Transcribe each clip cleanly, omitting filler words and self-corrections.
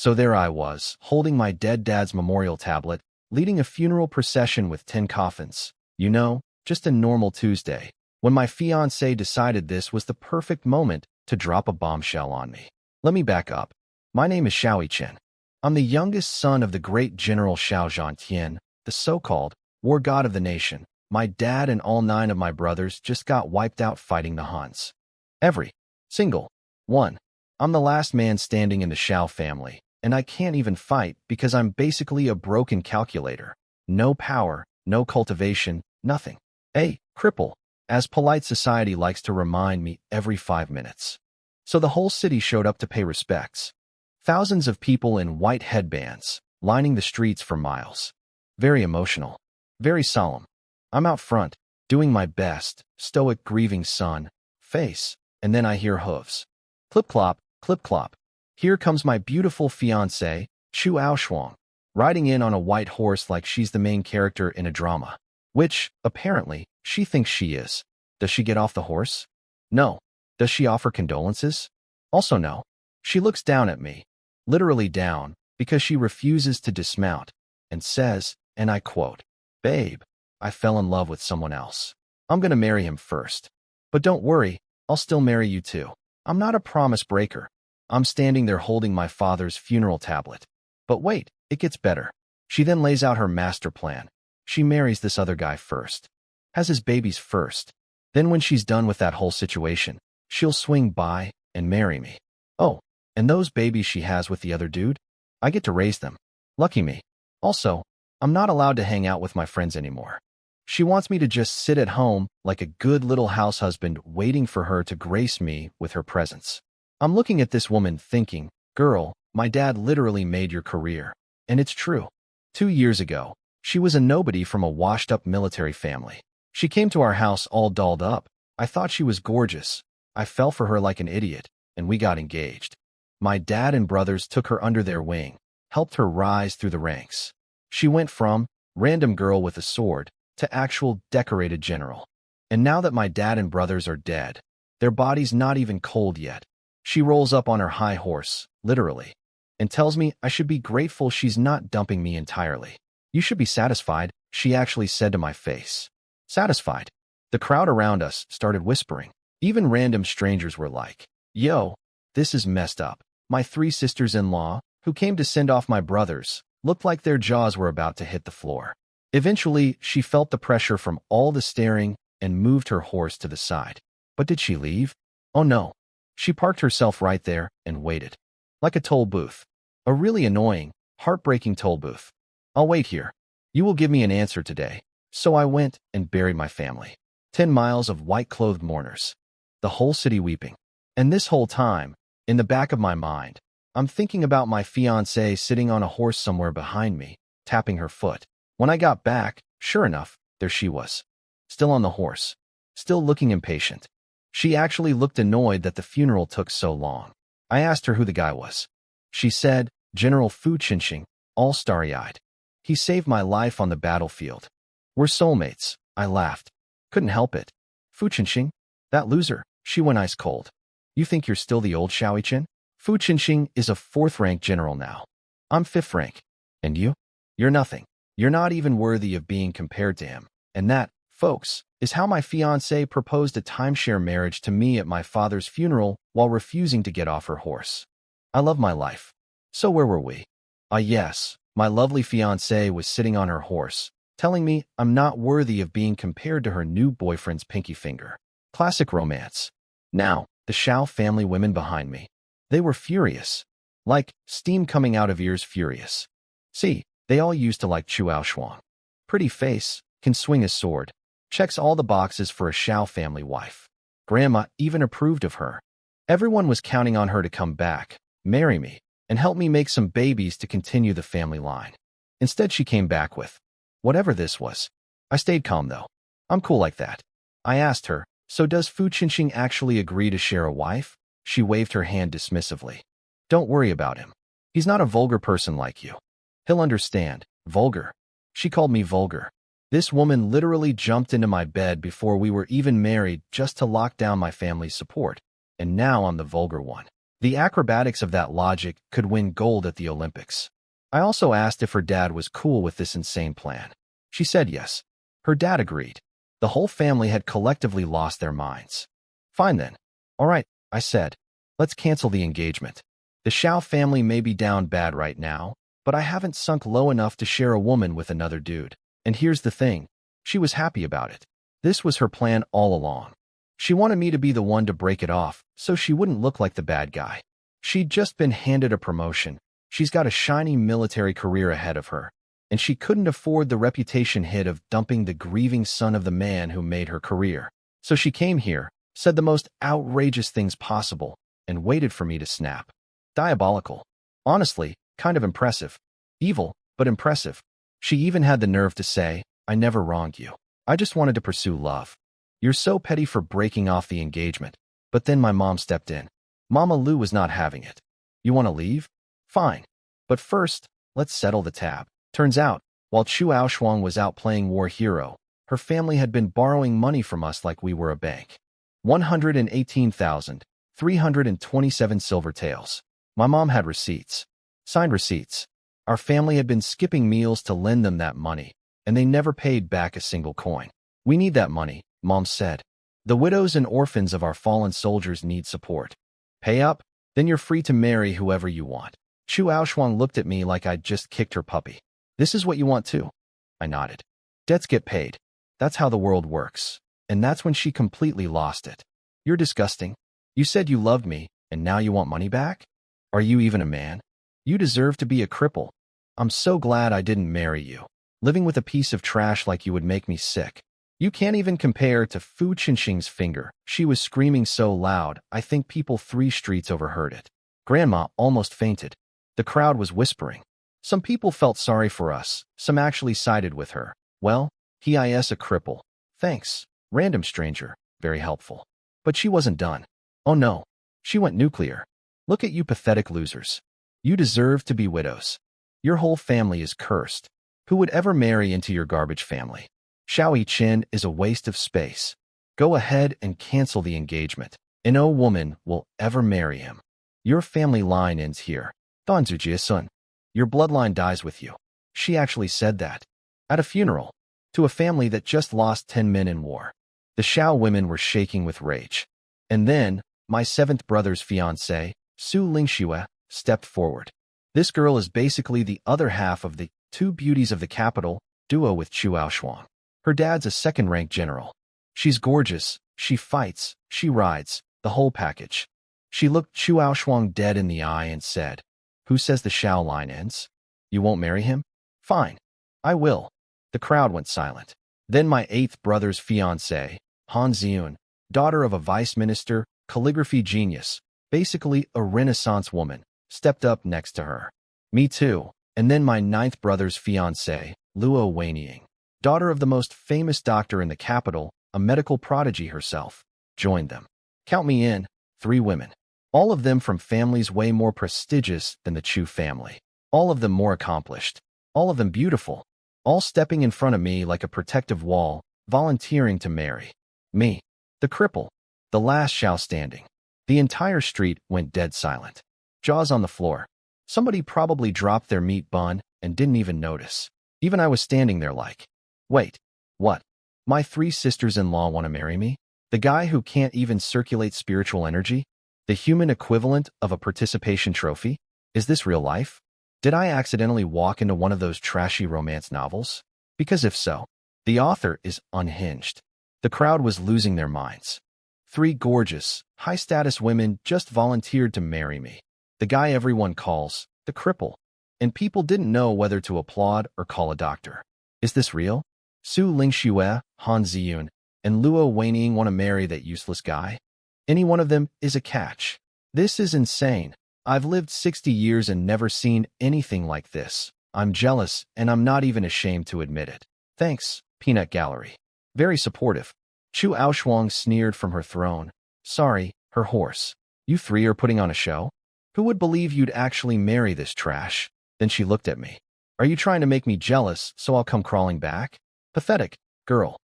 So there I was, holding my dead dad's memorial tablet, leading a funeral procession with 10 coffins. You know, just a normal Tuesday, when my fiancé decided this was the perfect moment to drop a bombshell on me. Let me back up. My name is Xiao Chen. I'm the youngest son of the great General Xiao Zhantian, the so-called war god of the nation. My dad and all 9 of my brothers just got wiped out fighting the Huns. Every single one. I'm the last man standing in the Xiao family, and I can't even fight because I'm basically a broken calculator. No power, no cultivation, nothing. A cripple, as polite society likes to remind me every 5 minutes. So the whole city showed up to pay respects. Thousands of people in white headbands, lining the streets for miles. Very emotional, very solemn. I'm out front, doing my best, stoic grieving son, face, and then I hear hooves. Clip-clop, clip-clop. Here comes my beautiful fiancée, Chu Aoshuang, riding in on a white horse like she's the main character in a drama. Which, apparently, she thinks she is. Does she get off the horse? No. Does she offer condolences? Also no. She looks down at me, literally down, because she refuses to dismount, and says, and I quote, "Babe, I fell in love with someone else. I'm gonna marry him first. But don't worry, I'll still marry you too. I'm not a promise breaker." I'm standing there holding my father's funeral tablet. But wait, it gets better. She then lays out her master plan. She marries this other guy first. Has his babies first. Then when she's done with that whole situation, she'll swing by and marry me. Oh, and those babies she has with the other dude? I get to raise them. Lucky me. Also, I'm not allowed to hang out with my friends anymore. She wants me to just sit at home like a good little house husband waiting for her to grace me with her presence. I'm looking at this woman thinking, girl, my dad literally made your career. And it's true. 2 years ago, she was a nobody from a washed-up military family. She came to our house all dolled up. I thought she was gorgeous. I fell for her like an idiot, and we got engaged. My dad and brothers took her under their wing, helped her rise through the ranks. She went from random girl with a sword to actual decorated general. And now that my dad and brothers are dead, their bodies not even cold yet, she rolls up on her high horse, literally, and tells me I should be grateful she's not dumping me entirely. You should be satisfied, she actually said to my face. Satisfied. The crowd around us started whispering. Even random strangers were like, yo, this is messed up. My 3 sisters-in-law, who came to send off my brothers, looked like their jaws were about to hit the floor. Eventually, she felt the pressure from all the staring and moved her horse to the side. But did she leave? Oh no. She parked herself right there and waited. Like a toll booth. A really annoying, heartbreaking toll booth. I'll wait here. You will give me an answer today. So I went and buried my family. 10 miles of white-clothed mourners. The whole city weeping. And this whole time, in the back of my mind, I'm thinking about my fiancée sitting on a horse somewhere behind me, tapping her foot. When I got back, sure enough, there she was. Still on the horse. Still looking impatient. She actually looked annoyed that the funeral took so long. I asked her who the guy was. She said, General Fu Chinxing, all starry-eyed. He saved my life on the battlefield. We're soulmates, I laughed. Couldn't help it. Fu Chinxing? That loser, she went ice cold. You think you're still the old Xiao Chen? Fu Chinxing is a 4th-rank general now. I'm 5th rank. And you? You're nothing. You're not even worthy of being compared to him. And that, folks, is how my fiancée proposed a timeshare marriage to me at my father's funeral while refusing to get off her horse. I love my life. So where were we? Yes, my lovely fiancée was sitting on her horse, telling me I'm not worthy of being compared to her new boyfriend's pinky finger. Classic romance. Now, the Xiao family women behind me. They were furious. Like steam coming out of ears furious. See, they all used to like Chu Aoshuang. Pretty face, can swing a sword. Checks all the boxes for a Xiao family wife. Grandma even approved of her. Everyone was counting on her to come back, marry me, and help me make some babies to continue the family line. Instead, she came back with whatever this was. I stayed calm, though. I'm cool like that. I asked her, so does Fu Chinxing actually agree to share a wife? She waved her hand dismissively. Don't worry about him. He's not a vulgar person like you. He'll understand. Vulgar. She called me vulgar. This woman literally jumped into my bed before we were even married just to lock down my family's support. And now I'm the vulgar one. The acrobatics of that logic could win gold at the Olympics. I also asked if her dad was cool with this insane plan. She said yes. Her dad agreed. The whole family had collectively lost their minds. Fine then. All right, I said. Let's cancel the engagement. The Xiao family may be down bad right now, but I haven't sunk low enough to share a woman with another dude. And here's the thing. She was happy about it. This was her plan all along. She wanted me to be the one to break it off, so she wouldn't look like the bad guy. She'd just been handed a promotion. She's got a shiny military career ahead of her, and she couldn't afford the reputation hit of dumping the grieving son of the man who made her career. So she came here, said the most outrageous things possible, and waited for me to snap. Diabolical. Honestly, kind of impressive. Evil, but impressive. She even had the nerve to say, I never wronged you. I just wanted to pursue love. You're so petty for breaking off the engagement. But then my mom stepped in. Mama Lu was not having it. You want to leave? Fine. But first, let's settle the tab. Turns out, while Chu Aoshuang was out playing war hero, her family had been borrowing money from us like we were a bank. 118,327 silver taels. My mom had receipts. Signed receipts. Our family had been skipping meals to lend them that money, and they never paid back a single coin. We need that money, Mom said. The widows and orphans of our fallen soldiers need support. Pay up? Then you're free to marry whoever you want. Chu Aoshuang looked at me like I'd just kicked her puppy. This is what you want too? I nodded. Debts get paid. That's how the world works. And that's when she completely lost it. You're disgusting. You said you loved me, and now you want money back? Are you even a man? You deserve to be a cripple. I'm so glad I didn't marry you. Living with a piece of trash like you would make me sick. You can't even compare to Fu Qinxing's finger. She was screaming so loud, I think people 3 streets overheard it. Grandma almost fainted. The crowd was whispering. Some people felt sorry for us. Some actually sided with her. Well, he's a cripple. Thanks. Random stranger. Very helpful. But she wasn't done. Oh no. She went nuclear. Look at you pathetic losers. You deserve to be widows. Your whole family is cursed. Who would ever marry into your garbage family? Xiao Qin is a waste of space. Go ahead and cancel the engagement. And no woman will ever marry him. Your family line ends here. Dan Zujie Sun. Your bloodline dies with you. She actually said that. At a funeral. To a family that just lost 10 men in war. The Xiao women were shaking with rage. And then, my 7th brother's fiancée, Su Lingxue, stepped forward. This girl is basically the other half of the 2 beauties of the capital duo with Chu Aoshuang. Her dad's a 2nd-rank general. She's gorgeous, she fights, she rides, the whole package. She looked Chu Aoshuang dead in the eye and said, Who says the Xiao line ends? You won't marry him? Fine. I will. The crowd went silent. Then my 8th brother's fiancée, Han Ziyun, daughter of a vice minister, calligraphy genius, basically a Renaissance woman, stepped up next to her. Me too. And then my 9th brother's fiancée, Luo Weiniang, daughter of the most famous doctor in the capital, a medical prodigy herself, joined them. Count me in, 3 women. All of them from families way more prestigious than the Chu family. All of them more accomplished. All of them beautiful. All stepping in front of me like a protective wall, volunteering to marry. Me. The cripple. The last Xiao standing. The entire street went dead silent. Jaws on the floor. Somebody probably dropped their meat bun and didn't even notice. Even I was standing there like, wait, what? My 3 sisters-in-law want to marry me? The guy who can't even circulate spiritual energy? The human equivalent of a participation trophy? Is this real life? Did I accidentally walk into one of those trashy romance novels? Because if so, the author is unhinged. The crowd was losing their minds. 3 gorgeous, high-status women just volunteered to marry me. The guy everyone calls the cripple. And people didn't know whether to applaud or call a doctor. Is this real? Su Lingxue, Han Ziyun, and Luo Weiniang want to marry that useless guy? Any one of them is a catch. This is insane. I've lived 60 years and never seen anything like this. I'm jealous, and I'm not even ashamed to admit it. Thanks, Peanut Gallery. Very supportive. Chu Aoshuang sneered from her throne. Sorry, her horse. You 3 are putting on a show? Who would believe you'd actually marry this trash? Then she looked at me. Are you trying to make me jealous so I'll come crawling back? Pathetic. Girl.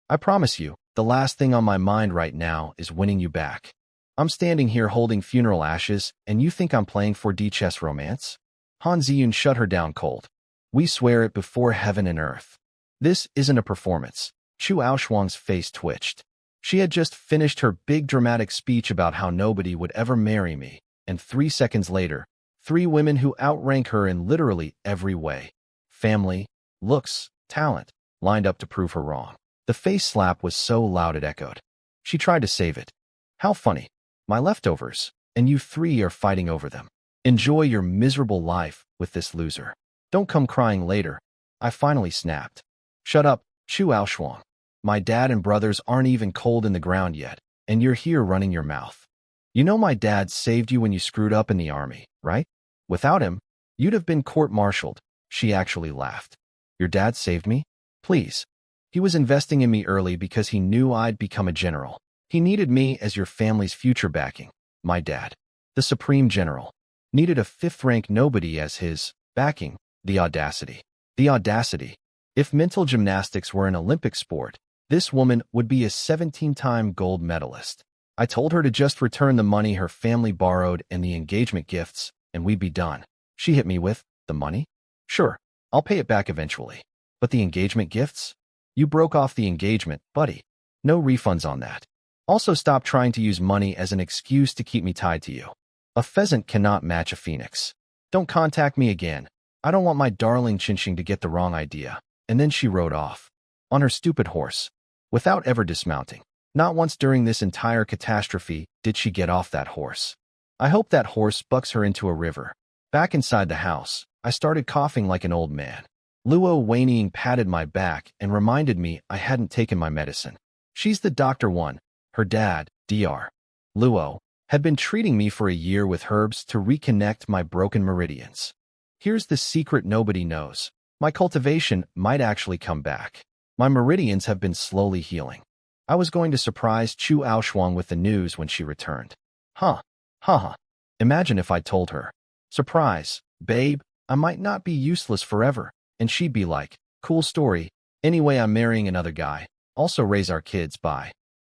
I promise you, the last thing on my mind right now is winning you back. I'm standing here holding funeral ashes, and you think I'm playing 4D chess romance? Han Ziyun shut her down cold. We swear it before heaven and earth. This isn't a performance. Chu Aoshuang's face twitched. She had just finished her big dramatic speech about how nobody would ever marry me, and 3 seconds later, 3 women who outrank her in literally every way. Family, looks, talent, lined up to prove her wrong. The face slap was so loud it echoed. She tried to save it. How funny. My leftovers, and you 3 are fighting over them. Enjoy your miserable life with this loser. Don't come crying later. I finally snapped. Shut up, Chu Aoshuang. My dad and brothers aren't even cold in the ground yet, and you're here running your mouth. You know my dad saved you when you screwed up in the army, right? Without him, you'd have been court-martialed. She actually laughed. Your dad saved me? Please. He was investing in me early because he knew I'd become a general. He needed me as your family's future backing. My dad, the supreme general, needed a 5th-rank nobody as his backing. The audacity. The audacity. If mental gymnastics were an Olympic sport, this woman would be a 17-time gold medalist. I told her to just return the money her family borrowed and the engagement gifts, and we'd be done. She hit me with, the money? Sure, I'll pay it back eventually. But the engagement gifts? You broke off the engagement, buddy. No refunds on that. Also, stop trying to use money as an excuse to keep me tied to you. A pheasant cannot match a phoenix. Don't contact me again. I don't want my darling Chinching to get the wrong idea. And then she rode off. On her stupid horse. Without ever dismounting. Not once during this entire catastrophe did she get off that horse. I hope that horse bucks her into a river. Back inside the house, I started coughing like an old man. Luo whinnying patted my back and reminded me I hadn't taken my medicine. She's the doctor one. Her dad, Dr. Luo, had been treating me for a year with herbs to reconnect my broken meridians. Here's the secret nobody knows. My cultivation might actually come back. My meridians have been slowly healing. I was going to surprise Chu Aoshuang with the news when she returned. Huh. Haha. Imagine if I told her. Surprise, babe, I might not be useless forever. And she'd be like, cool story. Anyway, I'm marrying another guy. Also raise our kids, bye.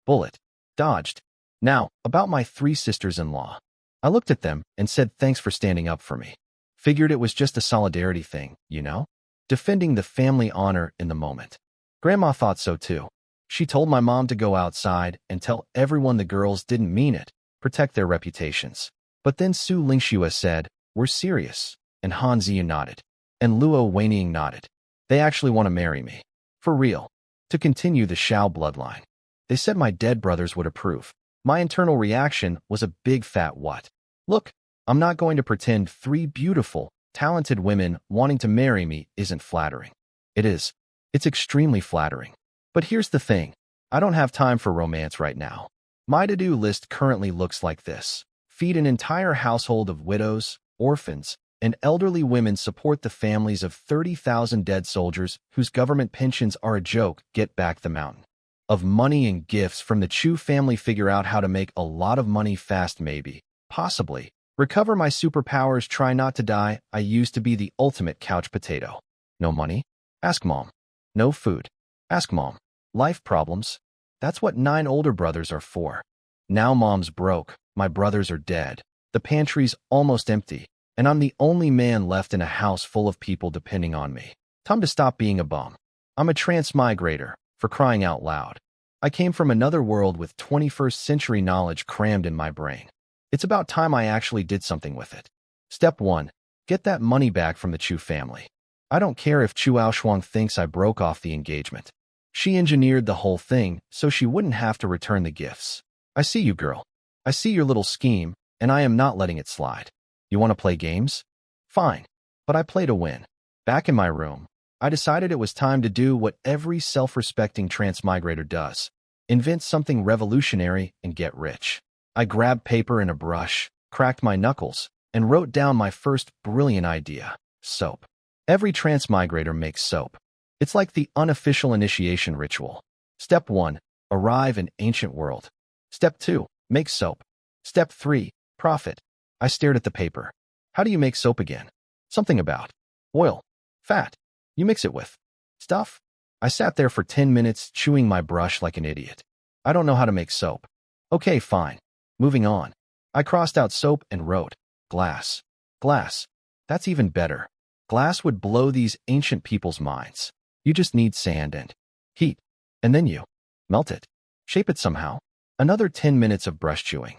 Bullet. Dodged. Now, about my 3 sisters-in-law. I looked at them and said thanks for standing up for me. Figured it was just a solidarity thing, you know? Defending the family honor in the moment. Grandma thought so too. She told my mom to go outside and tell everyone the girls didn't mean it, protect their reputations. But then Su Lingxue said, we're serious, and Han Ziyu nodded. And Luo Weiniying nodded. They actually want to marry me. For real. To continue the Shao bloodline. They said my dead brothers would approve. My internal reaction was a big fat what. Look, I'm not going to pretend 3 beautiful, talented women wanting to marry me isn't flattering. It is. It's extremely flattering. But here's the thing. I don't have time for romance right now. My to-do list currently looks like this. Feed an entire household of widows, orphans, and elderly women, support the families of 30,000 dead soldiers whose government pensions are a joke, get back the mountain of money and gifts from the Chu family, figure out how to make a lot of money fast, maybe, possibly, recover my superpowers, try not to die. I used to be the ultimate couch potato. No money? Ask mom. No food? Ask mom. Life problems? That's what 9 older brothers are for. Now mom's broke, my brothers are dead, the pantry's almost empty, and I'm the only man left in a house full of people depending on me. Time to stop being a bum. I'm a transmigrator, for crying out loud. I came from another world with 21st century knowledge crammed in my brain. It's about time I actually did something with it. Step 1. Get that money back from the Chu family. I don't care if Chu Aoshuang thinks I broke off the engagement. She engineered the whole thing so she wouldn't have to return the gifts. I see you, girl. I see your little scheme, and I am not letting it slide. You want to play games? Fine. But I play to win. Back in my room, I decided it was time to do what every self-respecting transmigrator does. Invent something revolutionary and get rich. I grabbed paper and a brush, cracked my knuckles, and wrote down my first brilliant idea. Soap. Every transmigrator makes soap. It's like the unofficial initiation ritual. Step 1. Arrive in ancient world. Step 2. Make soap. Step 3. Profit. I stared at the paper. How do you make soap again? Something about oil, fat. You mix it with stuff. I sat there for 10 minutes chewing my brush like an idiot. I don't know how to make soap. Okay, fine. Moving on. I crossed out soap and wrote, glass. Glass. That's even better. Glass would blow these ancient people's minds. You just need sand and heat. And then you melt it. Shape it somehow. Another 10 minutes of brush chewing.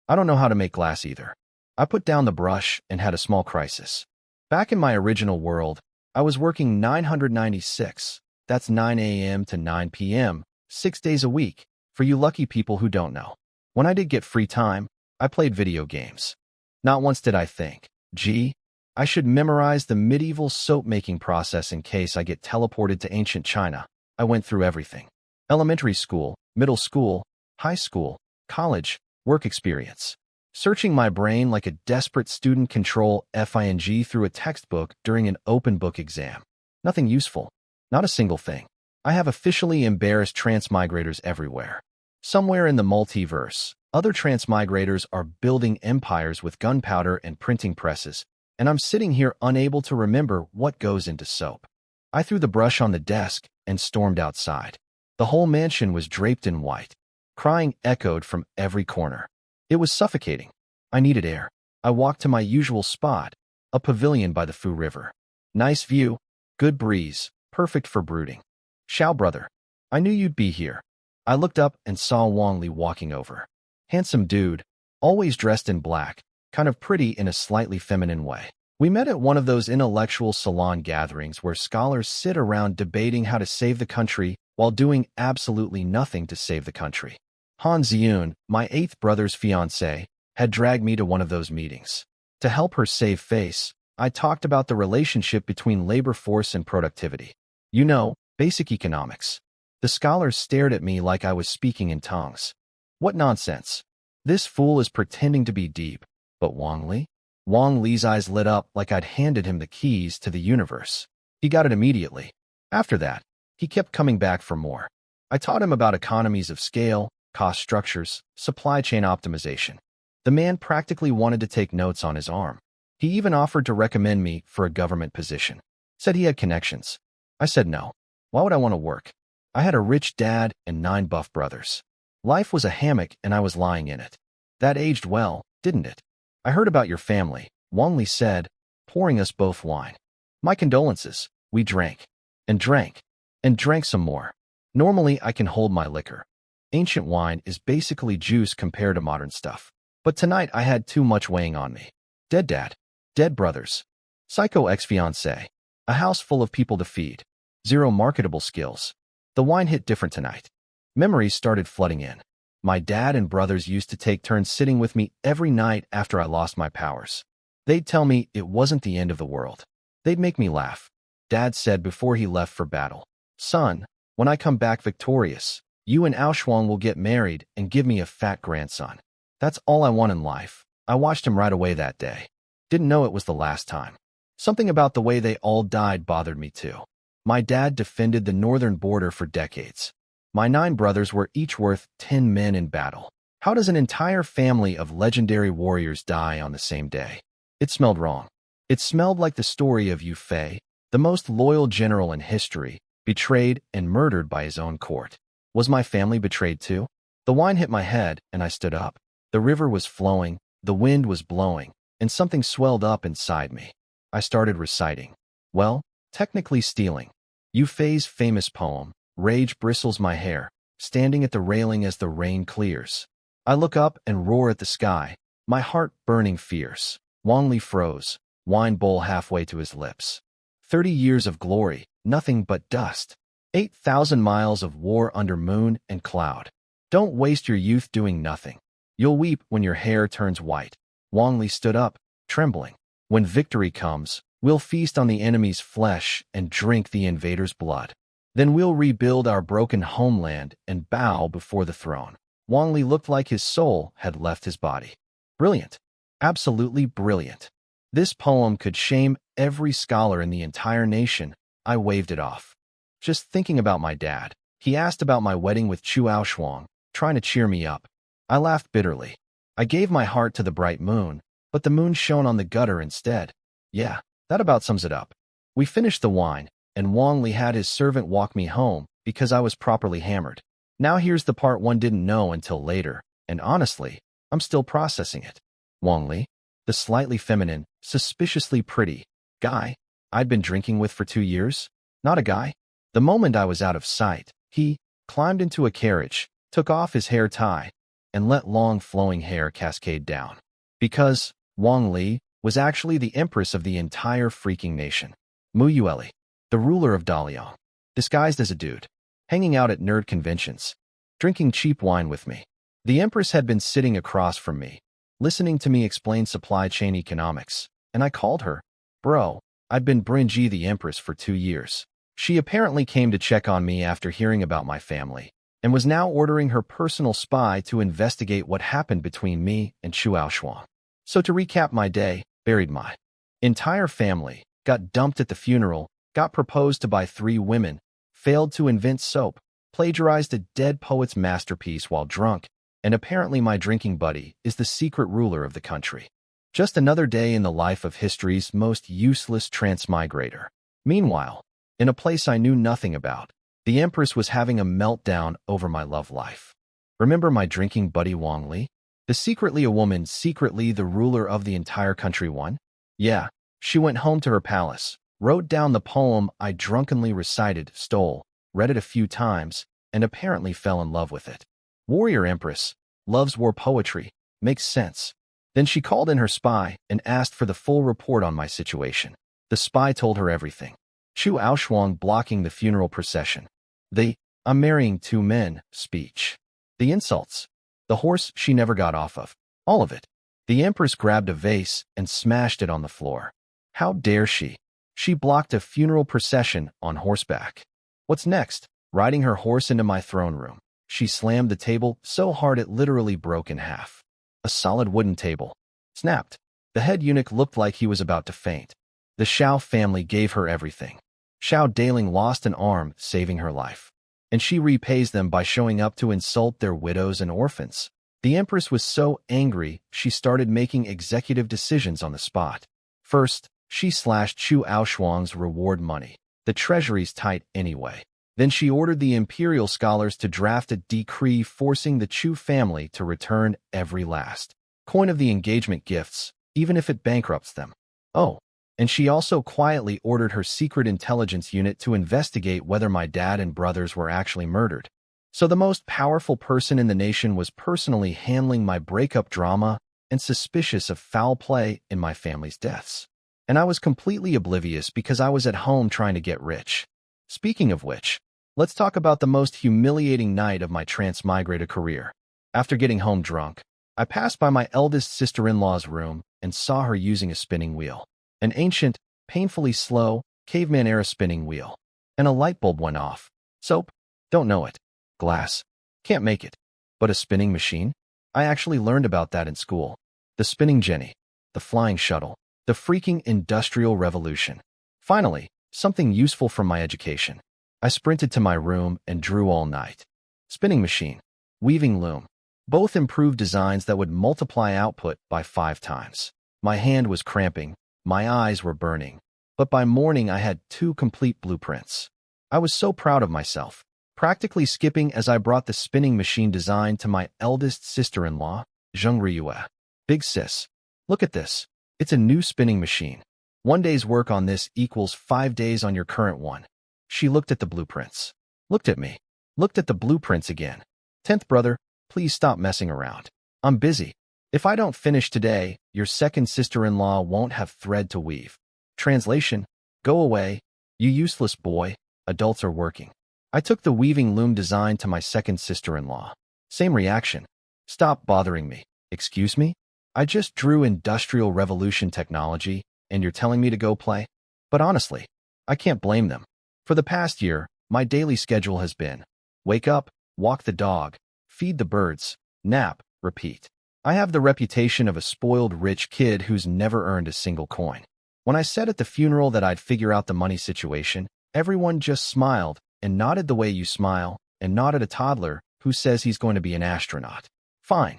I don't know how to make glass either. I put down the brush and had a small crisis. Back in my original world, I was working 996. That's 9 a.m. to 9 p.m., 6 days a week, for you lucky people who don't know. When I did get free time, I played video games. Not once did I think, gee, I should memorize the medieval soap-making process in case I get teleported to ancient China. I went through everything. Elementary school, middle school, high school, college, work experience. Searching my brain like a desperate student control FING through a textbook during an open book exam. Nothing useful. Not a single thing. I have officially embarrassed transmigrators everywhere. Somewhere in the multiverse, other transmigrators are building empires with gunpowder and printing presses, and I'm sitting here unable to remember what goes into soap. I threw the brush on the desk and stormed outside. The whole mansion was draped in white. Crying echoed from every corner. It was suffocating. I needed air. I walked to my usual spot, a pavilion by the Fu River. Nice view, good breeze, perfect for brooding. Xiao brother, I knew you'd be here. I looked up and saw Wang Li walking over. Handsome dude, always dressed in black, kind of pretty in a slightly feminine way. We met at one of those intellectual salon gatherings where scholars sit around debating how to save the country while doing absolutely nothing to save the country. Han Ziyun, my 8th brother's fiancée, had dragged me to one of those meetings. To help her save face, I talked about the relationship between labor force and productivity. You know, basic economics. The scholars stared at me like I was speaking in tongues. What nonsense. This fool is pretending to be deep. But Wang Li? Wang Li's eyes lit up like I'd handed him the keys to the universe. He got it immediately. After that, he kept coming back for more. I taught him about economies of scale, cost structures, supply chain optimization. The man practically wanted to take notes on his arm. He even offered to recommend me for a government position. Said he had connections. I said no. Why would I want to work? I had a rich dad and 9 buff brothers. Life was a hammock and I was lying in it. That aged well, didn't it? I heard about your family, Wang Li said, pouring us both wine. My condolences. We drank. And drank. And drank some more. Normally I can hold my liquor. Ancient wine is basically juice compared to modern stuff. But tonight I had too much weighing on me. Dead dad. Dead brothers. Psycho ex-fiancé. A house full of people to feed. 0 marketable skills. The wine hit different tonight. Memories started flooding in. My dad and brothers used to take turns sitting with me every night after I lost my powers. They'd tell me it wasn't the end of the world. They'd make me laugh. Dad said before he left for battle, "Son, when I come back victorious, you and Aoshuang will get married and give me a fat grandson. That's all I want in life." I watched him right away that day. Didn't know it was the last time. Something about the way they all died bothered me too. My dad defended the northern border for decades. My 9 brothers were each worth 10 men in battle. How does an entire family of legendary warriors die on the same day? It smelled wrong. It smelled like the story of Yu Fei, the most loyal general in history, betrayed and murdered by his own court. Was my family betrayed too? The wine hit my head and I stood up. The river was flowing, the wind was blowing, and something swelled up inside me. I started reciting. Well, technically stealing. Yu Fei's famous poem, "Rage bristles my hair, standing at the railing as the rain clears." I look up and roar at the sky, my heart burning fierce. Wang Li froze, wine bowl halfway to his lips. 30 years of glory, nothing but dust. 8,000 miles of war under moon and cloud. Don't waste your youth doing nothing. You'll weep when your hair turns white. Wang Li stood up, trembling. When victory comes, we'll feast on the enemy's flesh and drink the invader's blood. Then we'll rebuild our broken homeland and bow before the throne. Wang Li looked like his soul had left his body. Brilliant. Absolutely brilliant. This poem could shame every scholar in the entire nation. I waved it off. Just thinking about my dad. He asked about my wedding with Chu Aoshuang, trying to cheer me up. I laughed bitterly. I gave my heart to the bright moon, but the moon shone on the gutter instead. Yeah, that about sums it up. We finished the wine, and Wang Li had his servant walk me home because I was properly hammered. Now here's the part one didn't know until later, and honestly, I'm still processing it. Wang Li, the slightly feminine, suspiciously pretty guy I'd been drinking with for 2 years? Not a guy. The moment I was out of sight, he climbed into a carriage, took off his hair tie, and let long flowing hair cascade down. Because Wang Li was actually the empress of the entire freaking nation. Mu Yueli, the ruler of Daliang, disguised as a dude, hanging out at nerd conventions, drinking cheap wine with me. The empress had been sitting across from me, listening to me explain supply chain economics, and I called her, bro. I'd been Brinji the empress for 2 years. She apparently came to check on me after hearing about my family, and was now ordering her personal spy to investigate what happened between me and Chu Aoshuang. So to recap my day, buried my entire family, got dumped at the funeral, got proposed to by 3 women, failed to invent soap, plagiarized a dead poet's masterpiece while drunk, and apparently my drinking buddy is the secret ruler of the country. Just another day in the life of history's most useless transmigrator. Meanwhile, in a place I knew nothing about, the Empress was having a meltdown over my love life. Remember my drinking buddy Wang Li? The secretly a woman, secretly the ruler of the entire country one? Yeah, she went home to her palace, wrote down the poem I drunkenly recited, stole, read it a few times, and apparently fell in love with it. Warrior Empress, loves war poetry, makes sense. Then she called in her spy and asked for the full report on my situation. The spy told her everything. Chu Aoshuang blocking the funeral procession. The "I'm marrying 2 men" speech. The insults. The horse she never got off of. All of it. The Empress grabbed a vase and smashed it on the floor. How dare she? She blocked a funeral procession on horseback. What's next? Riding her horse into my throne room. She slammed the table so hard it literally broke in half. A solid wooden table. Snapped. The head eunuch looked like he was about to faint. The Xiao family gave her everything. Xiao Daling lost an arm, saving her life. And she repays them by showing up to insult their widows and orphans. The Empress was so angry, she started making executive decisions on the spot. First, she slashed Chu Aoshuang's reward money. The treasury's tight anyway. Then she ordered the imperial scholars to draft a decree forcing the Chu family to return every last coin of the engagement gifts, even if it bankrupts them. Oh, and she also quietly ordered her secret intelligence unit to investigate whether my dad and brothers were actually murdered. So the most powerful person in the nation was personally handling my breakup drama and suspicious of foul play in my family's deaths. And I was completely oblivious because I was at home trying to get rich. Speaking of which, let's talk about the most humiliating night of my transmigrator career. After getting home drunk, I passed by my eldest sister-in-law's room and saw her using a spinning wheel. An ancient, painfully slow, caveman-era spinning wheel. And a light bulb went off. Soap? Don't know it. Glass? Can't make it. But a spinning machine? I actually learned about that in school. The spinning jenny. The flying shuttle. The freaking industrial revolution. Finally, something useful from my education. I sprinted to my room and drew all night. Spinning machine. Weaving loom. Both improved designs that would multiply output by 5 times. My hand was cramping. My eyes were burning. But by morning I had 2 complete blueprints. I was so proud of myself, practically skipping as I brought the spinning machine design to my eldest sister-in-law, Zheng Riyue. Big sis, look at this. It's a new spinning machine. 1 day's work on this equals 5 days on your current one. She looked at the blueprints. Looked at me. Looked at the blueprints again. 10th brother, please stop messing around. I'm busy. If I don't finish today, your second sister-in-law won't have thread to weave. Translation: go away, you useless boy, adults are working. I took the weaving loom design to my second sister-in-law. Same reaction. Stop bothering me. Excuse me? I just drew Industrial Revolution technology, and you're telling me to go play? But honestly, I can't blame them. For the past year, my daily schedule has been wake up, walk the dog, feed the birds, nap, repeat. I have the reputation of a spoiled rich kid who's never earned a single coin. When I said at the funeral that I'd figure out the money situation, everyone just smiled and nodded the way you smile and nodded a toddler who says he's going to be an astronaut. Fine.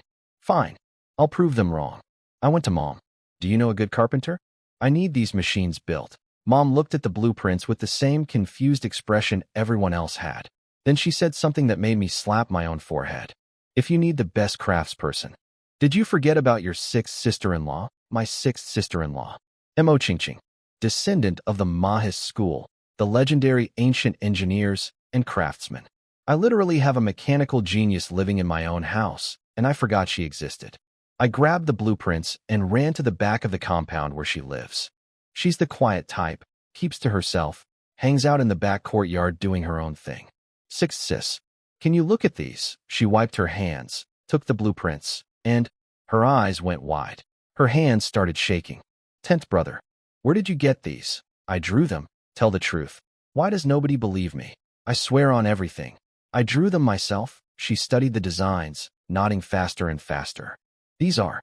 I'll prove them wrong. I went to Mom. Do you know a good carpenter? I need these machines built. Mom looked at the blueprints with the same confused expression everyone else had. Then she said something that made me slap my own forehead. If you need the best craftsperson, Did you forget about your sixth sister-in-law? My sixth sister-in-law. Mo Chingching, descendant of the Mahis school, the legendary ancient engineers and craftsmen. I literally have a mechanical genius living in my own house, and I forgot she existed. I grabbed the blueprints and ran to the back of the compound where she lives. She's the quiet type, keeps to herself, hangs out in the back courtyard doing her own thing. Sixth sis, can you look at these? She wiped her hands, took the blueprints, and her eyes went wide. Her hands started shaking. 10th brother, where did you get these? I drew them. Tell the truth. Why does nobody believe me? I swear on everything. I drew them myself. She studied the designs, nodding faster and faster. These are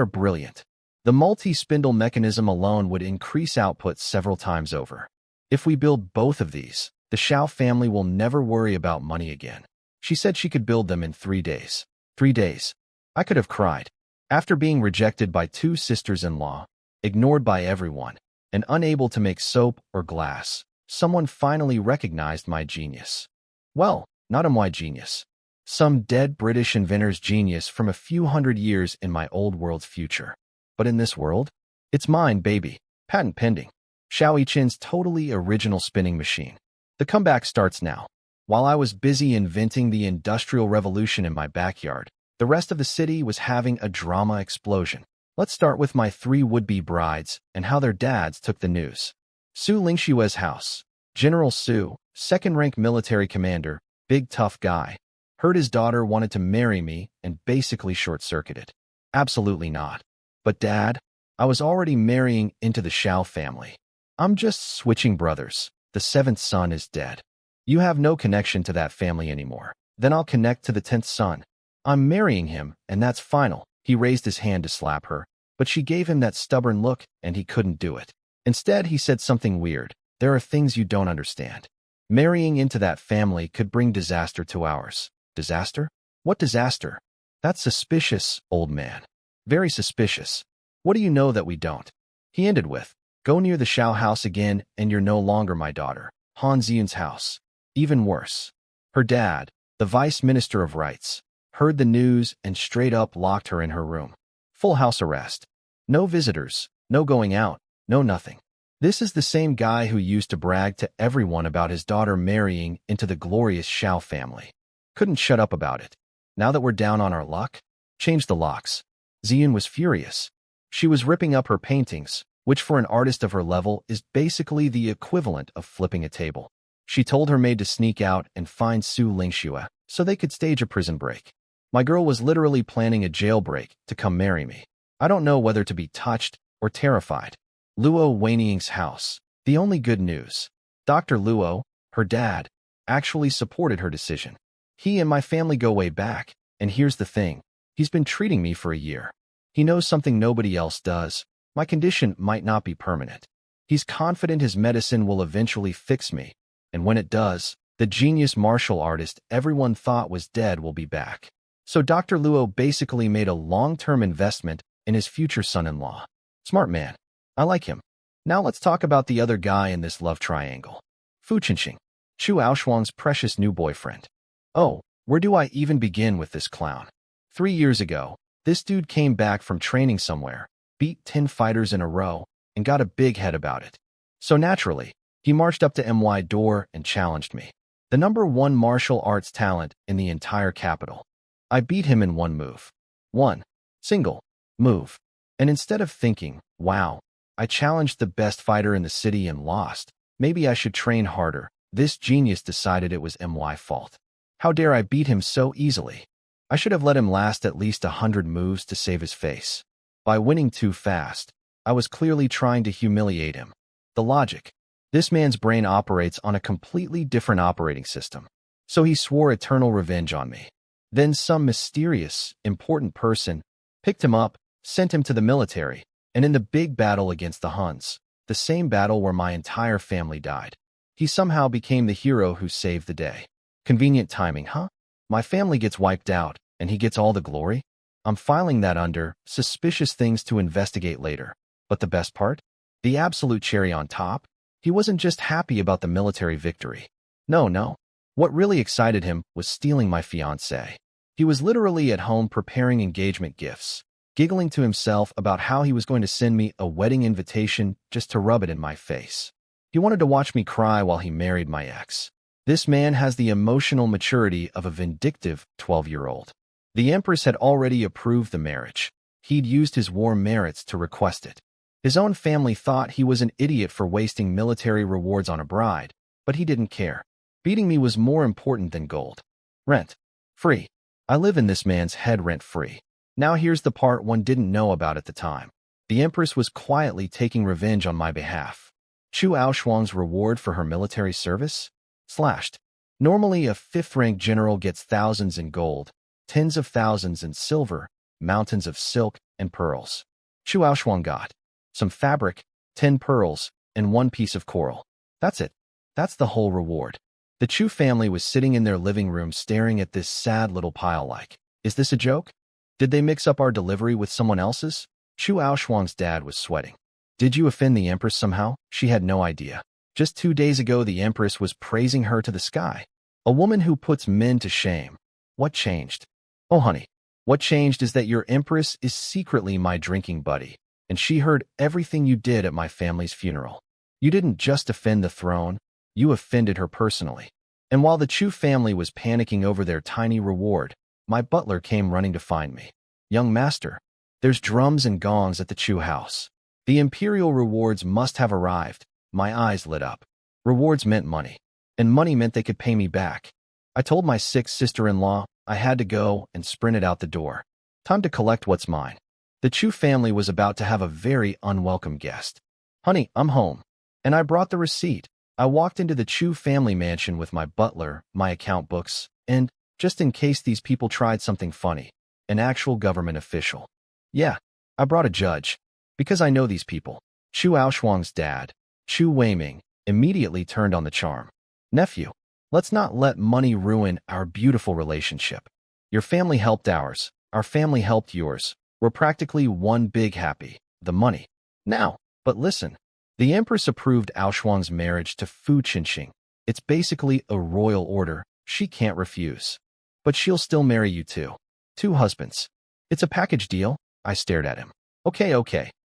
brilliant. The multi-spindle mechanism alone would increase output several times over. If we build both of these, the Shao family will never worry about money again. She said she could build them in 3 days. 3 days. I could have cried. After being rejected by 2 sisters-in-law, ignored by everyone, and unable to make soap or glass, someone finally recognized my genius. Well, not my genius. Some dead British inventor's genius from a few hundred years in my old world's future. But in this world, it's mine, baby. Patent pending. Shao Yichin's totally original spinning machine. The comeback starts now. While I was busy inventing the Industrial Revolution in my backyard, the rest of the city was having a drama explosion. Let's start with my 3 would-be brides and how their dads took the news. Su Lingshue's house. General Su, second-rank military commander, big tough guy, heard his daughter wanted to marry me and basically short-circuited. Absolutely not. But Dad, I was already marrying into the Shao family. I'm just switching brothers. The 7th son is dead. You have no connection to that family anymore. Then I'll connect to the 10th son. I'm marrying him, and that's final. He raised his hand to slap her, but she gave him that stubborn look, and he couldn't do it. Instead, he said something weird. There are things you don't understand. Marrying into that family could bring disaster to ours. Disaster? What disaster? That's suspicious, old man. Very suspicious. What do you know that we don't? He ended with, go near the Shao house again, and you're no longer my daughter. Han Ziyun's house. Even worse. Her dad, the vice minister of rights, heard the news and straight up locked her in her room. Full house arrest. No visitors, no going out, no nothing. This is the same guy who used to brag to everyone about his daughter marrying into the glorious Shao family. Couldn't shut up about it. Now that we're down on our luck, change the locks. Ziyun was furious. She was ripping up her paintings, which for an artist of her level is basically the equivalent of flipping a table. She told her maid to sneak out and find Su Lingxue so they could stage a prison break. My girl was literally planning a jailbreak to come marry me. I don't know whether to be touched or terrified. Luo Weiniing's house. The only good news. Dr. Luo, her dad, actually supported her decision. He and my family go way back, and here's the thing. He's been treating me for a year. He knows something nobody else does. My condition might not be permanent. He's confident his medicine will eventually fix me, and when it does, the genius martial artist everyone thought was dead will be back. So Dr. Luo basically made a long-term investment in his future son-in-law. Smart man. I like him. Now let's talk about the other guy in this love triangle. Fu Qinxing, Chu Aoshuang's precious new boyfriend. Oh, where do I even begin with this clown? 3 years ago, this dude came back from training somewhere, beat 10 fighters in a row, and got a big head about it. So naturally, he marched up to my door and challenged me. The #1 martial arts talent in the entire capital. I beat him in one move. One single move. And instead of thinking, wow, I challenged the best fighter in the city and lost, maybe I should train harder, this genius decided it was my fault. How dare I beat him so easily? I should have let him last at least 100 moves to save his face. By winning too fast, I was clearly trying to humiliate him. The logic. This man's brain operates on a completely different operating system. So he swore eternal revenge on me. Then some mysterious, important person picked him up, sent him to the military, and in the big battle against the Huns, the same battle where my entire family died, he somehow became the hero who saved the day. Convenient timing, huh? My family gets wiped out, and he gets all the glory? I'm filing that under suspicious things to investigate later. But the best part? The absolute cherry on top? He wasn't just happy about the military victory. No. What really excited him was stealing my fiancée. He was literally at home preparing engagement gifts, giggling to himself about how he was going to send me a wedding invitation just to rub it in my face. He wanted to watch me cry while he married my ex. This man has the emotional maturity of a vindictive 12-year-old. The Empress had already approved the marriage. He'd used his war merits to request it. His own family thought he was an idiot for wasting military rewards on a bride, but he didn't care. Beating me was more important than gold. Rent. Free. I live in this man's head rent-free. Now here's the part one didn't know about at the time. The Empress was quietly taking revenge on my behalf. Chu Aoshuang's reward for her military service? Slashed. Normally a fifth-rank general gets thousands in gold, tens of thousands in silver, mountains of silk and pearls. Chu Aoshuang got some fabric, 10 pearls, and 1 piece of coral. That's it. That's the whole reward. The Chu family was sitting in their living room staring at this sad little pile like, is this a joke? Did they mix up our delivery with someone else's? Chu Aoshuang's dad was sweating. Did you offend the Empress somehow? She had no idea. Just 2 days ago the Empress was praising her to the sky. A woman who puts men to shame. What changed? Oh honey, what changed is that your Empress is secretly my drinking buddy, and she heard everything you did at my family's funeral. You didn't just offend the throne, you offended her personally. And while the Chu family was panicking over their tiny reward, my butler came running to find me. Young master, there's drums and gongs at the Chu house. The imperial rewards must have arrived. My eyes lit up. Rewards meant money, and money meant they could pay me back. I told my sick sister-in-law I had to go and sprinted out the door. Time to collect what's mine. The Chu family was about to have a very unwelcome guest. Honey, I'm home. And I brought the receipt. I walked into the Chu family mansion with my butler, my account books, and, just in case these people tried something funny, an actual government official. Yeah, I brought a judge. Because I know these people. Chu Aoshuang's dad, Chu Weiming, immediately turned on the charm. Nephew, let's not let money ruin our beautiful relationship. Your family helped ours. Our family helped yours. We're practically one big happy. The money. Now, but listen. The Empress approved Aoshuang's marriage to Fu Qinxing. It's basically a royal order. She can't refuse. But she'll still marry you too. 2 husbands. It's a package deal. I stared at him. Okay.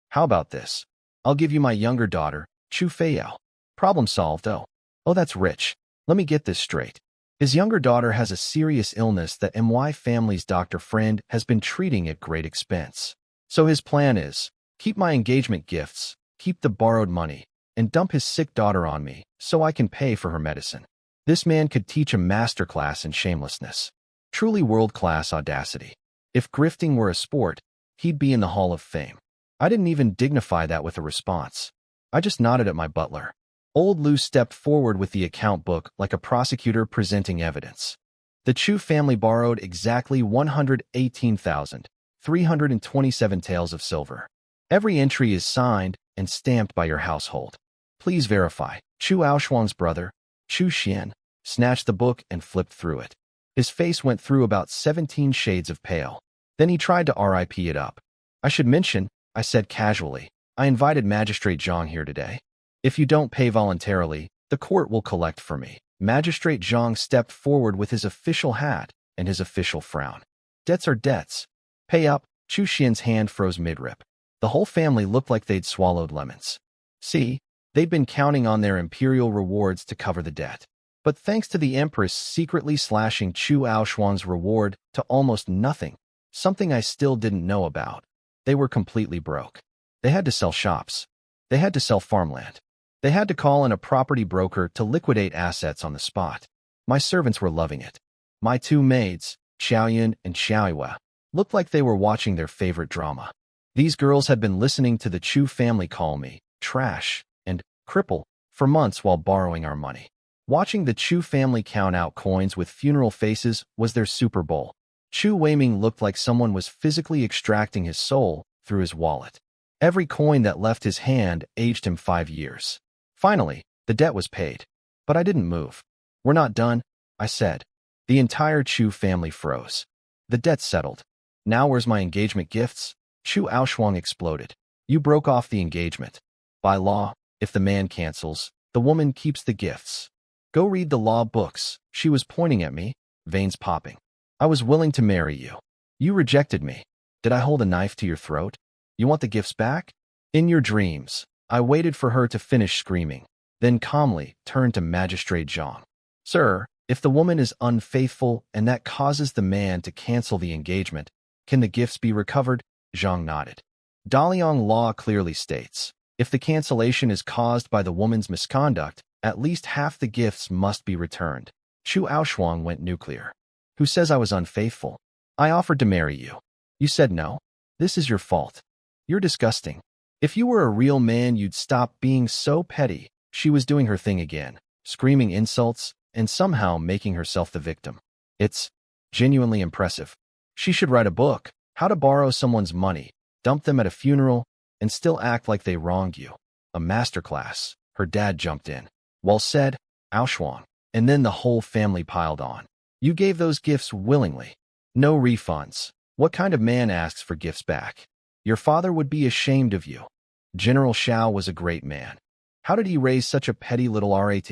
How about this? I'll give you my younger daughter, Chu Feiyao. Problem solved, oh. Oh, that's rich. Let me get this straight. His younger daughter has a serious illness that MY family's doctor friend has been treating at great expense. So his plan is, keep my engagement gifts, keep the borrowed money, and dump his sick daughter on me so I can pay for her medicine. This man could teach a masterclass in shamelessness. Truly world-class audacity. If grifting were a sport, he'd be in the Hall of Fame. I didn't even dignify that with a response. I just nodded at my butler. Old Lu stepped forward with the account book like a prosecutor presenting evidence. The Chu family borrowed exactly 118,327 taels of silver. Every entry is signed and stamped by your household. Please verify. Chu Aoshuang's brother, Chu Xian, snatched the book and flipped through it. His face went through about 17 shades of pale. Then he tried to RIP it up. I should mention, I said casually, I invited Magistrate Zhang here today. If you don't pay voluntarily, the court will collect for me. Magistrate Zhang stepped forward with his official hat and his official frown. Debts are debts. Pay up. Chu Xian's hand froze mid-rip. The whole family looked like they'd swallowed lemons. See, they'd been counting on their imperial rewards to cover the debt. But thanks to the Empress secretly slashing Chu Aoshuang's reward to almost nothing, something I still didn't know about, they were completely broke. They had to sell shops. They had to sell farmland. They had to call in a property broker to liquidate assets on the spot. My servants were loving it. My 2 maids, Xiaoyun and Xiaoyue, looked like they were watching their favorite drama. These girls had been listening to the Chu family call me trash and cripple for months while borrowing our money. Watching the Chu family count out coins with funeral faces was their Super Bowl. Chu Weiming looked like someone was physically extracting his soul through his wallet. Every coin that left his hand aged him 5 years. Finally, the debt was paid. But I didn't move. We're not done, I said. The entire Chu family froze. The debt's settled. Now where's my engagement gifts? Chu Aoshuang exploded. You broke off the engagement. By law, if the man cancels, the woman keeps the gifts. Go read the law books. She was pointing at me, veins popping. I was willing to marry you. You rejected me. Did I hold a knife to your throat? You want the gifts back? In your dreams. I waited for her to finish screaming, then calmly turned to Magistrate Zhang. Sir, if the woman is unfaithful and that causes the man to cancel the engagement, can the gifts be recovered? Zhang nodded. Daliang law clearly states, if the cancellation is caused by the woman's misconduct, at least half the gifts must be returned. Chu Aoshuang went nuclear. Who says I was unfaithful? I offered to marry you. You said no. This is your fault. You're disgusting. If you were a real man, you'd stop being so petty. She was doing her thing again, screaming insults and somehow making herself the victim. It's genuinely impressive. She should write a book, how to borrow someone's money, dump them at a funeral, and still act like they wronged you. A masterclass. Her dad jumped in. Well said, Aoshuang. And then the whole family piled on. You gave those gifts willingly. No refunds. What kind of man asks for gifts back? Your father would be ashamed of you. General Xiao was a great man. How did he raise such a petty little rat?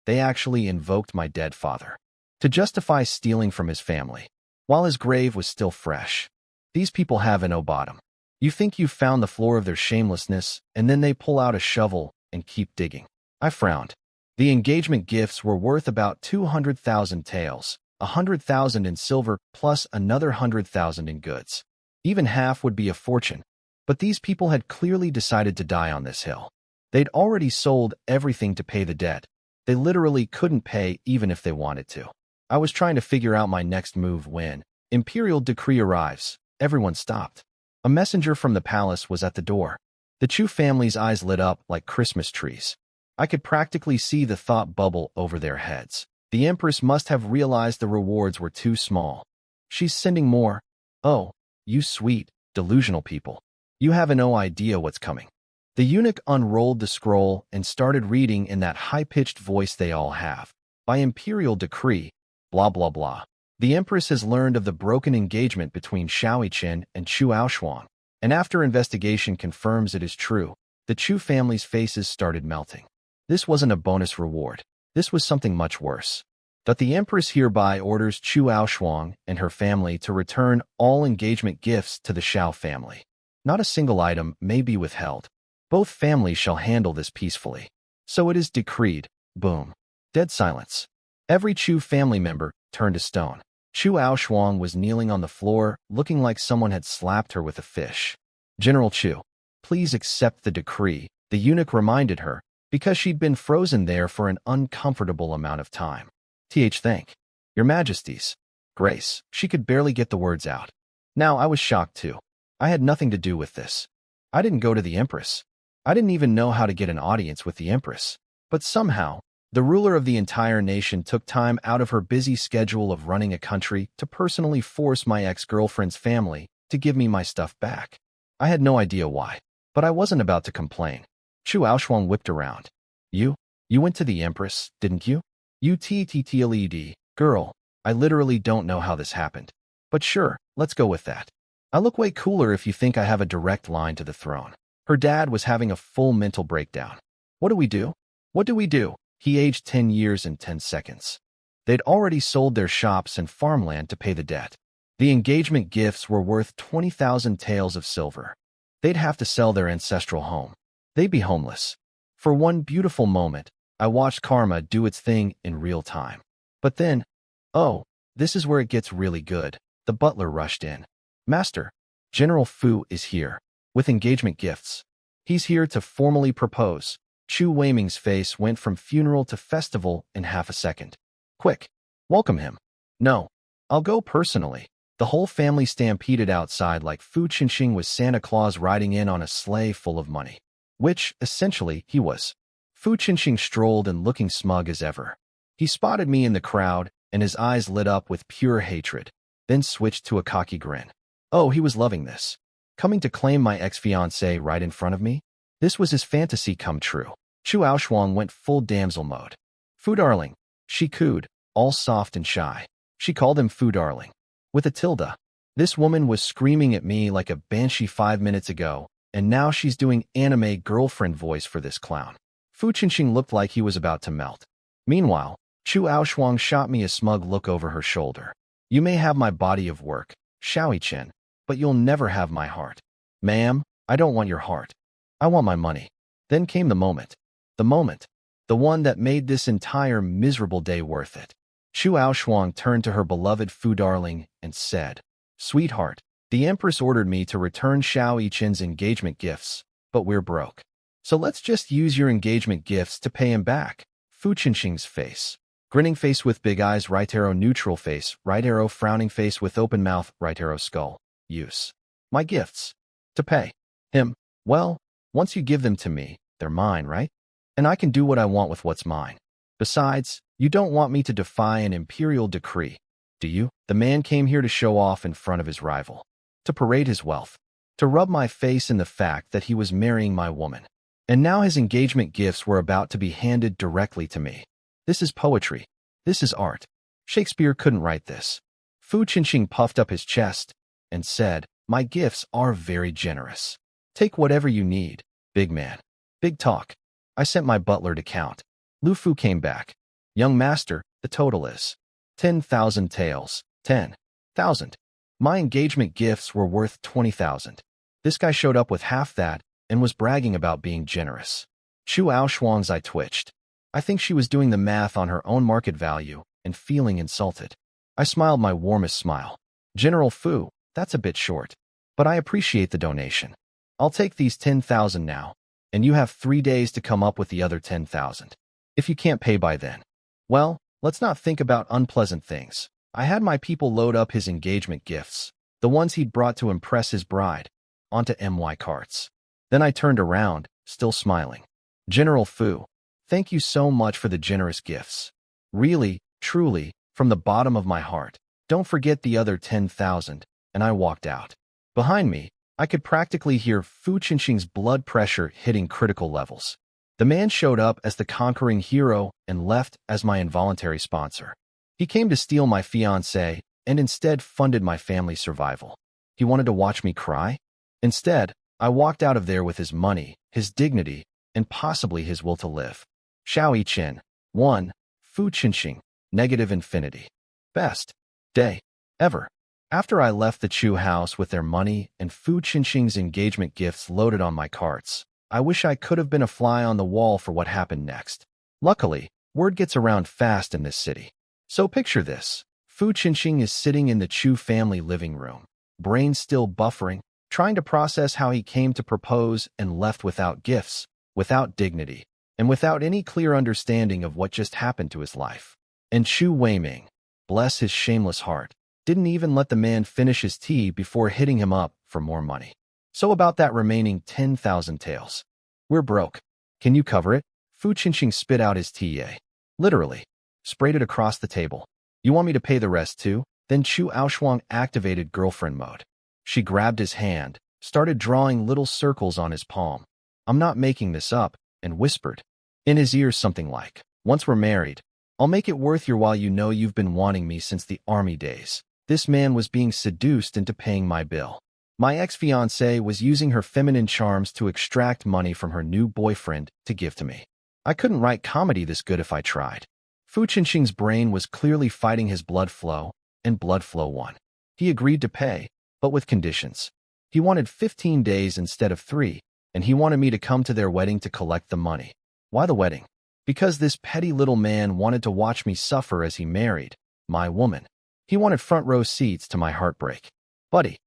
They actually invoked my dead father to justify stealing from his family, while his grave was still fresh. These people have no bottom. You think you've found the floor of their shamelessness, and then they pull out a shovel and keep digging. I frowned. The engagement gifts were worth about 200,000 taels, 100,000 in silver plus another 100,000 in goods. Even half would be a fortune, but these people had clearly decided to die on this hill. They'd already sold everything to pay the debt. They literally couldn't pay even if they wanted to. I was trying to figure out my next move when imperial decree arrives. Everyone stopped. A messenger from the palace was at the door. The Chu family's eyes lit up like Christmas trees. I could practically see the thought bubble over their heads. The Empress must have realized the rewards were too small. She's sending more. Oh, you sweet, delusional people. You have no idea what's coming. The eunuch unrolled the scroll and started reading in that high-pitched voice they all have. By imperial decree, blah blah blah. The Empress has learned of the broken engagement between Shaoiqin and Chu Aoshuang, and after investigation confirms it is true, the Chu family's faces started melting. This wasn't a bonus reward. This was something much worse. That the Empress hereby orders Chu Aoshuang and her family to return all engagement gifts to the Xiao family. Not a single item may be withheld. Both families shall handle this peacefully. So it is decreed. Boom. Dead silence. Every Chu family member turned to stone. Chu Aoshuang was kneeling on the floor, looking like someone had slapped her with a fish. General Chu, please accept the decree, the eunuch reminded her, because she'd been frozen there for an uncomfortable amount of time. Thank your majesties. Grace, she could barely get the words out. Now I was shocked too. I had nothing to do with this. I didn't go to the Empress. I didn't even know how to get an audience with the Empress. But somehow, the ruler of the entire nation took time out of her busy schedule of running a country to personally force my ex-girlfriend's family to give me my stuff back. I had no idea why, but I wasn't about to complain. Chu Aoshuang whipped around. You went to the Empress, didn't you? UTTTLED, girl, I literally don't know how this happened. But sure, let's go with that. I look way cooler if you think I have a direct line to the throne. Her dad was having a full mental breakdown. What do we do? What do we do? He aged 10 years and 10 seconds. They'd already sold their shops and farmland to pay the debt. The engagement gifts were worth 20,000 taels of silver. They'd have to sell their ancestral home. They'd be homeless. For one beautiful moment, I watched karma do its thing in real time. But then, oh, this is where it gets really good. The butler rushed in. Master, General Fu is here, with engagement gifts. He's here to formally propose. Chu Weiming's face went from funeral to festival in half a second. Quick, welcome him. No, I'll go personally. The whole family stampeded outside like Fu Qinxing was Santa Claus riding in on a sleigh full of money. Which, essentially, he was. Fu Qinxing strolled and looking smug as ever. He spotted me in the crowd, and his eyes lit up with pure hatred, then switched to a cocky grin. Oh, he was loving this. Coming to claim my ex-fiancée right in front of me? This was his fantasy come true. Chu Aoshuang went full damsel mode. Fu darling, she cooed, all soft and shy. She called him Fu darling. With a tilde. This woman was screaming at me like a banshee 5 minutes ago, and now she's doing anime girlfriend voice for this clown. Fu Qinxing looked like he was about to melt. Meanwhile, Chu Aoshuang shot me a smug look over her shoulder. You may have my body of work, Xiaoyi-chen, but you'll never have my heart. Ma'am, I don't want your heart. I want my money. Then came the moment. The moment. The one that made this entire miserable day worth it. Chu Aoshuang turned to her beloved Fu darling and said, Sweetheart, the Empress ordered me to return Xiao Yichen's engagement gifts, but we're broke. So let's just use your engagement gifts to pay him back. Fu Qinxing's face. Grinning face with big eyes, right arrow neutral face, right arrow frowning face with open mouth, right arrow skull. Use. My gifts. To pay him. Well, once you give them to me, they're mine, right? And I can do what I want with what's mine. Besides, you don't want me to defy an imperial decree, do you? The man came here to show off in front of his rival. To parade his wealth. To rub my face in the fact that he was marrying my woman. And now his engagement gifts were about to be handed directly to me. This is poetry. This is art. Shakespeare couldn't write this. Fu Qinxing puffed up his chest and said, My gifts are very generous. Take whatever you need, big man. Big talk. I sent my butler to count. Lu Fu came back. Young master, the total is 10,000 taels. 10,000. My engagement gifts were worth 20,000. This guy showed up with half that and was bragging about being generous. Chu Aoshuang's eye twitched. I think she was doing the math on her own market value and feeling insulted. I smiled my warmest smile. General Fu, that's a bit short, but I appreciate the donation. I'll take these 10,000 now, and you have 3 days to come up with the other 10,000. If you can't pay by then, well, let's not think about unpleasant things. I had my people load up his engagement gifts, the ones he'd brought to impress his bride, onto MY carts. Then I turned around, still smiling. General Fu, thank you so much for the generous gifts. Really, truly, from the bottom of my heart. Don't forget the other 10,000, and I walked out. Behind me, I could practically hear Fu Qinxing's blood pressure hitting critical levels. The man showed up as the conquering hero and left as my involuntary sponsor. He came to steal my fiancée and instead funded my family's survival. He wanted to watch me cry? Instead, I walked out of there with his money, his dignity, and possibly his will to live. Xiao Yichen. 1. Fu Qinxing. Negative infinity. Best day ever. After I left the Chu house with their money and Fu Qinxing's engagement gifts loaded on my carts, I wish I could have been a fly on the wall for what happened next. Luckily, word gets around fast in this city. So picture this. Fu Qinxing is sitting in the Chu family living room, brain still buffering, trying to process how he came to propose and left without gifts, without dignity, and without any clear understanding of what just happened to his life. And Chu Weiming, bless his shameless heart, didn't even let the man finish his tea before hitting him up for more money. So about that remaining 10,000 taels. We're broke. Can you cover it? Fu Qinxing spit out his TA. Literally. Sprayed it across the table. You want me to pay the rest too? Then Chu Aoshuang activated girlfriend mode. She grabbed his hand, started drawing little circles on his palm. I'm not making this up, and whispered in his ear something like, Once we're married, I'll make it worth your while. You know you've been wanting me since the army days. This man was being seduced into paying my bill. My ex-fiancée was using her feminine charms to extract money from her new boyfriend to give to me. I couldn't write comedy this good if I tried. Fu Qinxing's brain was clearly fighting his blood flow, and blood flow won. He agreed to pay, but with conditions. He wanted 15 days instead of 3, and he wanted me to come to their wedding to collect the money. Why the wedding? Because this petty little man wanted to watch me suffer as he married my woman. He wanted front row seats to my heartbreak. Buddy,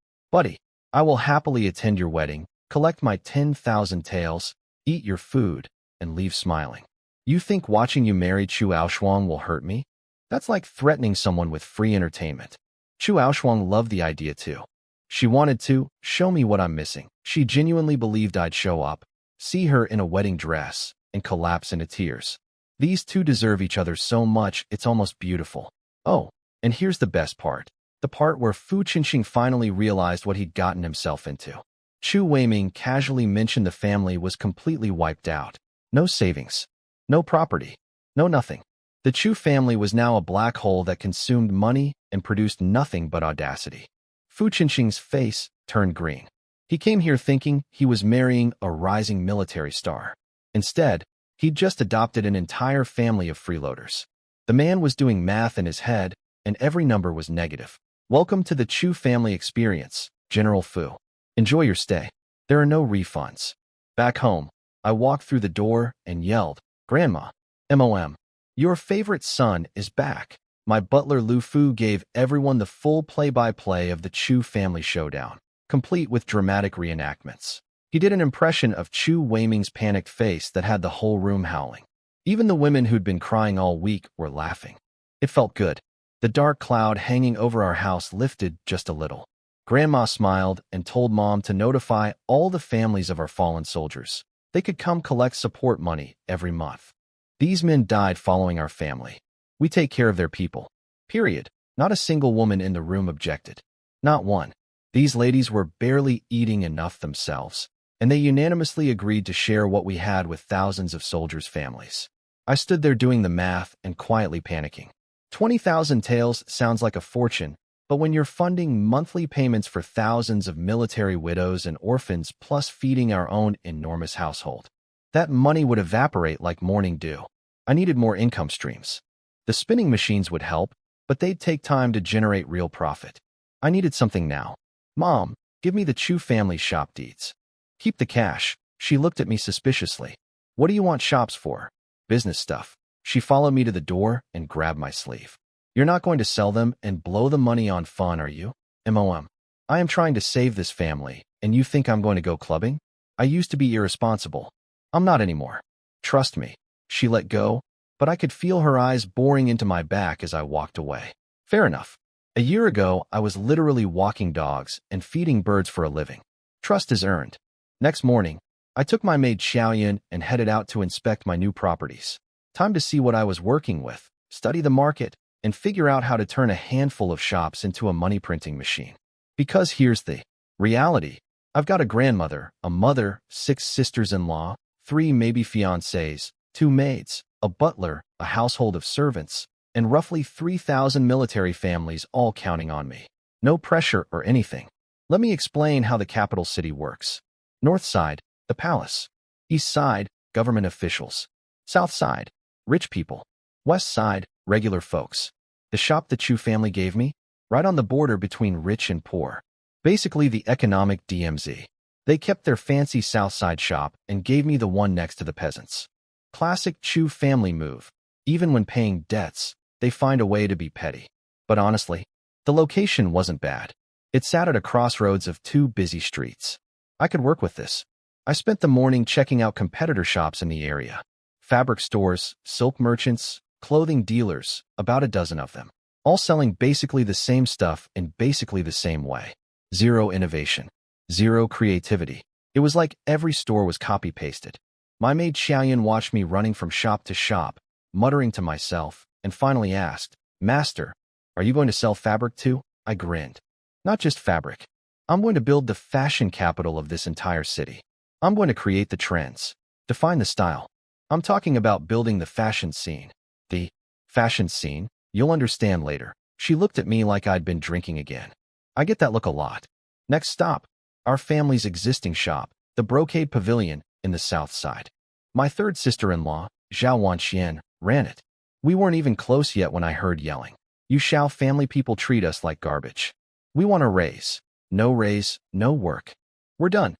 I will happily attend your wedding, collect my 10,000 taels, eat your food, and leave smiling. You think watching you marry Chu Aoshuang will hurt me? That's like threatening someone with free entertainment. Chu Aoshuang loved the idea too. She wanted to show me what I'm missing. She genuinely believed I'd show up, see her in a wedding dress, and collapse into tears. These two deserve each other so much, it's almost beautiful. Oh, and here's the best part. The part where Fu Qinxing finally realized what he'd gotten himself into. Chu Weiming casually mentioned the family was completely wiped out. No savings. No property. No nothing. The Chu family was now a black hole that consumed money and produced nothing but audacity. Fu Qinxing's face turned green. He came here thinking he was marrying a rising military star. Instead, he'd just adopted an entire family of freeloaders. The man was doing math in his head and every number was negative. Welcome to the Chu family experience, General Fu. Enjoy your stay. There are no refunds. Back home, I walked through the door and yelled, Grandma, MOM, your favorite son is back. My butler Lu Fu gave everyone the full play-by-play of the Chu family showdown, complete with dramatic reenactments. He did an impression of Chu Weiming's panicked face that had the whole room howling. Even the women who'd been crying all week were laughing. It felt good. The dark cloud hanging over our house lifted just a little. Grandma smiled and told Mom to notify all the families of our fallen soldiers. They could come collect support money every month. These men died following our family. We take care of their people. Period. Not a single woman in the room objected. Not one. These ladies were barely eating enough themselves, and they unanimously agreed to share what we had with thousands of soldiers' families. I stood there doing the math and quietly panicking. 20,000 taels sounds like a fortune, but when you're funding monthly payments for thousands of military widows and orphans plus feeding our own enormous household, that money would evaporate like morning dew. I needed more income streams. The spinning machines would help, but they'd take time to generate real profit. I needed something now. Mom, give me the Chu family shop deeds. Keep the cash. She looked at me suspiciously. What do you want shops for? Business stuff. She followed me to the door and grabbed my sleeve. You're not going to sell them and blow the money on fun, are you? MOM. I am trying to save this family, and you think I'm going to go clubbing? I used to be irresponsible. I'm not anymore. Trust me. She let go, but I could feel her eyes boring into my back as I walked away. Fair enough. A year ago, I was literally walking dogs and feeding birds for a living. Trust is earned. Next morning, I took my maid Xiaoyan and headed out to inspect my new properties. Time to see what I was working with, study the market, and figure out how to turn a handful of shops into a money printing machine. Because here's the reality. I've got a grandmother, a mother, 6 sisters-in-law, 3 maybe fiancés, 2 maids, a butler, a household of servants, and roughly 3,000 military families all counting on me. No pressure or anything. Let me explain how the capital city works. North side, the palace. East side, government officials. South side, rich people. West side, regular folks. The shop the Chu family gave me, right on the border between rich and poor. Basically the economic DMZ. They kept their fancy south side shop and gave me the one next to the peasants. Classic Chu family move. Even when paying debts, they find a way to be petty. But honestly, the location wasn't bad. It sat at a crossroads of 2 busy streets. I could work with this. I spent the morning checking out competitor shops in the area. Fabric stores, silk merchants, clothing dealers, about a dozen of them. All selling basically the same stuff in basically the same way. Zero innovation. Zero creativity. It was like every store was copy-pasted. My maid Xiaoyan watched me running from shop to shop, muttering to myself, and finally asked, Master, are you going to sell fabric too? I grinned. Not just fabric. I'm going to build the fashion capital of this entire city. I'm going to create the trends. Define the style. I'm talking about building the fashion scene. The fashion scene? You'll understand later. She looked at me like I'd been drinking again. I get that look a lot. Next stop, our family's existing shop, the Brocade Pavilion in the south side. My third sister-in-law, Zhao Wanxian, ran it. We weren't even close yet when I heard yelling. You Shao family people treat us like garbage. We want a raise. No raise, no work. We're done.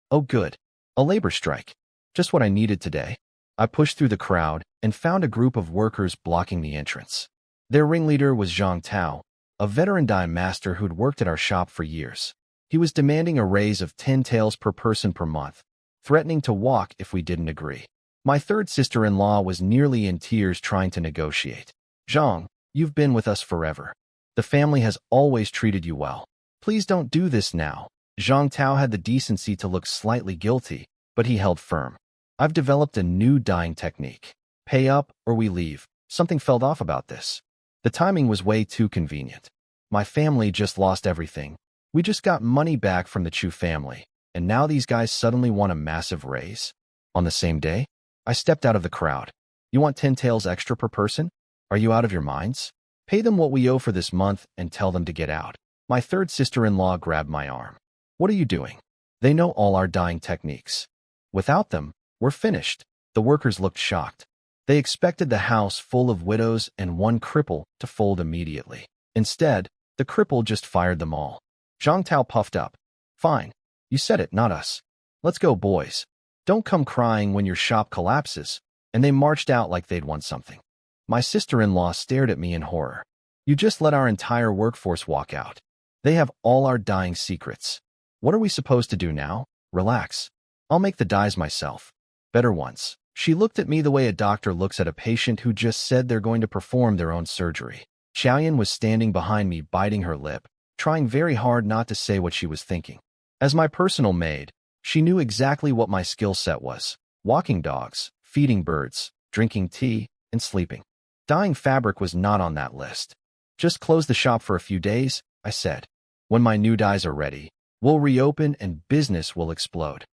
Oh good. A labor strike. Just what I needed today. I pushed through the crowd and found a group of workers blocking the entrance. Their ringleader was Zhang Tao, a veteran dye master who'd worked at our shop for years. He was demanding a raise of 10 taels per person per month, threatening to walk if we didn't agree. My third sister-in-law was nearly in tears trying to negotiate. Zhang, you've been with us forever. The family has always treated you well. Please don't do this now. Zhang Tao had the decency to look slightly guilty, but he held firm. I've developed a new dyeing technique. Pay up or we leave. Something felt off about this. The timing was way too convenient. My family just lost everything. We just got money back from the Chu family, and now these guys suddenly want a massive raise? On the same day, I stepped out of the crowd. You want 10 taels extra per person? Are you out of your minds? Pay them what we owe for this month and tell them to get out. My third sister-in-law grabbed my arm. What are you doing? They know all our dyeing techniques. Without them, we're finished. The workers looked shocked. They expected the house full of widows and one cripple to fold immediately. Instead, the cripple just fired them all. Zhang Tao puffed up. Fine. You said it, not us. Let's go, boys. Don't come crying when your shop collapses. And they marched out like they'd won something. My sister-in-law stared at me in horror. You just let our entire workforce walk out. They have all our dying secrets. What are we supposed to do now? Relax. I'll make the dyes myself. Better ones. She looked at me the way a doctor looks at a patient who just said they're going to perform their own surgery. Xiaoyan was standing behind me, biting her lip, trying very hard not to say what she was thinking. As my personal maid, she knew exactly what my skill set was. Walking dogs, feeding birds, drinking tea, and sleeping. Dyeing fabric was not on that list. Just close the shop for a few days, I said. When my new dyes are ready, we'll reopen and business will explode.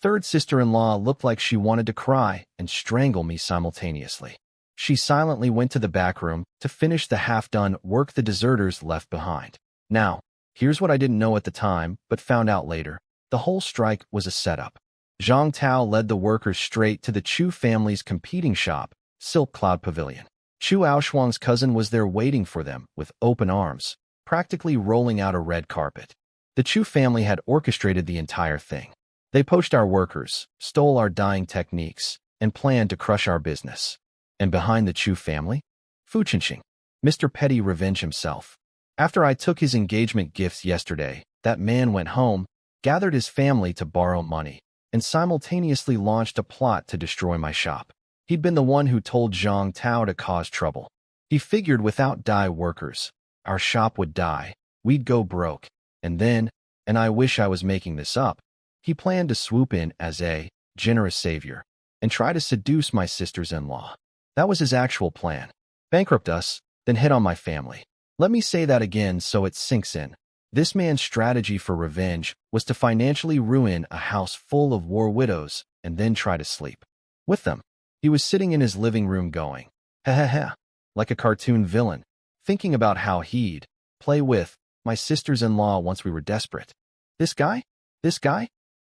Third sister-in-law looked like she wanted to cry and strangle me simultaneously. She silently went to the back room to finish the half-done work the deserters left behind. Now, here's what I didn't know at the time, but found out later. The whole strike was a setup. Zhang Tao led the workers straight to the Chu family's competing shop, Silk Cloud Pavilion. Chu Aoshuang's cousin was there waiting for them with open arms, practically rolling out a red carpet. The Chu family had orchestrated the entire thing. They poached our workers, stole our dyeing techniques, and planned to crush our business. And behind the Chu family? Fu Chenxing, Mr. Petty Revenge himself. After I took his engagement gifts yesterday, that man went home, gathered his family to borrow money, and simultaneously launched a plot to destroy my shop. He'd been the one who told Zhang Tao to cause trouble. He figured without dye workers, our shop would die, we'd go broke, and then, and I wish I was making this up, he planned to swoop in as a generous savior and try to seduce my sisters-in-law. That was his actual plan. Bankrupt us, then hit on my family. Let me say that again so it sinks in. This man's strategy for revenge was to financially ruin a house full of war widows and then try to sleep with them. He was sitting in his living room going, ha ha ha, like a cartoon villain, thinking about how he'd play with my sisters-in-law once we were desperate. This guy?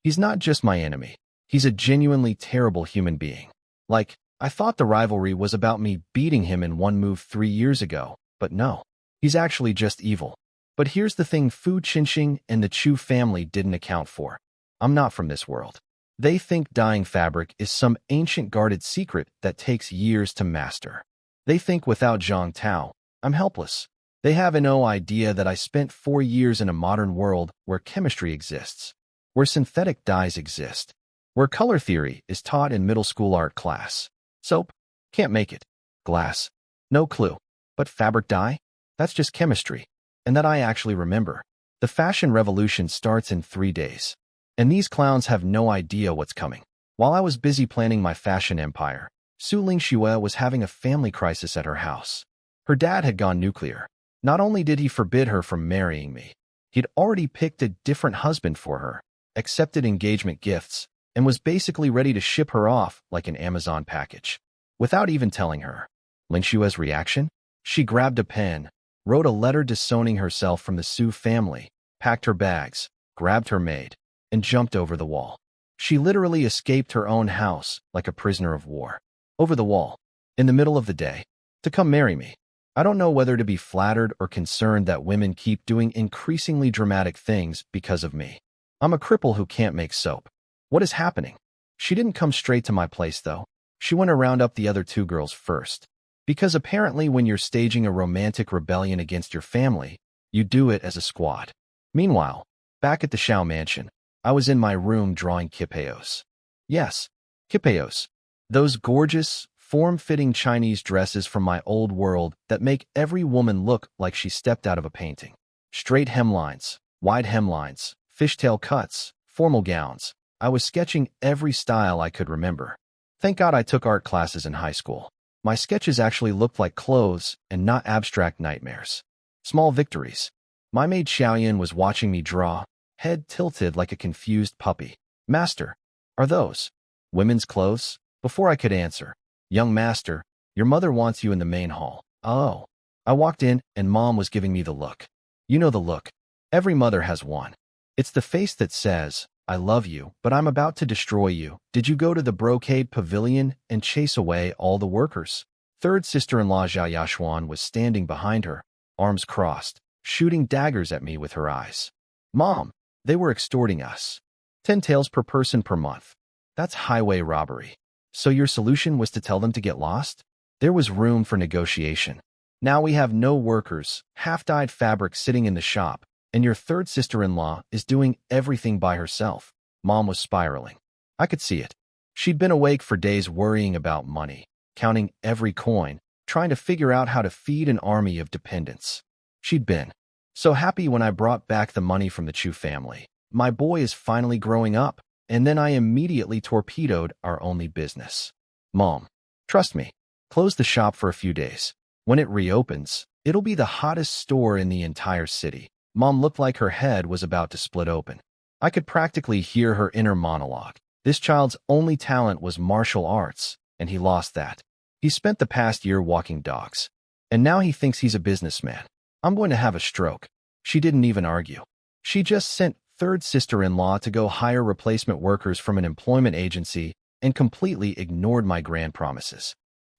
He's not just my enemy. He's a genuinely terrible human being. Like, I thought the rivalry was about me beating him in one move 3 years ago, but no. He's actually just evil. But here's the thing Fu Chenxing and the Chu family didn't account for. I'm not from this world. They think dyeing fabric is some ancient guarded secret that takes years to master. They think without Zhang Tao, I'm helpless. They have no idea that I spent 4 years in a modern world where chemistry exists, where synthetic dyes exist, where color theory is taught in middle school art class. Soap? Can't make it. Glass? No clue. But fabric dye? That's just chemistry. And that I actually remember. The fashion revolution starts in 3 days. And these clowns have no idea what's coming. While I was busy planning my fashion empire, Su Lingxue was having a family crisis at her house. Her dad had gone nuclear. Not only did he forbid her from marrying me, he'd already picked a different husband for her, accepted engagement gifts, and was basically ready to ship her off like an Amazon package. Without even telling her. Lingxue's reaction? She grabbed a pen, wrote a letter disowning herself from the Su family, packed her bags, grabbed her maid, and jumped over the wall. She literally escaped her own house like a prisoner of war. Over the wall, in the middle of the day, to come marry me. I don't know whether to be flattered or concerned that women keep doing increasingly dramatic things because of me. I'm a cripple who can't make soap. What is happening? She didn't come straight to my place, though. She went to round up the other 2 girls first. Because apparently when you're staging a romantic rebellion against your family, you do it as a squad. Meanwhile, back at the Xiao mansion, I was in my room drawing kipeos. Yes, kipeos. Those gorgeous, form-fitting Chinese dresses from my old world that make every woman look like she stepped out of a painting. Straight hemlines, wide hemlines, fishtail cuts, formal gowns. I was sketching every style I could remember. Thank God I took art classes in high school. My sketches actually looked like clothes and not abstract nightmares. Small victories. My maid Xiaoyan was watching me draw, head tilted like a confused puppy. Master, are those women's clothes? Before I could answer, young master, your mother wants you in the main hall. Oh. I walked in and Mom was giving me the look. You know the look. Every mother has one. It's the face that says, I love you, but I'm about to destroy you. Did you go to the brocade pavilion and chase away all the workers? Third sister-in-law Zhao Yashuan was standing behind her, arms crossed, shooting daggers at me with her eyes. Mom, they were extorting us. 10 taels per person per month. That's highway robbery. So your solution was to tell them to get lost? There was room for negotiation. Now we have no workers, half-dyed fabric sitting in the shop, and your third sister-in-law is doing everything by herself. Mom was spiraling. I could see it. She'd been awake for days worrying about money, counting every coin, trying to figure out how to feed an army of dependents. She'd been so happy when I brought back the money from the Chu family. My boy is finally growing up, and then I immediately torpedoed our only business. Mom, trust me, close the shop for a few days. When it reopens, it'll be the hottest store in the entire city. Mom looked like her head was about to split open. I could practically hear her inner monologue. This child's only talent was martial arts, and he lost that. He spent the past year walking dogs, and now he thinks he's a businessman. I'm going to have a stroke. She didn't even argue. She just sent third sister-in-law to go hire replacement workers from an employment agency and completely ignored my grand promises.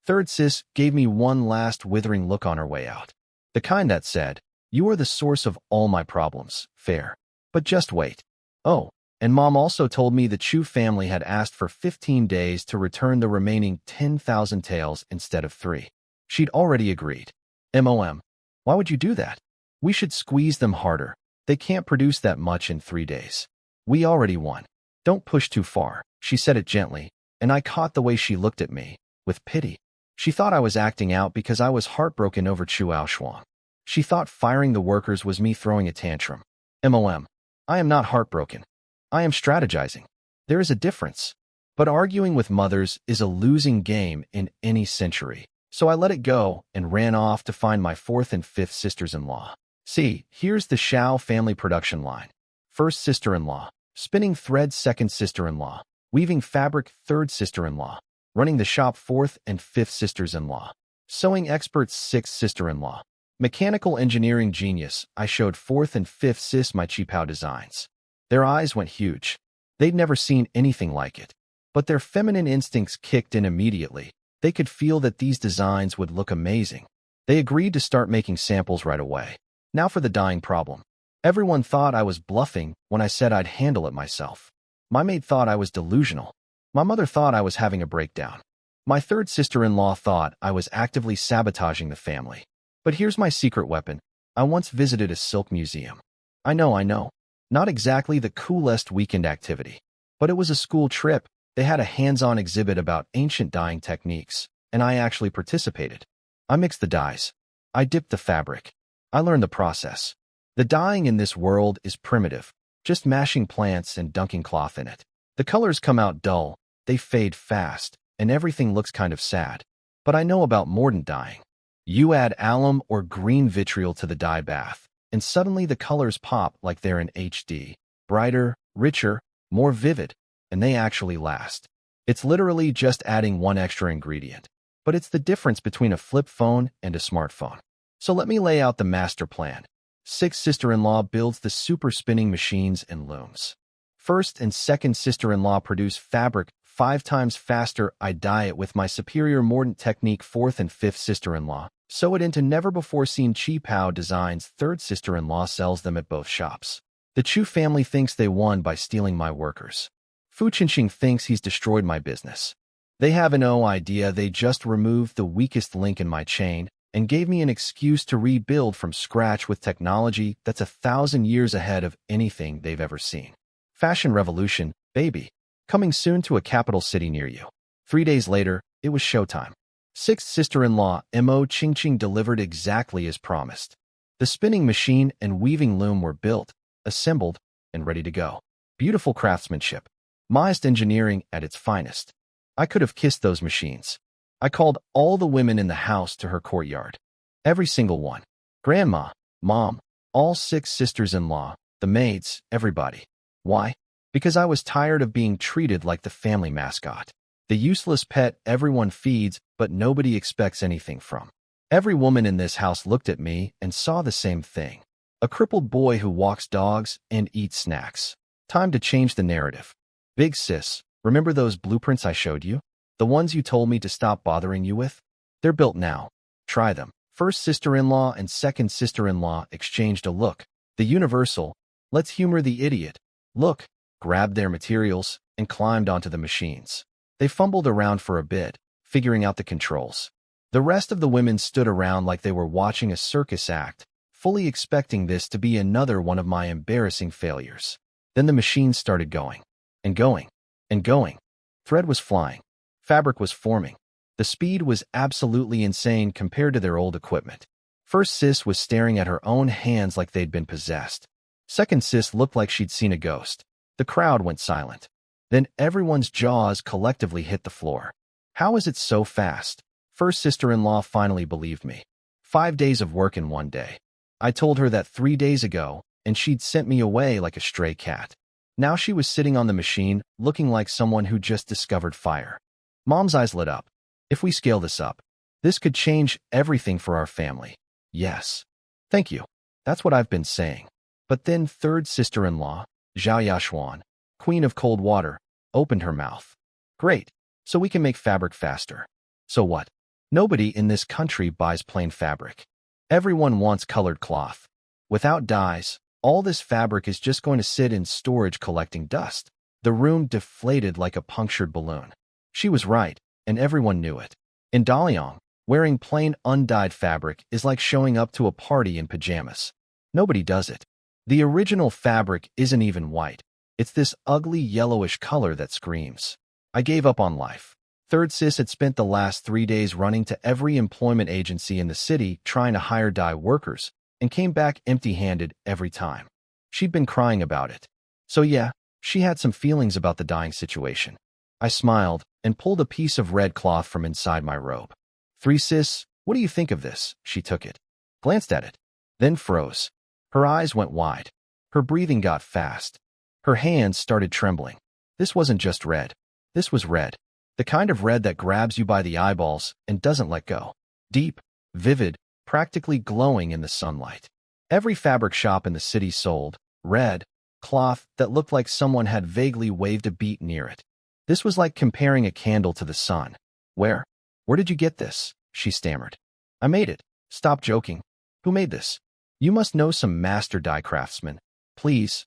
Third sis gave me one last withering look on her way out. The kind that said, "You are the source of all my problems, fair. But just wait." Oh, and Mom also told me the Chu family had asked for 15 days to return the remaining 10,000 taels instead of 3. She'd already agreed. MOM. Why would you do that? We should squeeze them harder. They can't produce that much in 3 days. We already won. Don't push too far. She said it gently, and I caught the way she looked at me, with pity. She thought I was acting out because I was heartbroken over Chu Aoshuang. She thought firing the workers was me throwing a tantrum. MOM. I am not heartbroken. I am strategizing. There is a difference. But arguing with mothers is a losing game in any century. So I let it go and ran off to find my fourth and fifth sisters-in-law. See, here's the Xiao family production line. First sister-in-law, spinning thread second sister-in-law, weaving fabric third sister-in-law, running the shop fourth and fifth sisters-in-law, sewing experts sixth sister-in-law, mechanical engineering genius. I showed fourth and fifth sis my Qipao designs. Their eyes went huge. They'd never seen anything like it. But their feminine instincts kicked in immediately. They could feel that these designs would look amazing. They agreed to start making samples right away. Now for the dyeing problem. Everyone thought I was bluffing when I said I'd handle it myself. My maid thought I was delusional. My mother thought I was having a breakdown. My third sister-in-law thought I was actively sabotaging the family. But here's my secret weapon. I once visited a silk museum. I know. Not exactly the coolest weekend activity. But it was a school trip. They had a hands-on exhibit about ancient dyeing techniques, and I actually participated. I mixed the dyes. I dipped the fabric. I learned the process. The dyeing in this world is primitive, just mashing plants and dunking cloth in it. The colors come out dull, they fade fast, and everything looks kind of sad. But I know about mordant dyeing. You add alum or green vitriol to the dye bath, and suddenly the colors pop like they're in HD. Brighter, richer, more vivid, and they actually last. It's literally just adding one extra ingredient. But it's the difference between a flip phone and a smartphone. So let me lay out the master plan. Sixth sister-in-law builds the super spinning machines and looms. First and second sister-in-law produce fabric 5 times faster. I dye it with my superior mordant technique. Fourth and fifth sister-in-law sew it into never-before-seen Qipao designs. Third sister-in-law sells them at both shops. The Chu family thinks they won by stealing my workers. Fu Qinxing thinks he's destroyed my business. They have no idea they just removed the weakest link in my chain and gave me an excuse to rebuild from scratch with technology that's 1,000 years ahead of anything they've ever seen. Fashion revolution, baby. Coming soon to a capital city near you. 3 days later, it was showtime. Sixth sister-in-law, Mo Qingqing, delivered exactly as promised. The spinning machine and weaving loom were built, assembled, and ready to go. Beautiful craftsmanship. Maist engineering at its finest. I could have kissed those machines. I called all the women in the house to her courtyard. Every single one. Grandma, Mom, all 6 sisters-in-law, the maids, everybody. Why? Because I was tired of being treated like the family mascot. The useless pet everyone feeds but nobody expects anything from. Every woman in this house looked at me and saw the same thing. A crippled boy who walks dogs and eats snacks. Time to change the narrative. Big sis, remember those blueprints I showed you? The ones you told me to stop bothering you with? They're built now. Try them. First sister-in-law and second sister-in-law exchanged a look. The universal, let's humor the idiot, look, grabbed their materials, and climbed onto the machines. They fumbled around for a bit, figuring out the controls. The rest of the women stood around like they were watching a circus act, fully expecting this to be another one of my embarrassing failures. Then the machines started going, and going, and going. Thread was flying. Fabric was forming. The speed was absolutely insane compared to their old equipment. First sis was staring at her own hands like they'd been possessed. Second sis looked like she'd seen a ghost. The crowd went silent. Then everyone's jaws collectively hit the floor. How is it so fast? First sister-in-law finally believed me. 5 days of work in one day. I told her that 3 days ago, and she'd sent me away like a stray cat. Now she was sitting on the machine, looking like someone who just discovered fire. Mom's eyes lit up. If we scale this up, this could change everything for our family. Yes. Thank you. That's what I've been saying. But then third sister-in-law, Zhao Yashuan, Queen of Cold Water, opened her mouth. Great. So we can make fabric faster. So what? Nobody in this country buys plain fabric. Everyone wants colored cloth. Without dyes, all this fabric is just going to sit in storage collecting dust. The room deflated like a punctured balloon. She was right, and everyone knew it. In Dalian, wearing plain undyed fabric is like showing up to a party in pajamas. Nobody does it. The original fabric isn't even white. It's this ugly yellowish color that screams. I gave up on life. Third sis had spent the last 3 days running to every employment agency in the city trying to hire dye workers, and came back empty-handed every time. She'd been crying about it. So yeah, she had some feelings about the dyeing situation. I smiled and pulled a piece of red cloth from inside my robe. Three sis, what do you think of this? She took it, glanced at it, then froze. Her eyes went wide. Her breathing got fast. Her hands started trembling. This wasn't just red. This was red. The kind of red that grabs you by the eyeballs and doesn't let go. Deep, vivid, practically glowing in the sunlight. Every fabric shop in the city sold red cloth that looked like someone had vaguely waved a beat near it. This was like comparing a candle to the sun. Where did you get this? She stammered. I made it. Stop joking. Who made this? You must know some master dye craftsman. Please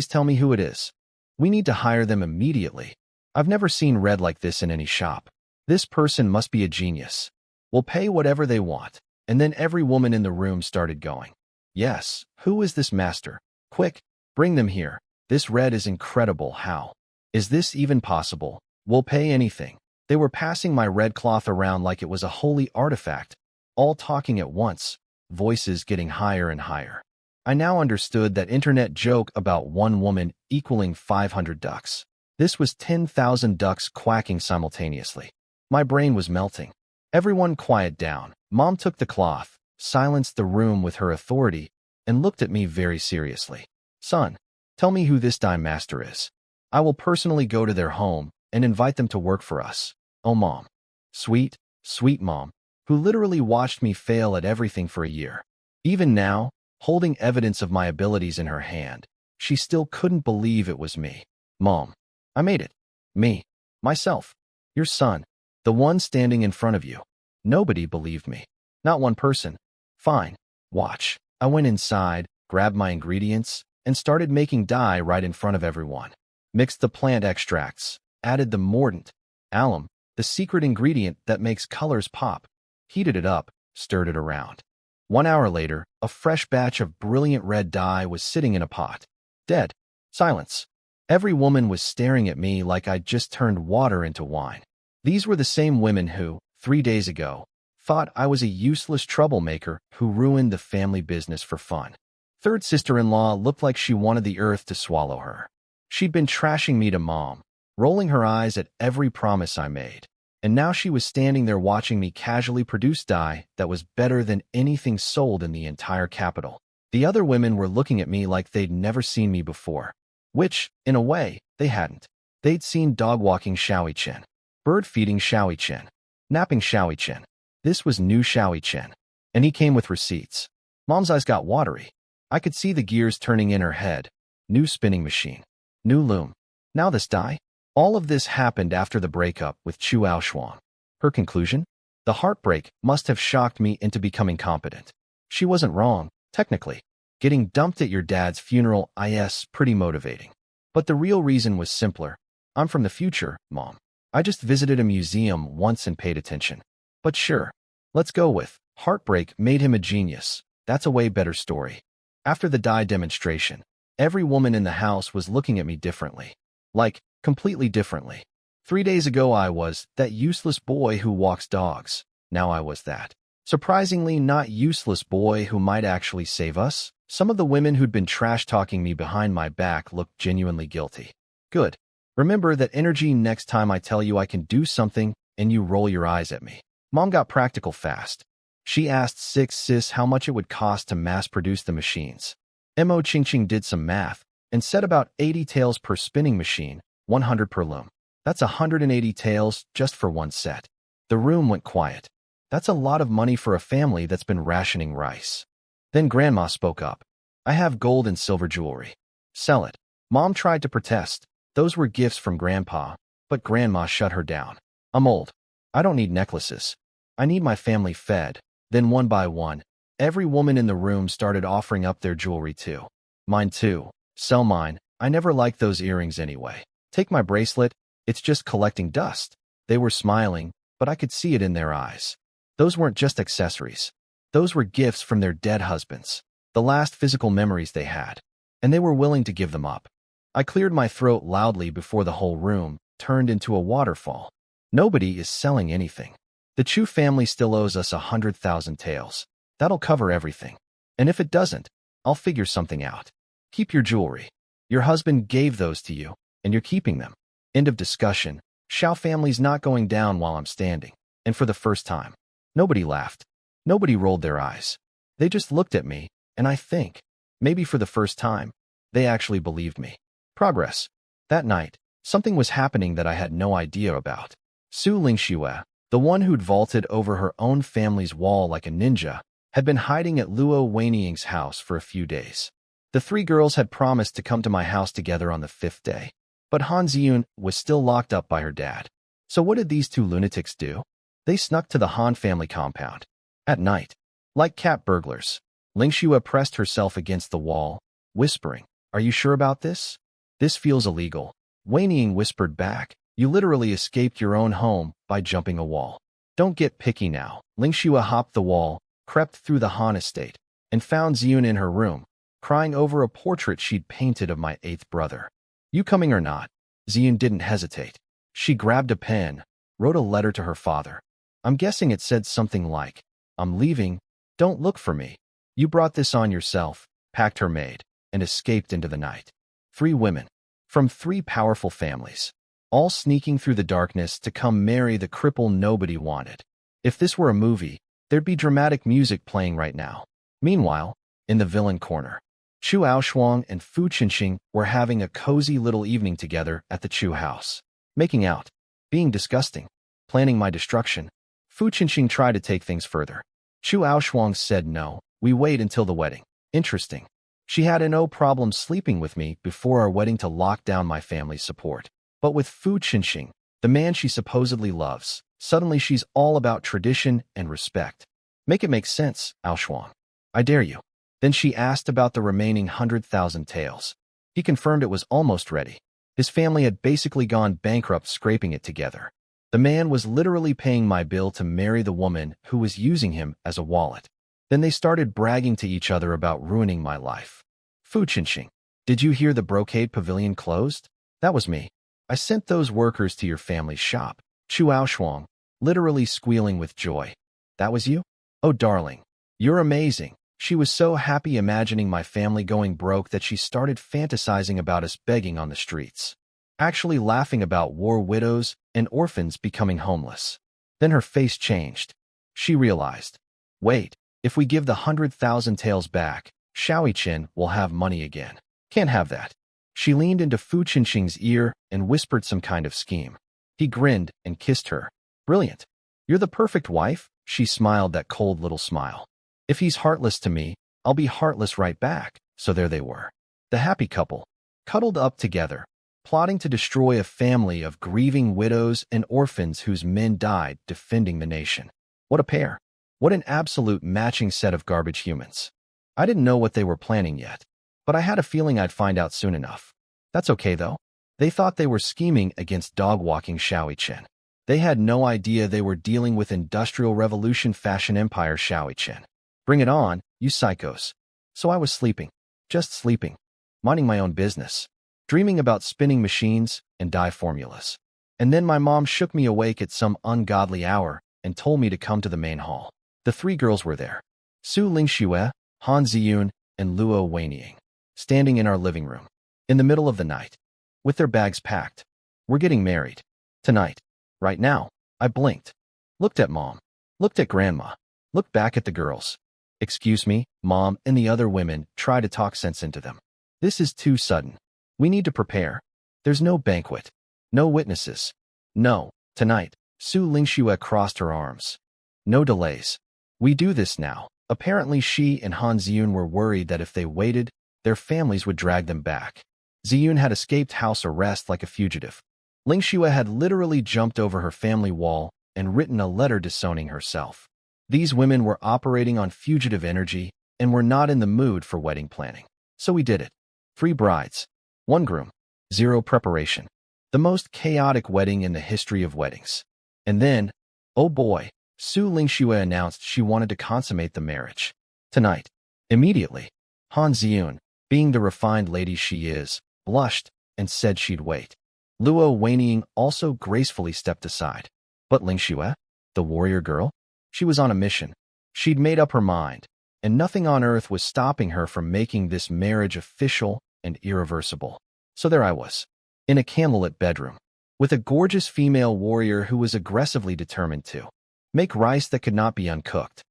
tell me who it is. We need to hire them immediately. I've never seen red like this in any shop. This person must be a genius. We'll pay whatever they want. And then every woman in the room started going. Yes, who is this master? Quick, bring them here. This red is incredible. How? Is this even possible? We'll pay anything. They were passing my red cloth around like it was a holy artifact, all talking at once, voices getting higher and higher. I now understood that internet joke about one woman equaling 500 ducks. This was 10,000 ducks quacking simultaneously. My brain was melting. Everyone quiet down. Mom took the cloth, silenced the room with her authority, and looked at me very seriously. Son, tell me who this dye master is. I will personally go to their home and invite them to work for us. Oh, Mom. Sweet, sweet Mom, who literally watched me fail at everything for a year. Even now, holding evidence of my abilities in her hand, she still couldn't believe it was me. Mom, I made it. Me. Myself. Your son. The one standing in front of you. Nobody believed me. Not one person. Fine. Watch. I went inside, grabbed my ingredients, and started making dye right in front of everyone. Mixed the plant extracts, added the mordant, alum, the secret ingredient that makes colors pop, heated it up, stirred it around. 1 hour later, a fresh batch of brilliant red dye was sitting in a pot. Dead. Silence. Every woman was staring at me like I'd just turned water into wine. These were the same women who, 3 days ago, thought I was a useless troublemaker who ruined the family business for fun. Third sister-in-law looked like she wanted the earth to swallow her. She'd been trashing me to Mom, rolling her eyes at every promise I made. And now she was standing there watching me casually produce dye that was better than anything sold in the entire capital. The other women were looking at me like they'd never seen me before. Which, in a way, they hadn't. They'd seen dog-walking Xiaoi Chen, bird-feeding Xiaoi Chen, napping Xiaoi Chen. This was new Xiaoi Chen. And he came with receipts. Mom's eyes got watery. I could see the gears turning in her head. New spinning machine. New loom. Now this dye? All of this happened after the breakup with Chu Aoshuang. Her conclusion? The heartbreak must have shocked me into becoming competent. She wasn't wrong, technically. Getting dumped at your dad's funeral is pretty motivating. But the real reason was simpler. I'm from the future, Mom. I just visited a museum once and paid attention. But sure, let's go with heartbreak made him a genius. That's a way better story. After the dye demonstration, every woman in the house was looking at me differently. Like, completely differently. 3 days ago I was that useless boy who walks dogs. Now I was that surprisingly not useless boy who might actually save us. Some of the women who'd been trash-talking me behind my back looked genuinely guilty. Good. Remember that energy next time I tell you I can do something and you roll your eyes at me. Mom got practical fast. She asked Six Sis how much it would cost to mass-produce the machines. Mo Ching Ching did some math and said about 80 taels per spinning machine, 100 per loom. That's 180 taels just for one set. The room went quiet. That's a lot of money for a family that's been rationing rice. Then Grandma spoke up. I have gold and silver jewelry. Sell it. Mom tried to protest. Those were gifts from Grandpa, but Grandma shut her down. I'm old. I don't need necklaces. I need my family fed. Then one by one, every woman in the room started offering up their jewelry too. Mine too. Sell mine. I never liked those earrings anyway. Take my bracelet. It's just collecting dust. They were smiling, but I could see it in their eyes. Those weren't just accessories. Those were gifts from their dead husbands, the last physical memories they had, and they were willing to give them up. I cleared my throat loudly before the whole room turned into a waterfall. Nobody is selling anything. The Chu family still owes us 100,000 taels. That'll cover everything. And if it doesn't, I'll figure something out. Keep your jewelry. Your husband gave those to you, and you're keeping them. End of discussion. Xiao family's not going down while I'm standing. And for the first time, nobody laughed. Nobody rolled their eyes. They just looked at me, and I think, maybe for the first time, they actually believed me. Progress. That night, something was happening that I had no idea about. Su Lingxue, the one who'd vaulted over her own family's wall like a ninja, had been hiding at Luo Weiniing's house for a few days. The three girls had promised to come to my house together on the 5th day. But Han Ziyun was still locked up by her dad. So what did these two lunatics do? They snuck to the Han family compound. At night. Like cat burglars. Lingxue pressed herself against the wall, whispering, "Are you sure about this? This feels illegal." Weiniing whispered back, "You literally escaped your own home by jumping a wall. Don't get picky now." Lingxue hopped the wall, crept through the Han estate, and found Ziyun in her room, crying over a portrait she'd painted of my 8th brother. "You coming or not?" Ziyun didn't hesitate. She grabbed a pen, wrote a letter to her father. I'm guessing it said something like, "I'm leaving, don't look for me. You brought this on yourself," packed her maid, and escaped into the night. 3 women, from 3 powerful families, all sneaking through the darkness to come marry the cripple nobody wanted. If this were a movie, there'd be dramatic music playing right now. Meanwhile, in the villain corner, Chu Aoshuang and Fu Qinxing were having a cozy little evening together at the Chu house. Making out, being disgusting, planning my destruction. Fu Qinxing tried to take things further. Chu Aoshuang said no, we wait until the wedding. Interesting. She had no problem sleeping with me before our wedding to lock down my family's support. But with Fu Qinxing, the man she supposedly loves, suddenly she's all about tradition and respect. Make it make sense, Aoshuang. I dare you. Then she asked about the remaining 100,000 taels. He confirmed it was almost ready. His family had basically gone bankrupt scraping it together. The man was literally paying my bill to marry the woman who was using him as a wallet. Then they started bragging to each other about ruining my life. Fu Qinxing, did you hear the brocade pavilion closed? That was me. I sent those workers to your family's shop. Chu Aoshuang, literally squealing with joy. That was you? Oh, darling. You're amazing. She was so happy imagining my family going broke that she started fantasizing about us begging on the streets, actually laughing about war widows and orphans becoming homeless. Then her face changed. She realized, wait, if we give the 100,000 taels back, Shaoichen will have money again. Can't have that. She leaned into Fu Qinxing's ear and whispered some kind of scheme. He grinned and kissed her. Brilliant. You're the perfect wife. She smiled that cold little smile. If he's heartless to me, I'll be heartless right back. So there they were. The happy couple, cuddled up together, plotting to destroy a family of grieving widows and orphans whose men died defending the nation. What a pair. What an absolute matching set of garbage humans. I didn't know what they were planning yet, but I had a feeling I'd find out soon enough. That's okay though. They thought they were scheming against dog-walking Xiaoyi Chen. They had no idea they were dealing with Industrial Revolution fashion empire Xiaoyi Chen. Bring it on, you psychos. So I was sleeping. Just sleeping. Minding my own business. Dreaming about spinning machines and dye formulas. And then my mom shook me awake at some ungodly hour and told me to come to the main hall. The three girls were there. Su Lingxue, Han Ziyun, and Luo Weiniang, standing in our living room. In the middle of the night. With their bags packed. We're getting married. Tonight. Right now. I blinked. Looked at Mom. Looked at Grandma. Looked back at the girls. Excuse me, Mom and the other women try to talk sense into them. This is too sudden. We need to prepare. There's no banquet. No witnesses. No, tonight. Su Lingxue crossed her arms. No delays. We do this now. Apparently she and Han Ziyun were worried that if they waited, their families would drag them back. Ziyun had escaped house arrest like a fugitive. Lingxue had literally jumped over her family wall and written a letter disowning herself. These women were operating on fugitive energy and were not in the mood for wedding planning. So we did it. 3 brides. 1 groom. 0 preparation. The most chaotic wedding in the history of weddings. And then, oh boy, Su Lingxue announced she wanted to consummate the marriage. Tonight. Immediately. Han Ziyun, being the refined lady she is, blushed and said she'd wait. Luo Weiniang also gracefully stepped aside. But Lingxue, the warrior girl? She was on a mission. She'd made up her mind, and nothing on earth was stopping her from making this marriage official and irreversible. So there I was, in a candlelit bedroom, with a gorgeous female warrior who was aggressively determined to make rice that could not be uncooked.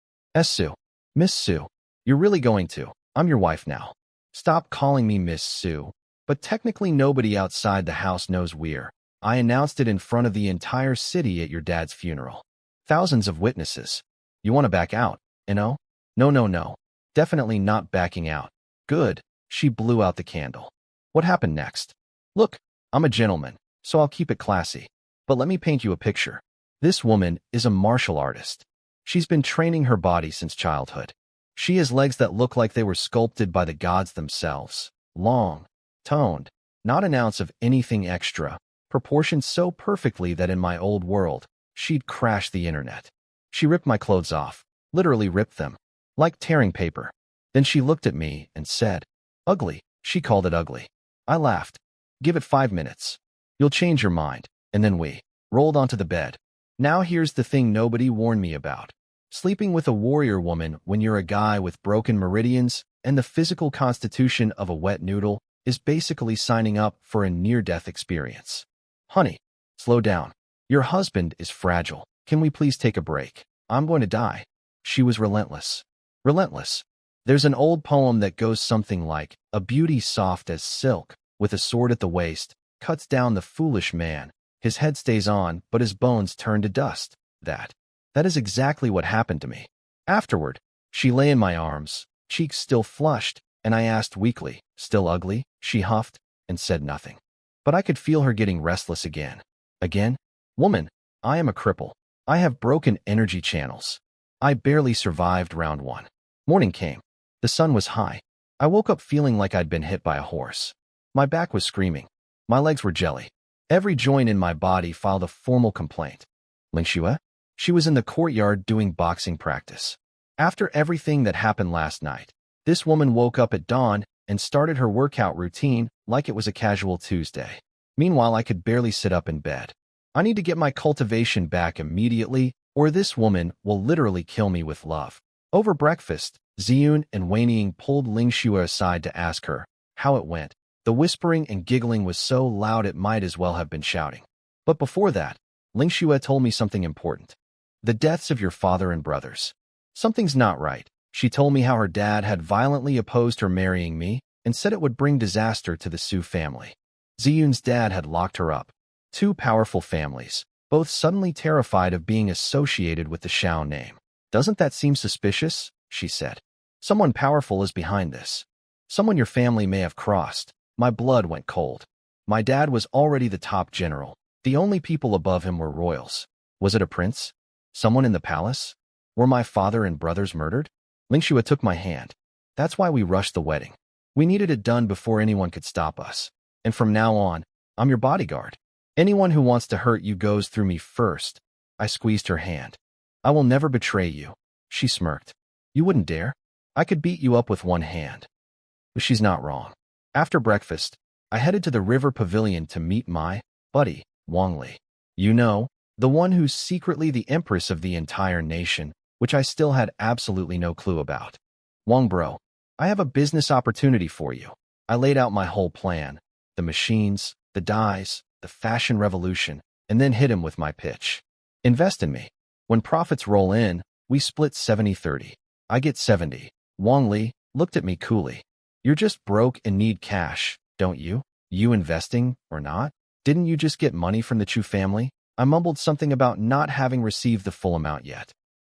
Su. Miss Su. You're really going to. I'm your wife now. Stop calling me Miss Su. But technically nobody outside the house knows we're. I announced it in front of the entire city at your dad's funeral. Thousands of witnesses. You want to back out, you know? No. Definitely not backing out. Good. She blew out the candle. What happened next? Look, I'm a gentleman, so I'll keep it classy. But let me paint you a picture. This woman is a martial artist. She's been training her body since childhood. She has legs that look like they were sculpted by the gods themselves. Long, toned, not an ounce of anything extra, proportioned so perfectly that in my old world, she'd crash the internet. She ripped my clothes off, literally ripped them, like tearing paper. Then she looked at me and said, ugly. She called it ugly. I laughed. Give it 5 minutes. You'll change your mind. And then we rolled onto the bed. Now here's the thing nobody warned me about. Sleeping with a warrior woman when you're a guy with broken meridians and the physical constitution of a wet noodle is basically signing up for a near-death experience. Honey, slow down. Your husband is fragile. Can we please take a break? I'm going to die. She was relentless. Relentless. There's an old poem that goes something like, a beauty soft as silk, with a sword at the waist, cuts down the foolish man. His head stays on, but his bones turn to dust. That is exactly what happened to me. Afterward, she lay in my arms, cheeks still flushed, and I asked weakly, still ugly? She huffed and said nothing. But I could feel her getting restless again. Again? Woman, I am a cripple. I have broken energy channels. I barely survived round 1. Morning came. The sun was high. I woke up feeling like I'd been hit by a horse. My back was screaming. My legs were jelly. Every joint in my body filed a formal complaint. Lingxue? She was in the courtyard doing boxing practice. After everything that happened last night, this woman woke up at dawn and started her workout routine like it was a casual Tuesday. Meanwhile, I could barely sit up in bed. I need to get my cultivation back immediately, or this woman will literally kill me with love. Over breakfast, Ziyun and Weiniang pulled Lingxue aside to ask her how it went. The whispering and giggling was so loud it might as well have been shouting. But before that, Lingxue told me something important. The deaths of your father and brothers. Something's not right. She told me how her dad had violently opposed her marrying me and said it would bring disaster to the Su family. Ziyun's dad had locked her up. 2 powerful families, both suddenly terrified of being associated with the Shao name. Doesn't that seem suspicious? She said. Someone powerful is behind this. Someone your family may have crossed. My blood went cold. My dad was already the top general. The only people above him were royals. Was it a prince? Someone in the palace? Were my father and brothers murdered? Lingxue took my hand. That's why we rushed the wedding. We needed it done before anyone could stop us. And from now on, I'm your bodyguard. Anyone who wants to hurt you goes through me first. I squeezed her hand. I will never betray you. She smirked. You wouldn't dare? I could beat you up with one hand. But she's not wrong. After breakfast, I headed to the river pavilion to meet my buddy, Wang Li. You know, the one who's secretly the empress of the entire nation, which I still had absolutely no clue about. Wang bro, I have a business opportunity for you. I laid out my whole plan, the machines, the dyes, the fashion revolution, and then hit him with my pitch. Invest in me. When profits roll in, we split 70-30. I get 70. Wang Li looked at me coolly. You're just broke and need cash, don't you? You investing or not? Didn't you just get money from the Chu family? I mumbled something about not having received the full amount yet.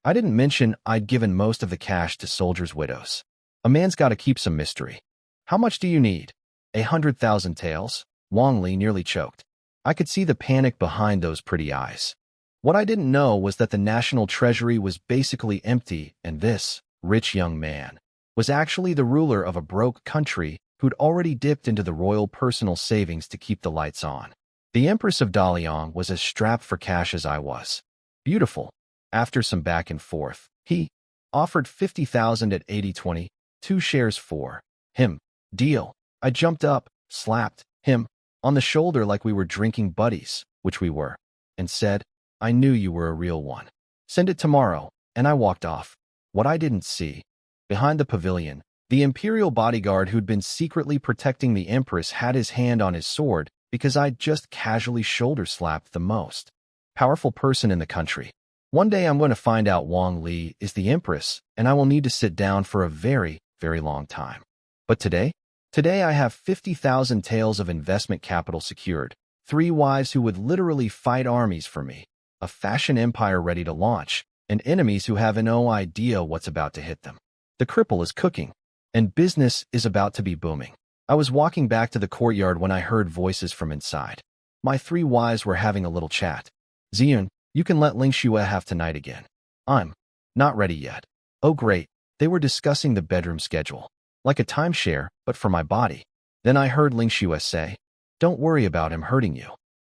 I didn't mention I'd given most of the cash to soldiers' widows. A man's got to keep some mystery. How much do you need? 100,000 taels? Wang Li nearly choked. I could see the panic behind those pretty eyes. What I didn't know was that the national treasury was basically empty, and this rich young man was actually the ruler of a broke country who'd already dipped into the royal personal savings to keep the lights on. The Empress of Daliang was as strapped for cash as I was. Beautiful. After some back and forth, he offered 50,000 at 80-20, 2 shares for him. Deal. I jumped up, slapped him on the shoulder like we were drinking buddies, which we were, and said, I knew you were a real one. Send it tomorrow, and I walked off. What I didn't see, behind the pavilion, the imperial bodyguard who'd been secretly protecting the empress had his hand on his sword because I'd just casually shoulder-slapped the most powerful person in the country. One day I'm going to find out Wang Li is the empress, and I will need to sit down for a very, very long time. But today I have 50,000 taels of investment capital secured, 3 wives who would literally fight armies for me, a fashion empire ready to launch, and enemies who have no idea what's about to hit them. The Cripple is cooking, and business is about to be booming. I was walking back to the courtyard when I heard voices from inside. My 3 wives were having a little chat. Ziyun, you can let Lingxue have tonight again. I'm not ready yet. Oh great, they were discussing the bedroom schedule. Like a timeshare, but for my body. Then I heard Lingxue say, don't worry about him hurting you.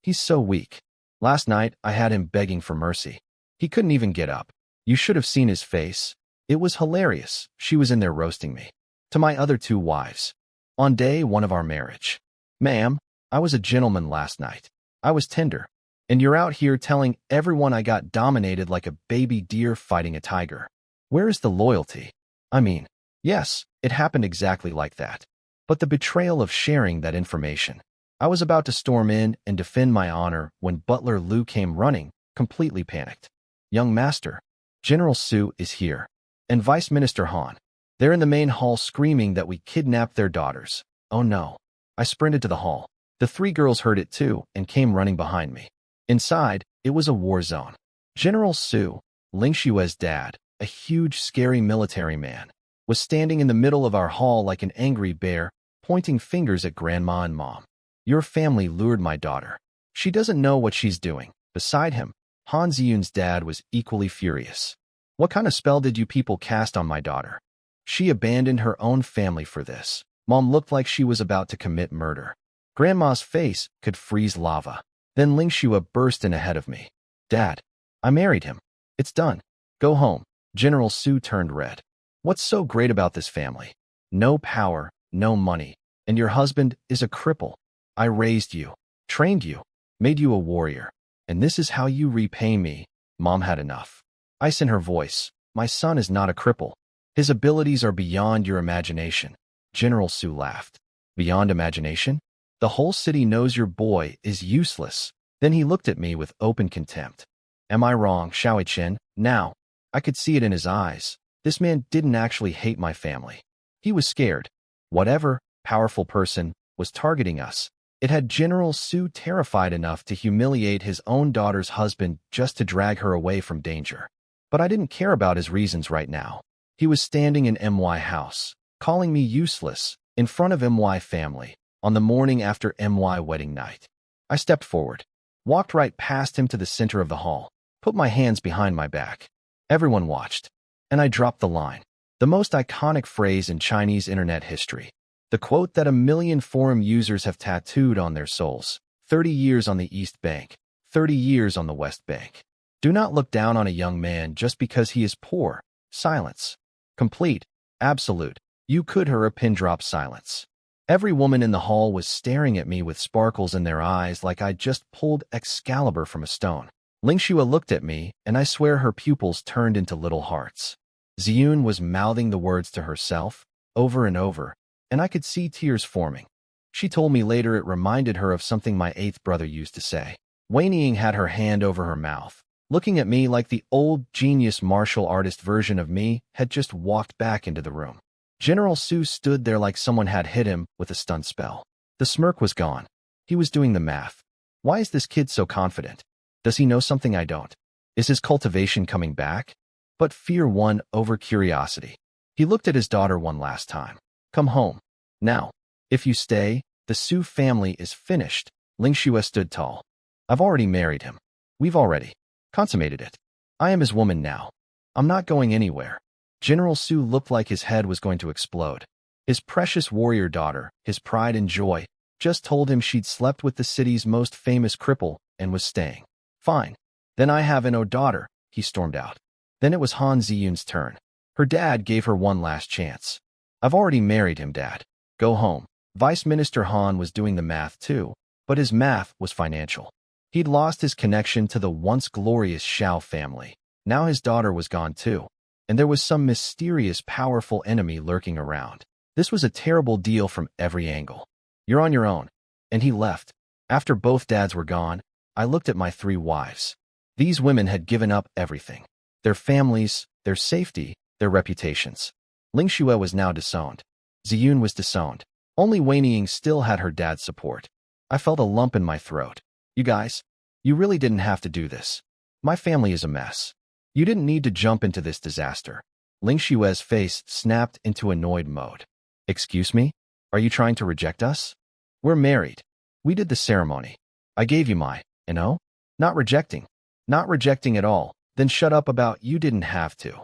He's so weak. Last night, I had him begging for mercy. He couldn't even get up. You should have seen his face. It was hilarious. She was in there roasting me. To my other 2 wives. On day 1 of our marriage. Ma'am, I was a gentleman last night. I was tender. And you're out here telling everyone I got dominated like a baby deer fighting a tiger. Where is the loyalty? I mean, yes, it happened exactly like that. But the betrayal of sharing that information. I was about to storm in and defend my honor when Butler Liu came running, completely panicked. Young master, General Su is here. And Vice Minister Han. They're in the main hall screaming that we kidnapped their daughters. Oh no. I sprinted to the hall. The 3 girls heard it too and came running behind me. Inside, it was a war zone. General Su, Lingxue's dad, a huge, scary military man, was standing in the middle of our hall like an angry bear, pointing fingers at Grandma and Mom. Your family lured my daughter. She doesn't know what she's doing. Beside him, Han Ziyun's dad was equally furious. What kind of spell did you people cast on my daughter? She abandoned her own family for this. Mom looked like she was about to commit murder. Grandma's face could freeze lava. Then Lingxue burst in ahead of me. Dad, I married him. It's done. Go home. General Su turned red. What's so great about this family? No power, no money, and your husband is a cripple. I raised you, trained you, made you a warrior, and this is how you repay me. Mom had enough. Ice in her voice. My son is not a cripple. His abilities are beyond your imagination. General Su laughed. Beyond imagination? The whole city knows your boy is useless. Then he looked at me with open contempt. Am I wrong, Xiao Chen? Now, I could see it in his eyes. This man didn't actually hate my family. He was scared. Whatever powerful person was targeting us, it had General Su terrified enough to humiliate his own daughter's husband just to drag her away from danger. But I didn't care about his reasons right now. He was standing in MY house, calling me useless, in front of MY family, on the morning after MY wedding night. I stepped forward, walked right past him to the center of the hall, put my hands behind my back. Everyone watched. And I dropped the line. The most iconic phrase in Chinese internet history. The quote that a million forum users have tattooed on their souls. 30 years on the East Bank. 30 years on the West Bank. Do not look down on a young man just because he is poor. Silence. Complete. Absolute. You could hear a pin drop silence. Every woman in the hall was staring at me with sparkles in their eyes like I'd just pulled Excalibur from a stone. Ling Xue looked at me, and I swear her pupils turned into little hearts. Ziyun was mouthing the words to herself, over and over, and I could see tears forming. She told me later it reminded her of something my eighth brother used to say. Wei Ning had her hand over her mouth, looking at me like the old genius martial artist version of me had just walked back into the room. General Su stood there like someone had hit him with a stun spell. The smirk was gone. He was doing the math. Why is this kid so confident? Does he know something I don't? Is his cultivation coming back? But fear won over curiosity. He looked at his daughter one last time. Come home. Now. If you stay, the Su family is finished. Ling Xue stood tall. I've already married him. We've already consummated it. I am his woman now. I'm not going anywhere. General Su looked like his head was going to explode. His precious warrior daughter, his pride and joy, just told him she'd slept with the city's most famous cripple and was staying. Fine. Then I have no daughter, he stormed out. Then it was Han Ziyun's turn. Her dad gave her one last chance. I've already married him, Dad. Go home. Vice Minister Han was doing the math too, but his math was financial. He'd lost his connection to the once glorious Xiao family. Now his daughter was gone too, and there was some mysterious, powerful enemy lurking around. This was a terrible deal from every angle. You're on your own. And he left. After both dads were gone, I looked at my 3 wives. These women had given up everything. Their families, their safety, their reputations. Ling Xue was now disowned. Ziyun was disowned. Only Wei Ning still had her dad's support. I felt a lump in my throat. You guys, you really didn't have to do this. My family is a mess. You didn't need to jump into this disaster. Ling Xue's face snapped into annoyed mode. Excuse me? Are you trying to reject us? We're married. We did the ceremony. I gave you my, Not rejecting. Not rejecting at all. Then shut up about you didn't have to.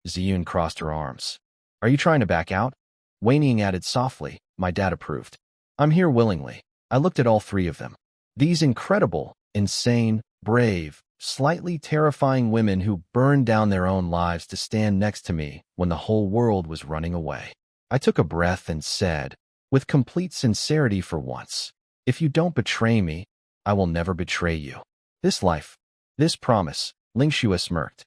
Ziyun crossed her arms. Are you trying to back out? Wei Ning added softly. My dad approved. I'm here willingly. I looked at all 3 of them. These incredible, insane, brave, slightly terrifying women who burned down their own lives to stand next to me when the whole world was running away. I took a breath and said, with complete sincerity for once, if you don't betray me, I will never betray you. This life, this promise, Ling Xue smirked.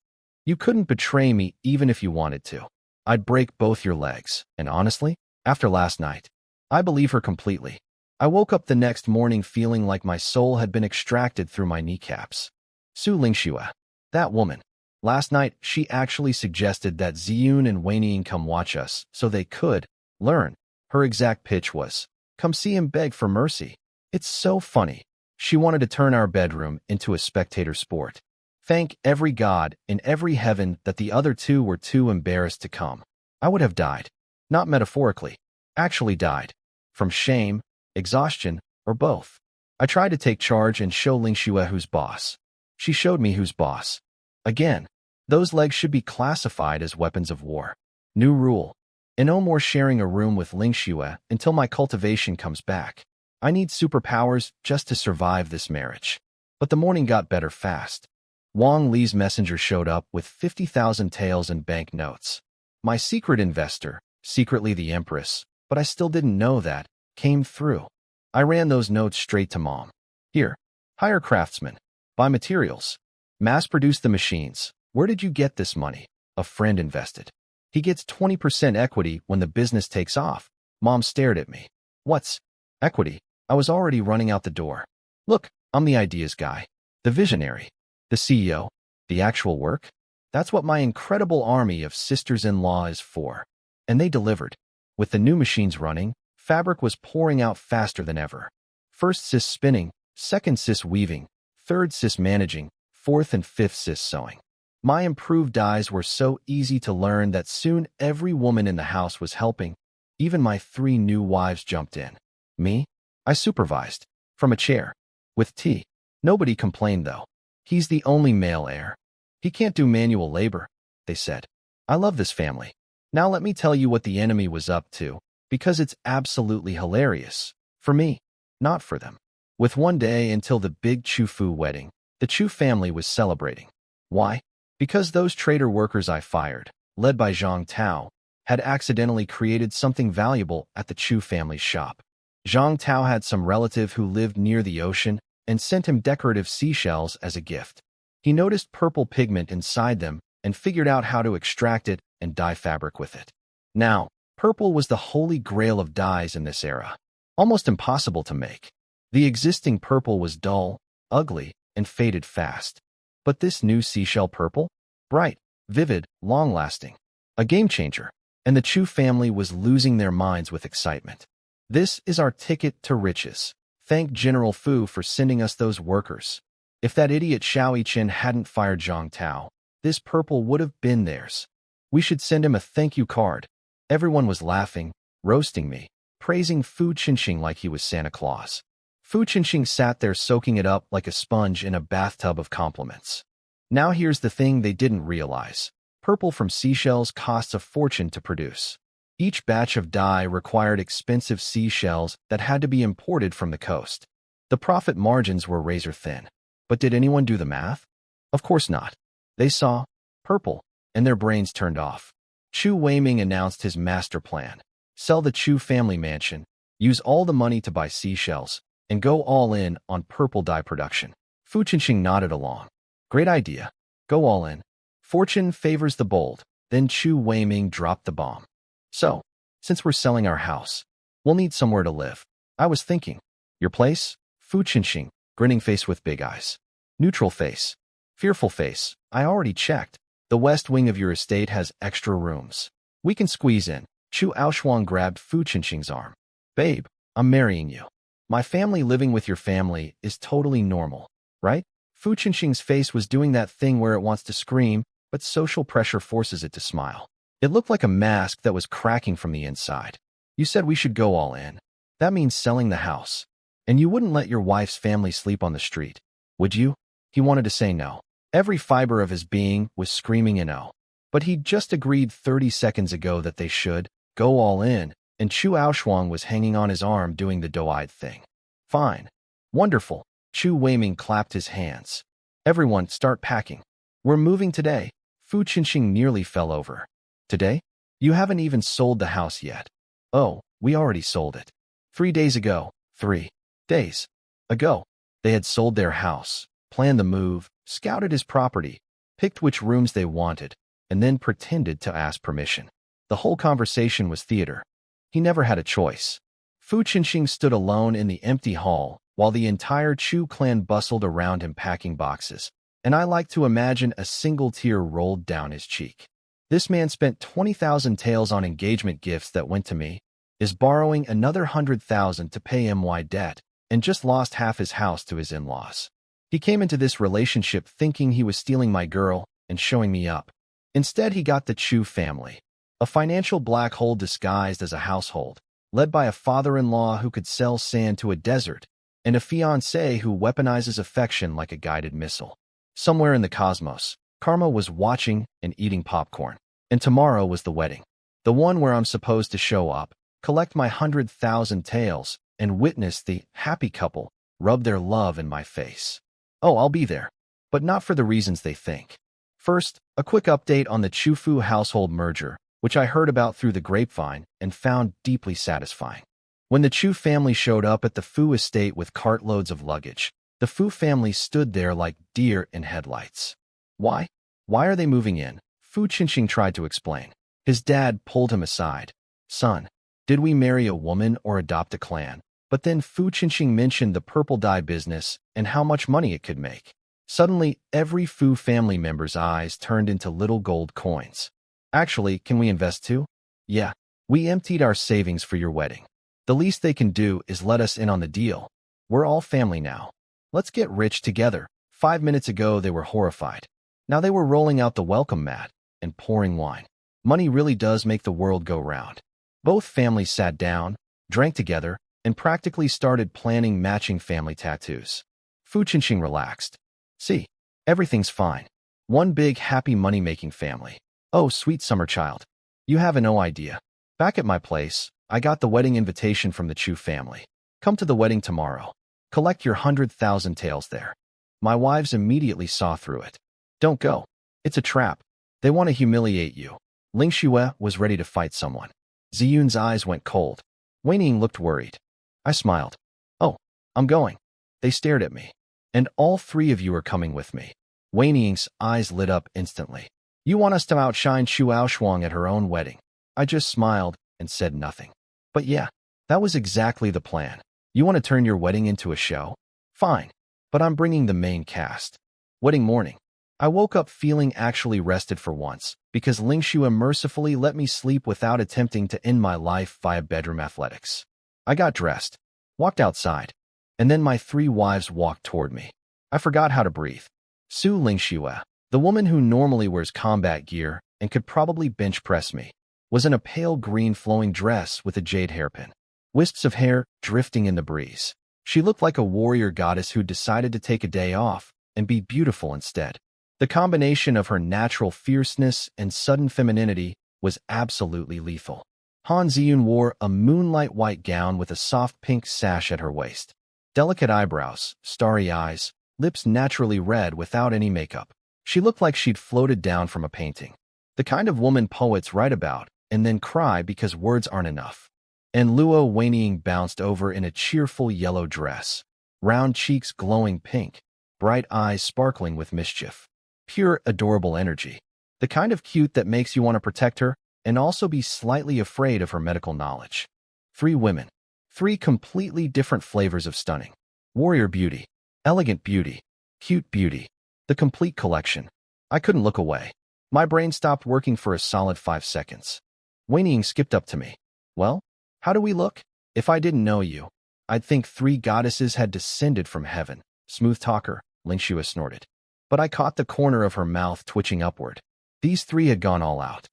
You couldn't betray me even if you wanted to. I'd break both your legs, and honestly, after last night, I believe her completely. I woke up the next morning feeling like my soul had been extracted through my kneecaps. Su Ling Xue, that woman. Last night, she actually suggested that Ziyun and Wei Ning come watch us so they could learn. Her exact pitch was, come see him beg for mercy. It's so funny. She wanted to turn our bedroom into a spectator sport. Thank every god in every heaven that the other 2 were too embarrassed to come. I would have died. Not metaphorically. Actually died. From shame, exhaustion, or both. I tried to take charge and show Ling Xue who's boss. She showed me who's boss. Again, those legs should be classified as weapons of war. New rule. And no more sharing a room with Ling Xue until my cultivation comes back. I need superpowers just to survive this marriage. But the morning got better fast. Wang Li's messenger showed up with 50,000 taels and bank notes. My secret investor, secretly the Empress, but I still didn't know that, came through. I ran those notes straight to Mom. Here, hire craftsmen. Buy materials. Mass-produce the machines. Where did you get this money? A friend invested. He gets 20% equity when the business takes off. Mom stared at me. What's equity? I was already running out the door. Look, I'm the ideas guy. The visionary. The CEO. The actual work. That's what my incredible army of sisters-in-law is for. And they delivered. With the new machines running, fabric was pouring out faster than ever. First sis spinning, second sis weaving, third sis managing, fourth and fifth sis sewing. My improved dyes were so easy to learn that soon every woman in the house was helping. Even my 3 new wives jumped in. Me? I supervised. From a chair. With tea. Nobody complained though. He's the only male heir. He can't do manual labor. they said. I love this family. Now let me tell you what the enemy was up to, because it's absolutely hilarious. For me, not for them. With one day until the big Chu-Fu wedding, the Chu family was celebrating. Why? Because those traitor workers I fired, led by Zhang Tao, had accidentally created something valuable at the Chu family's shop. Zhang Tao had some relative who lived near the ocean and sent him decorative seashells as a gift. He noticed purple pigment inside them and figured out how to extract it and dye fabric with it. Now, purple was the holy grail of dyes in this era, almost impossible to make. The existing purple was dull, ugly, and faded fast. But this new seashell purple? Bright, vivid, long-lasting. A game-changer. And the Chu family was losing their minds with excitement. This is our ticket to riches. Thank General Fu for sending us those workers. If that idiot Xiao Yichen hadn't fired Zhang Tao, this purple would have been theirs. We should send him a thank you card. Everyone was laughing, roasting me, praising Fu Qinxing like he was Santa Claus. Fu Qinxing sat there soaking it up like a sponge in a bathtub of compliments. Now here's the thing they didn't realize. Purple from seashells costs a fortune to produce. Each batch of dye required expensive seashells that had to be imported from the coast. The profit margins were razor thin. But did anyone do the math? Of course not. They saw purple, and their brains turned off. Chu Weiming announced his master plan. Sell the Chu family mansion, use all the money to buy seashells, and go all in on purple dye production. Fu Qinxing nodded along. Great idea. Go all in. Fortune favors the bold. Then Chu Weiming dropped the bomb. So, since we're selling our house, we'll need somewhere to live. I was thinking. Your place? Fu Qinxing, grinning face with big eyes. Neutral face. Fearful face. I already checked. The west wing of your estate has extra rooms. We can squeeze in. Chu Aoshuang grabbed Fu Qinxing's arm. Babe, I'm marrying you. My family living with your family is totally normal, right? Fu Qinxing's face was doing that thing where it wants to scream, but social pressure forces it to smile. It looked like a mask that was cracking from the inside. You said we should go all in. That means selling the house. And you wouldn't let your wife's family sleep on the street, would you? He wanted to say no. Every fiber of his being was screaming a no. But he'd just agreed 30 seconds ago that they should go all in, and Chu Aoshuang was hanging on his arm doing the doe-eyed thing. Fine. Wonderful. Chu Weiming clapped his hands. Everyone, start packing. We're moving today. Fu Qinxing nearly fell over. Today? You haven't even sold the house yet. Oh, we already sold it. 3 days ago. 3 days ago. They had sold their house, planned the move, scouted his property, picked which rooms they wanted, and then pretended to ask permission. The whole conversation was theater. He never had a choice. Fu Qinxing stood alone in the empty hall, while the entire Chu clan bustled around him packing boxes, and I like to imagine a single tear rolled down his cheek. This man spent 20,000 taels on engagement gifts that went to me, is borrowing another 100,000 to pay MY debt, and just lost half his house to his in-laws. He came into this relationship thinking he was stealing my girl and showing me up. Instead, he got the Chu family, a financial black hole disguised as a household, led by a father-in-law who could sell sand to a desert, and a fiancé who weaponizes affection like a guided missile. Somewhere in the cosmos, Karma was watching and eating popcorn, and tomorrow was the wedding. The one where I'm supposed to show up, collect my 100,000 taels, and witness the happy couple rub their love in my face. Oh, I'll be there, but not for the reasons they think. First, a quick update on the Chu-Fu household merger, which I heard about through the grapevine and found deeply satisfying. When the Chu family showed up at the Fu estate with cartloads of luggage, the Fu family stood there like deer in headlights. Why? Why are they moving in? Fu Qinxing tried to explain. His dad pulled him aside. Son, did we marry a woman or adopt a clan? But then Fu Qinxing mentioned the purple dye business and how much money it could make. Suddenly, every Fu family member's eyes turned into little gold coins. Actually, can we invest too? Yeah, we emptied our savings for your wedding. The least they can do is let us in on the deal. We're all family now. Let's get rich together. 5 minutes ago, they were horrified. Now they were rolling out the welcome mat and pouring wine. Money really does make the world go round. Both families sat down, drank together, and practically started planning matching family tattoos. Fu Qinxing relaxed. See, everything's fine. One big happy money-making family. Oh, sweet summer child. You have no idea. Back at my place, I got the wedding invitation from the Chu family. Come to the wedding tomorrow. Collect your 100,000 taels there. My wives immediately saw through it. Don't go. It's a trap. They want to humiliate you. Ling Xue was ready to fight someone. Ziyun's eyes went cold. Wei Ning looked worried. I smiled. Oh, I'm going. They stared at me. And all three of you are coming with me. Wei Ning's eyes lit up instantly. You want us to outshine Xu Aoshuang at her own wedding. I just smiled and said nothing. But yeah, that was exactly the plan. You want to turn your wedding into a show? Fine, but I'm bringing the main cast. Wedding morning. I woke up feeling actually rested for once, because Ling Xue mercifully let me sleep without attempting to end my life via bedroom athletics. I got dressed, walked outside, and then my three wives walked toward me. I forgot how to breathe. Su Ling Xue, the woman who normally wears combat gear and could probably bench press me, was in a pale green flowing dress with a jade hairpin. Wisps of hair drifting in the breeze. She looked like a warrior goddess who decided to take a day off and be beautiful instead. The combination of her natural fierceness and sudden femininity was absolutely lethal. Han Ziyun wore a moonlight white gown with a soft pink sash at her waist. Delicate eyebrows, starry eyes, lips naturally red without any makeup. She looked like she'd floated down from a painting. The kind of woman poets write about and then cry because words aren't enough. And Luo Weining bounced over in a cheerful yellow dress, round cheeks glowing pink, bright eyes sparkling with mischief. Pure, adorable energy. The kind of cute that makes you want to protect her and also be slightly afraid of her medical knowledge. Three women. Three completely different flavors of stunning. Warrior beauty, elegant beauty, cute beauty. The complete collection. I couldn't look away. My brain stopped working for a solid 5 seconds. Weining skipped up to me. Well, how do we look? If I didn't know you, I'd think three goddesses had descended from heaven. Smooth talker, Ling Xue snorted. But I caught the corner of her mouth twitching upward. These three had gone all out.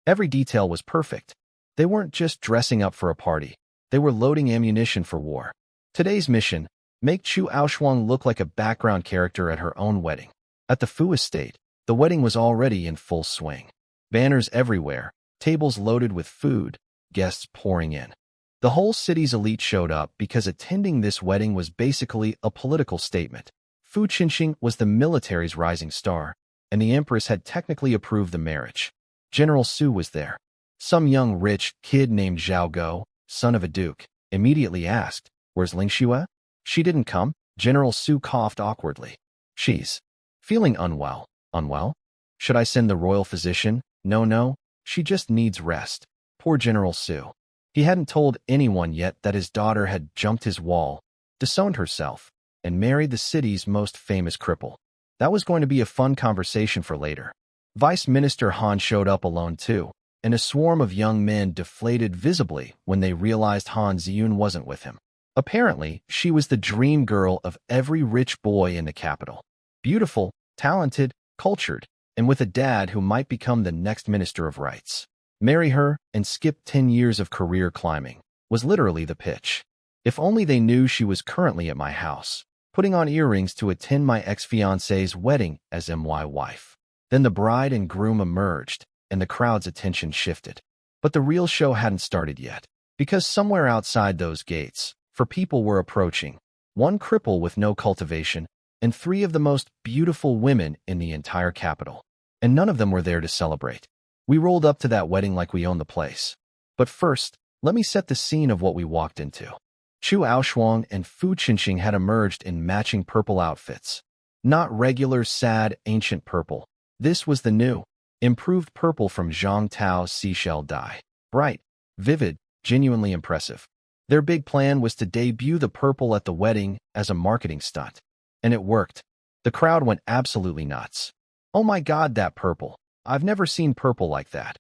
Every detail was perfect. They weren't just dressing up for a party. They were loading ammunition for war. Today's mission, make Xu Aoshuang look like a background character at her own wedding. At the Fu estate, the wedding was already in full swing. Banners everywhere, tables loaded with food, guests pouring in. The whole city's elite showed up because attending this wedding was basically a political statement. Fu Qinxing was the military's rising star, and the empress had technically approved the marriage. General Su was there. Some young rich kid named Zhao Go, son of a duke, immediately asked, "Where's Ling Xue?" She didn't come. General Su coughed awkwardly. She's feeling unwell. Unwell? Should I send the royal physician? No, she just needs rest. Poor General Su. He hadn't told anyone yet that his daughter had jumped his wall, disowned herself, and married the city's most famous cripple. That was going to be a fun conversation for later. Vice Minister Han showed up alone too, and a swarm of young men deflated visibly when they realized Han Ziyun wasn't with him. Apparently, she was the dream girl of every rich boy in the capital. Beautiful, talented, cultured, and with a dad who might become the next Minister of Rights. Marry her and skip 10 years of career climbing was literally the pitch. If only they knew she was currently at my house, putting on earrings to attend my ex-fiancé's wedding as my wife. Then the bride and groom emerged, and the crowd's attention shifted. But the real show hadn't started yet, because somewhere outside those gates, for people were approaching, one cripple with no cultivation, and three of the most beautiful women in the entire capital. And none of them were there to celebrate. We rolled up to that wedding like we owned the place. But first, let me set the scene of what we walked into. Xu Aoshuang and Fu Qinxing had emerged in matching purple outfits. Not regular, sad, ancient purple. This was the new, improved purple from Zhang Tao's seashell dye. Bright, vivid, genuinely impressive. Their big plan was to debut the purple at the wedding as a marketing stunt. And it worked. The crowd went absolutely nuts. Oh my God, that purple. I've never seen purple like that.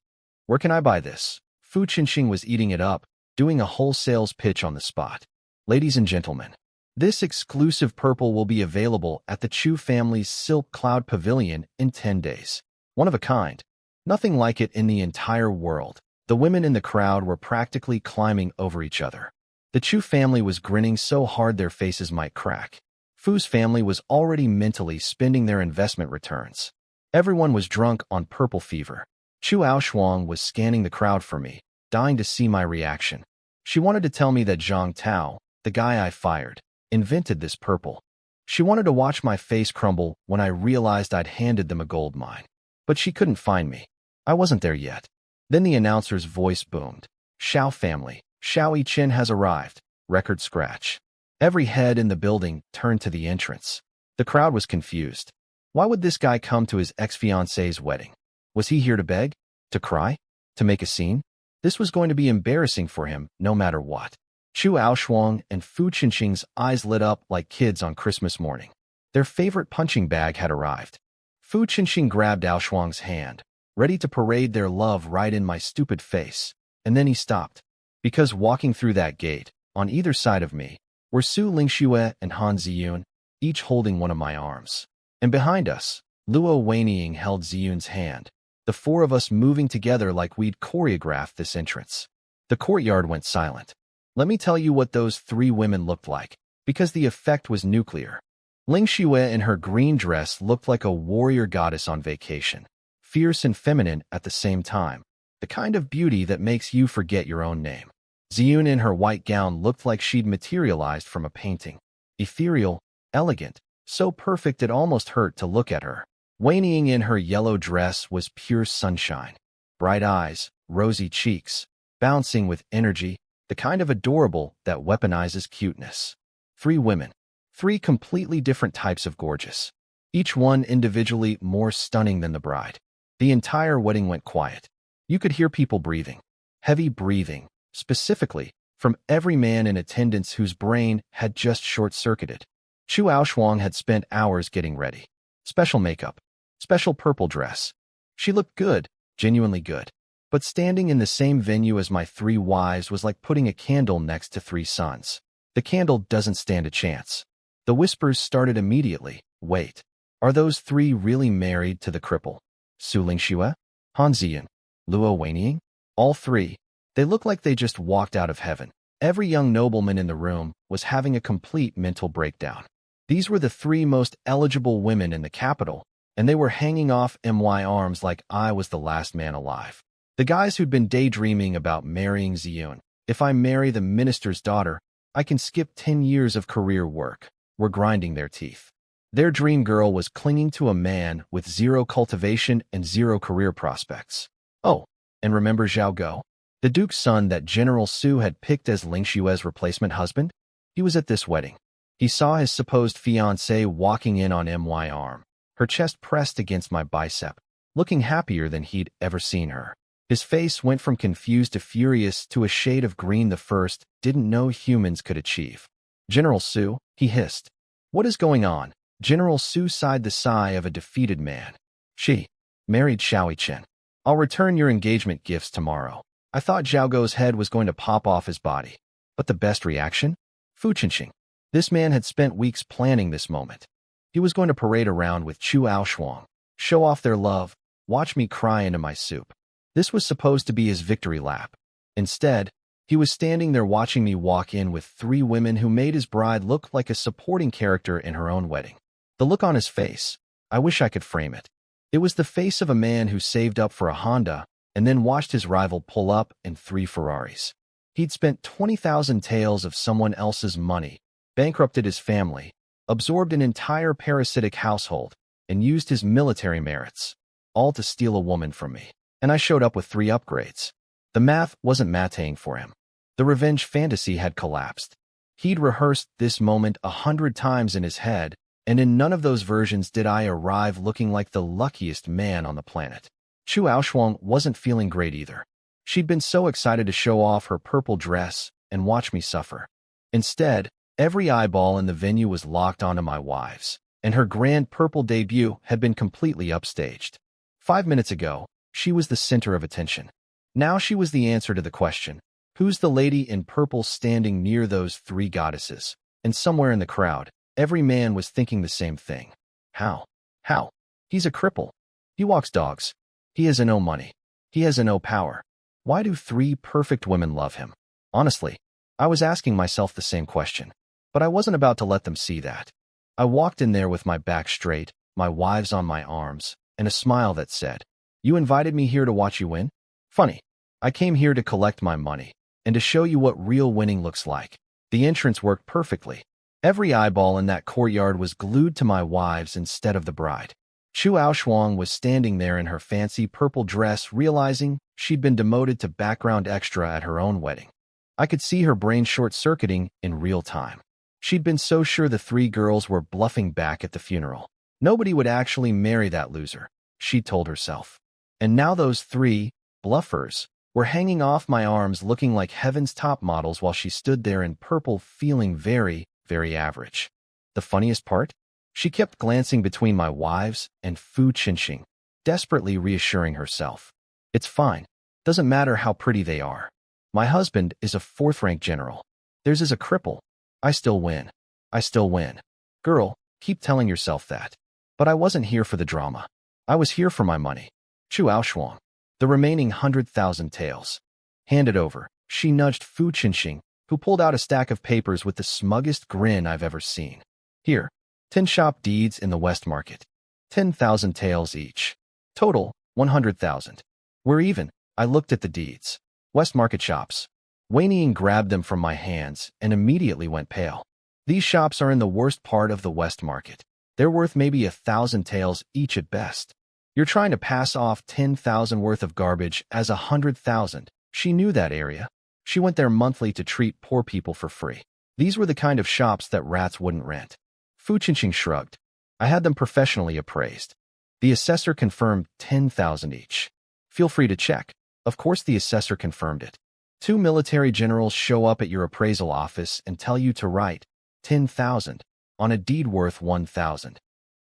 Where can I buy this? Fu Qinxing was eating it up, doing a whole sales pitch on the spot. Ladies and gentlemen, this exclusive purple will be available at the Chu family's Silk Cloud Pavilion in 10 days. One of a kind. Nothing like it in the entire world. The women in the crowd were practically climbing over each other. The Chu family was grinning so hard their faces might crack. Fu's family was already mentally spending their investment returns. Everyone was drunk on purple fever. Chu Aoshuang was scanning the crowd for me, dying to see my reaction. She wanted to tell me that Zhang Tao, the guy I fired, invented this purple. She wanted to watch my face crumble when I realized I'd handed them a gold mine. But she couldn't find me. I wasn't there yet. Then the announcer's voice boomed. Xiao family, Xiao Yichen has arrived. Record scratch. Every head in the building turned to the entrance. The crowd was confused. Why would this guy come to his ex-fiancée's wedding? Was he here to beg? To cry? To make a scene? This was going to be embarrassing for him, no matter what. Chu Aoshuang and Fu Qinxing's eyes lit up like kids on Christmas morning. Their favorite punching bag had arrived. Fu Qinxing grabbed Aoshuang's hand, ready to parade their love right in my stupid face. And then he stopped. Because walking through that gate, on either side of me, were Su Lingxue and Han Ziyun, each holding one of my arms. And behind us, Luo Weiniing held Ziyun's hand, the four of us moving together like we'd choreographed this entrance. The courtyard went silent. Let me tell you what those three women looked like, because the effect was nuclear. Lingxue in her green dress looked like a warrior goddess on vacation, fierce and feminine at the same time, the kind of beauty that makes you forget your own name. Ziyun in her white gown looked like she'd materialized from a painting. Ethereal, elegant, so perfect it almost hurt to look at her. Weiniing in her yellow dress was pure sunshine. Bright eyes, rosy cheeks, bouncing with energy, the kind of adorable that weaponizes cuteness. Three women. Three completely different types of gorgeous. Each one individually more stunning than the bride. The entire wedding went quiet. You could hear people breathing. Heavy breathing, specifically, from every man in attendance whose brain had just short-circuited. Chu Aoshuang had spent hours getting ready. Special makeup. Special purple dress. She looked good, genuinely good. But standing in the same venue as my three wives was like putting a candle next to three suns. The candle doesn't stand a chance. The whispers started immediately. Wait. Are those three really married to the cripple? Su Lingxue? Han Ziyun? Luo Weiniing? All three. They look like they just walked out of heaven. Every young nobleman in the room was having a complete mental breakdown. These were the three most eligible women in the capital, and they were hanging off my arms like I was the last man alive. The guys who'd been daydreaming about marrying Ziyun. If I marry the minister's daughter, I can skip 10 years of career work. Were grinding their teeth. Their dream girl was clinging to a man with zero cultivation and zero career prospects. Oh, and remember Zhao Go? The duke's son that General Su had picked as Lingxue's replacement husband? He was at this wedding. He saw his supposed fiancée walking in on my arm, her chest pressed against my bicep, looking happier than he'd ever seen her. His face went from confused to furious to a shade of green the first didn't know humans could achieve. General Su, he hissed. What is going on? General Su sighed the sigh of a defeated man. She married Xiao Yichen. I'll return your engagement gifts tomorrow. I thought Zhao Go's head was going to pop off his body. But the best reaction? Fu Qinxing. This man had spent weeks planning this moment. He was going to parade around with Chu Aoshuang, show off their love, watch me cry into my soup. This was supposed to be his victory lap. Instead, he was standing there watching me walk in with three women who made his bride look like a supporting character in her own wedding. The look on his face, I wish I could frame it. It was the face of a man who saved up for a Honda and then watched his rival pull up in 3 Ferraris. He'd spent 20,000 taels of someone else's money, bankrupted his family, absorbed an entire parasitic household, and used his military merits, all to steal a woman from me. And I showed up with 3 upgrades. The math wasn't mattering for him. The revenge fantasy had collapsed. He'd rehearsed this moment 100 times in his head, and in none of those versions did I arrive looking like the luckiest man on the planet. Chu Aoshuang wasn't feeling great either. She'd been so excited to show off her purple dress and watch me suffer. Instead, every eyeball in the venue was locked onto my wives, and her grand purple debut had been completely upstaged. 5 minutes ago, she was the center of attention. Now she was the answer to the question, who's the lady in purple standing near those 3 goddesses? And somewhere in the crowd, every man was thinking the same thing. How? He's a cripple. He walks dogs. He has no money. He has no power. Why do 3 perfect women love him? Honestly, I was asking myself the same question, but I wasn't about to let them see that. I walked in there with my back straight, my wives on my arms, and a smile that said, You invited me here to watch you win? Funny. I came here to collect my money and to show you what real winning looks like. The entrance worked perfectly. Every eyeball in that courtyard was glued to my wives instead of the bride. Chu Aoshuang was standing there in her fancy purple dress, realizing she'd been demoted to background extra at her own wedding. I could see her brain short-circuiting in real time. She'd been so sure the three girls were bluffing back at the funeral. Nobody would actually marry that loser, she told herself. And now those three bluffers were hanging off my arms looking like heaven's top models while she stood there in purple feeling very, very average. The funniest part? She kept glancing between my wives and Fu Qinxing, desperately reassuring herself. It's fine. Doesn't matter how pretty they are. My husband is a fourth-rank general. Theirs is a cripple. I still win. I still win. Girl, keep telling yourself that. But I wasn't here for the drama. I was here for my money. Chu Aoshuang. The remaining 100,000 taels. Hand it over. She nudged Fu Qinxing, who pulled out a stack of papers with the smuggest grin I've ever seen. Here. 10 shop deeds in the West Market. 10,000 taels each. Total, 100,000. We're even. I looked at the deeds. West Market shops. Wei Ning grabbed them from my hands and immediately went pale. These shops are in the worst part of the West Market. They're worth maybe 1,000 taels each at best. You're trying to pass off 10,000 worth of garbage as 100,000. She knew that area. She went there monthly to treat poor people for free. These were the kind of shops that rats wouldn't rent. Fu Qinxing shrugged. I had them professionally appraised. The assessor confirmed 10,000 each. Feel free to check. Of course the assessor confirmed it. 2 military generals show up at your appraisal office and tell you to write 10,000 on a deed worth 1,000.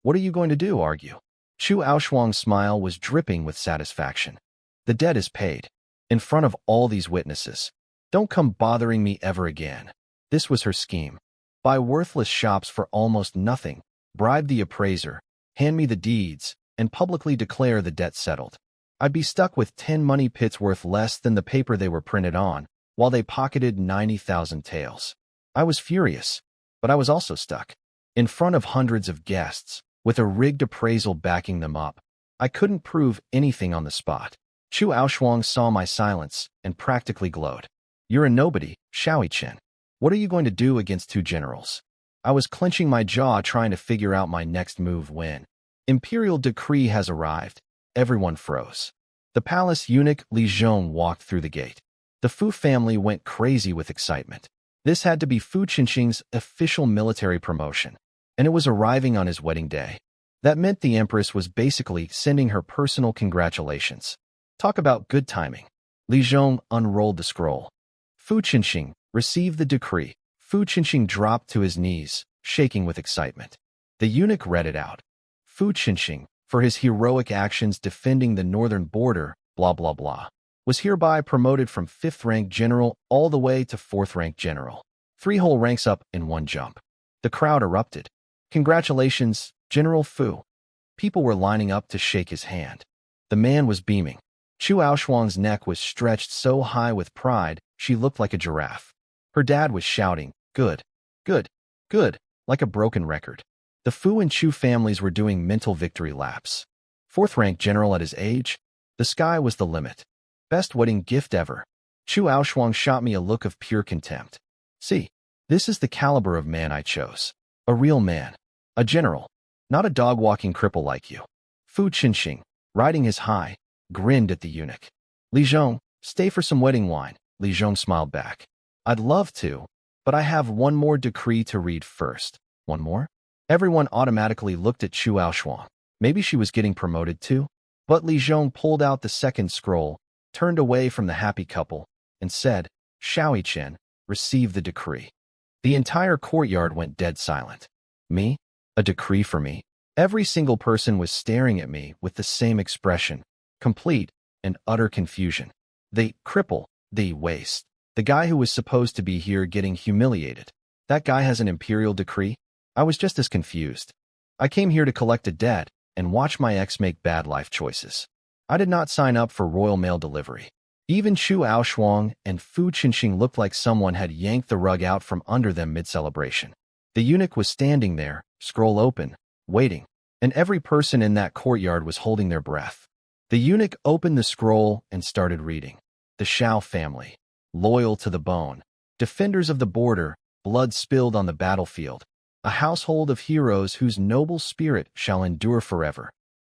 What are you going to do, argue? Chu Aoshuang's smile was dripping with satisfaction. The debt is paid. In front of all these witnesses. Don't come bothering me ever again. This was her scheme. Buy worthless shops for almost nothing, bribe the appraiser, hand me the deeds, and publicly declare the debt settled. I'd be stuck with 10 money pits worth less than the paper they were printed on, while they pocketed 90,000 taels. I was furious, but I was also stuck. In front of hundreds of guests, with a rigged appraisal backing them up, I couldn't prove anything on the spot. Chu Aoshuang saw my silence and practically glowed. You're a nobody, Xiao Chen. What are you going to do against 2 generals? I was clenching my jaw trying to figure out my next move when Imperial decree has arrived. Everyone froze. The palace eunuch Li Zhong walked through the gate. The Fu family went crazy with excitement. This had to be Fu Qinxing's official military promotion, and it was arriving on his wedding day. That meant the Empress was basically sending her personal congratulations. Talk about good timing. Li Zhong unrolled the scroll. Fu Qinxing received the decree. Fu Qinxing dropped to his knees, shaking with excitement. The eunuch read it out. Fu Qinxing, for his heroic actions defending the northern border, blah blah blah, was hereby promoted from 5th rank general all the way to 4th rank general. 3 whole ranks up in one jump. The crowd erupted. Congratulations, General Fu. People were lining up to shake his hand. The man was beaming. Chu Aoshuang's neck was stretched so high with pride, she looked like a giraffe. Her dad was shouting, good, good, good, like a broken record. The Fu and Chu families were doing mental victory laps. 4th rank general at his age? The sky was the limit. Best wedding gift ever. Chu Aoshuang shot me a look of pure contempt. See, this is the caliber of man I chose. A real man. A general. Not a dog-walking cripple like you. Fu Qinxing, riding his high, grinned at the eunuch. Li Zhong, stay for some wedding wine. Li Zhong smiled back. I'd love to, but I have one more decree to read first. One more? Everyone automatically looked at Chu Aoshuang. Maybe she was getting promoted too? But Li Zhong pulled out the second scroll, turned away from the happy couple, and said, Xiao Chen, receive the decree. The entire courtyard went dead silent. Me? A decree for me? Every single person was staring at me with the same expression, complete and utter confusion. The cripple, the waste. The guy who was supposed to be here getting humiliated. That guy has an imperial decree? I was just as confused. I came here to collect a debt and watch my ex make bad life choices. I did not sign up for royal mail delivery. Even Chu Aoshuang and Fu Qinxing looked like someone had yanked the rug out from under them mid-celebration. The eunuch was standing there, scroll open, waiting, and every person in that courtyard was holding their breath. The eunuch opened the scroll and started reading. The Shao family, loyal to the bone, defenders of the border, blood spilled on the battlefield, a household of heroes whose noble spirit shall endure forever.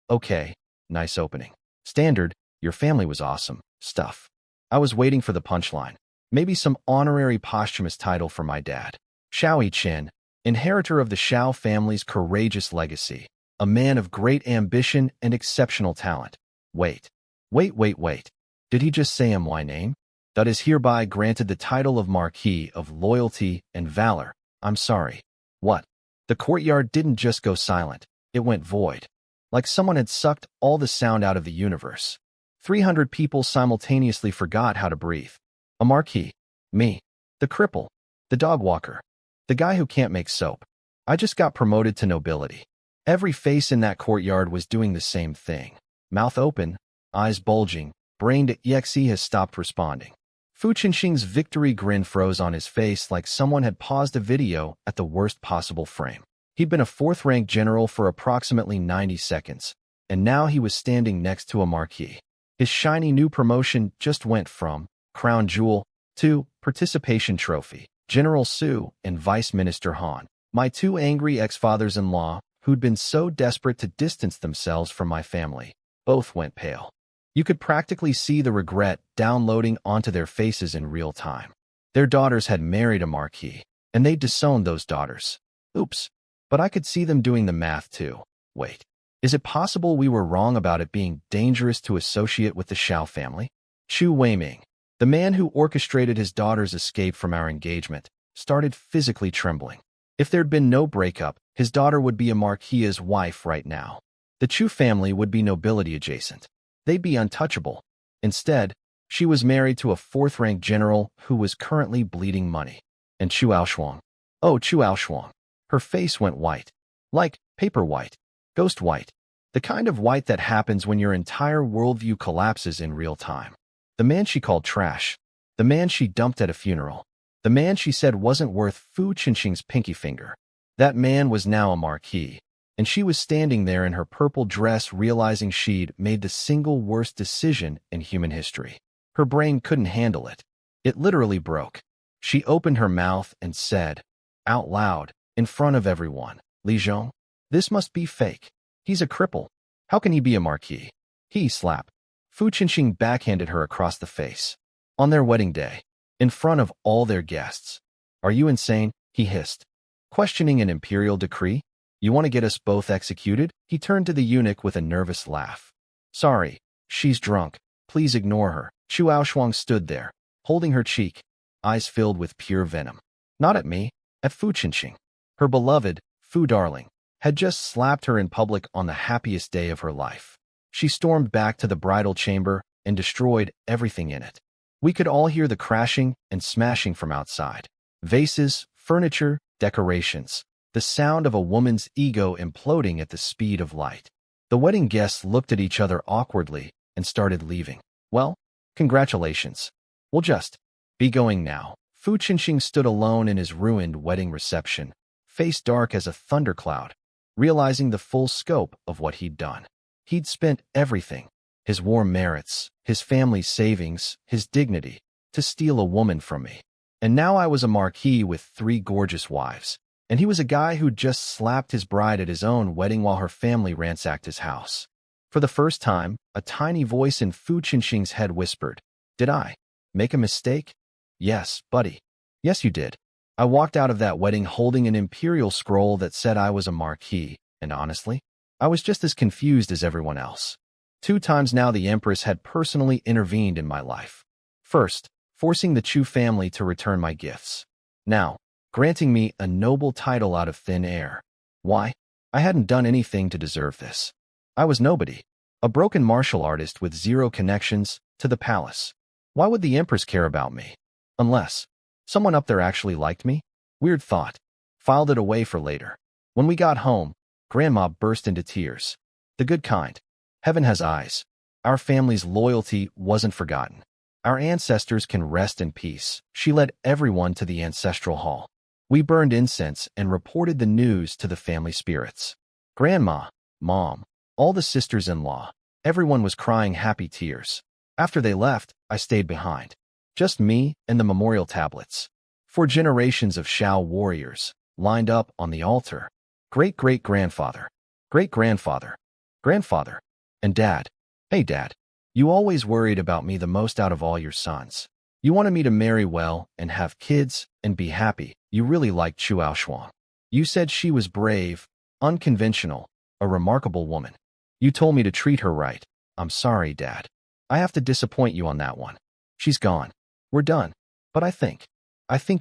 Okay, nice opening. Standard, your family was awesome. Stuff. I was waiting for the punchline. Maybe some honorary posthumous title for my dad. Shao Chen, inheritor of the Shao family's courageous legacy, a man of great ambition and exceptional talent. Wait. Did he just say my name? That is hereby granted the title of Marquis of Loyalty and Valor. I'm sorry. What? The courtyard didn't just go silent. It went void. Like someone had sucked all the sound out of the universe. 300 people simultaneously forgot how to breathe. A marquis. Me. The cripple. The dog walker. The guy who can't make soap. I just got promoted to nobility. Every face in that courtyard was doing the same thing. Mouth open, eyes bulging, brain exe has stopped responding. Fu Qinxing's victory grin froze on his face like someone had paused a video at the worst possible frame. He'd been a fourth-rank general for approximately 90 seconds, and now he was standing next to a marquis. His shiny new promotion just went from crown jewel to participation trophy. General Su and Vice Minister Han, my two angry ex-fathers-in-law, who'd been so desperate to distance themselves from my family, both went pale. You could practically see the regret downloading onto their faces in real time. Their daughters had married a marquis, and they'd disowned those daughters. Oops. But I could see them doing the math too. Wait. Is it possible we were wrong about it being dangerous to associate with the Shao family? Chu Weiming, the man who orchestrated his daughter's escape from our engagement, started physically trembling. If there'd been no breakup, his daughter would be a marquis's wife right now. The Chu family would be nobility adjacent. They'd be untouchable. Instead, she was married to a fourth-rank general who was currently bleeding money. And Chu Aoshuang. Oh, Chu Aoshuang. Her face went white. Like paper white. Ghost white. The kind of white that happens when your entire worldview collapses in real time. The man she called trash. The man she dumped at a funeral. The man she said wasn't worth Fu Qinxing's pinky finger. That man was now a marquis. And she was standing there in her purple dress realizing she'd made the single worst decision in human history. Her brain couldn't handle it. It literally broke. She opened her mouth and said, out loud, in front of everyone, Li Zhong, this must be fake. He's a cripple. How can he be a marquis? He slap. Fu Qinxing backhanded her across the face. On their wedding day, in front of all their guests. Are you insane? He hissed. Questioning an imperial decree? You want to get us both executed? He turned to the eunuch with a nervous laugh. Sorry, she's drunk. Please ignore her. Chu Aoshuang stood there, holding her cheek, eyes filled with pure venom. Not at me, at Fu Qinxing. Her beloved, Fu Darling, had just slapped her in public on the happiest day of her life. She stormed back to the bridal chamber and destroyed everything in it. We could all hear the crashing and smashing from outside. Vases, furniture, decorations. The sound of a woman's ego imploding at the speed of light. The wedding guests looked at each other awkwardly and started leaving. Well, congratulations. We'll just be going now. Fu Qinxing stood alone in his ruined wedding reception, face dark as a thundercloud, realizing the full scope of what he'd done. He'd spent everything, his war merits, his family's savings, his dignity, to steal a woman from me. And now I was a marquis with 3 gorgeous wives. And he was a guy who'd just slapped his bride at his own wedding while her family ransacked his house. For the first time, a tiny voice in Fu Qinxing's head whispered, did I make a mistake? Yes, buddy. Yes, you did. I walked out of that wedding holding an imperial scroll that said I was a marquis, and honestly, I was just as confused as everyone else. 2 times now the Empress had personally intervened in my life. First, forcing the Chu family to return my gifts. Now, granting me a noble title out of thin air. Why? I hadn't done anything to deserve this. I was nobody. A broken martial artist with 0 connections to the palace. Why would the Empress care about me? Unless someone up there actually liked me? Weird thought. Filed it away for later. When we got home, Grandma burst into tears. The good kind. Heaven has eyes. Our family's loyalty wasn't forgotten. Our ancestors can rest in peace. She led everyone to the ancestral hall. We burned incense and reported the news to the family spirits. Grandma, Mom, all the sisters-in-law, Everyone was crying happy tears. After they left, I stayed behind. Just me and the memorial tablets. 4 generations of Shao warriors, lined up on the altar. Great-great-grandfather, great-grandfather, grandfather, and Dad. Hey, Dad. You always worried about me the most out of all your sons. You wanted me to marry well and have kids and be happy. You really liked Chu Shuang. You said she was brave, unconventional, a remarkable woman. You told me to treat her right. I'm sorry, Dad. I have to disappoint you on that one. She's gone. We're done. But I think